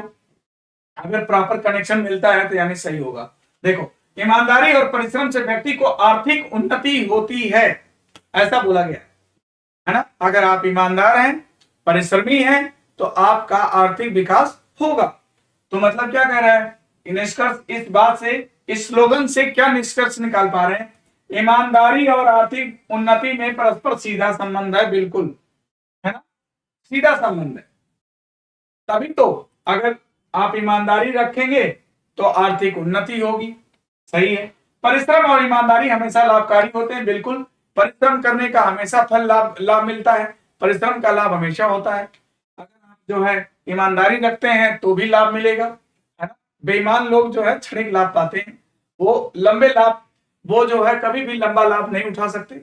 अगर प्रॉपर कनेक्शन मिलता है तो यानी सही होगा। देखो, ईमानदारी और परिश्रम से व्यक्ति को आर्थिक उन्नति होती है, ऐसा बोला गया है ना। अगर आप ईमानदार हैं, परिश्रमी हैं, तो आपका आर्थिक विकास होगा। तो मतलब क्या कह रहा है निष्कर्ष इस बात से, इस स्लोगन से क्या निष्कर्ष निकाल पा रहे हैं? ईमानदारी और आर्थिक उन्नति में परस्पर सीधा संबंध है, बिल्कुल, है ना, सीधा संबंध है। तभी तो अगर आप ईमानदारी रखेंगे तो आर्थिक उन्नति होगी, सही है। परिश्रम और ईमानदारी हमेशा लाभकारी होते हैं, बिल्कुल। परिश्रम करने का हमेशा फल लाभ मिलता है, परिश्रम का लाभ हमेशा होता है। अगर आप जो है ईमानदारी रखते हैं तो भी लाभ मिलेगा, है ना। बेईमान लोग जो है क्षणिक लाभ पाते हैं, वो लंबे लाभ, वो जो है कभी भी लंबा लाभ नहीं उठा सकते।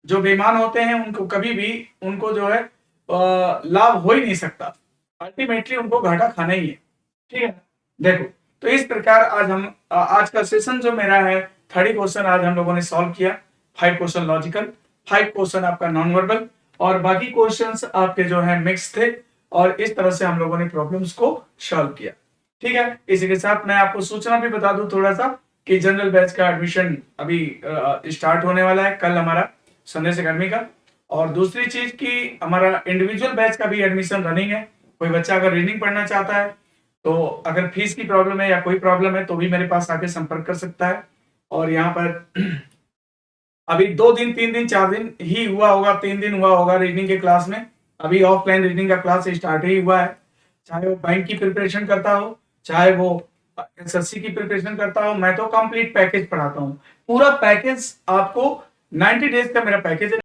जो बेईमान होते हैं उनको कभी भी, उनको जो है लाभ हो ही नहीं सकता, अल्टीमेटली उनको घाटा खाना ही है। ठीक है, देखो, तो इस प्रकार आज का सेशन जो मेरा है 30 क्वेश्चन आज हम लोगों ने सॉल्व किया। 5 क्वेश्चन लॉजिकल, 5 क्वेश्चन आपका नॉन वर्बल और बाकी क्वेश्चंस आपके जो है मिक्स थे, और इस तरह से हम लोगों ने प्रॉब्लम्स को सॉल्व किया। ठीक है, इसी के साथ मैं आपको सूचना भी बता दूं थोड़ा सा कि जनरल बैच का एडमिशन अभी स्टार्ट होने वाला है कल हमारा संदेश अकेडमी का। और दूसरी चीज कि हमारा इंडिविजुअल बैच का भी एडमिशन रनिंग है। कोई बच्चा अगर रीडिंग पढ़ना चाहता है तो अगर फीस की प्रॉब्लम है या कोई प्रॉब्लम है तो भी मेरे पास आके संपर्क कर सकता है। और यहाँ पर अभी 2 दिन 3 दिन 4 दिन ही हुआ होगा, 3 दिन हुआ होगा रीडिंग के क्लास में। अभी ऑफलाइन रीडिंग का क्लास स्टार्ट ही हुआ है। चाहे वो बैंक की प्रिपरेशन करता हो, चाहे वो एसएससी की प्रिपरेशन करता हो, मैं तो कंप्लीट पैकेज पढ़ाता हूँ। पूरा पैकेज आपको 90 डेज का मेरा पैकेज है।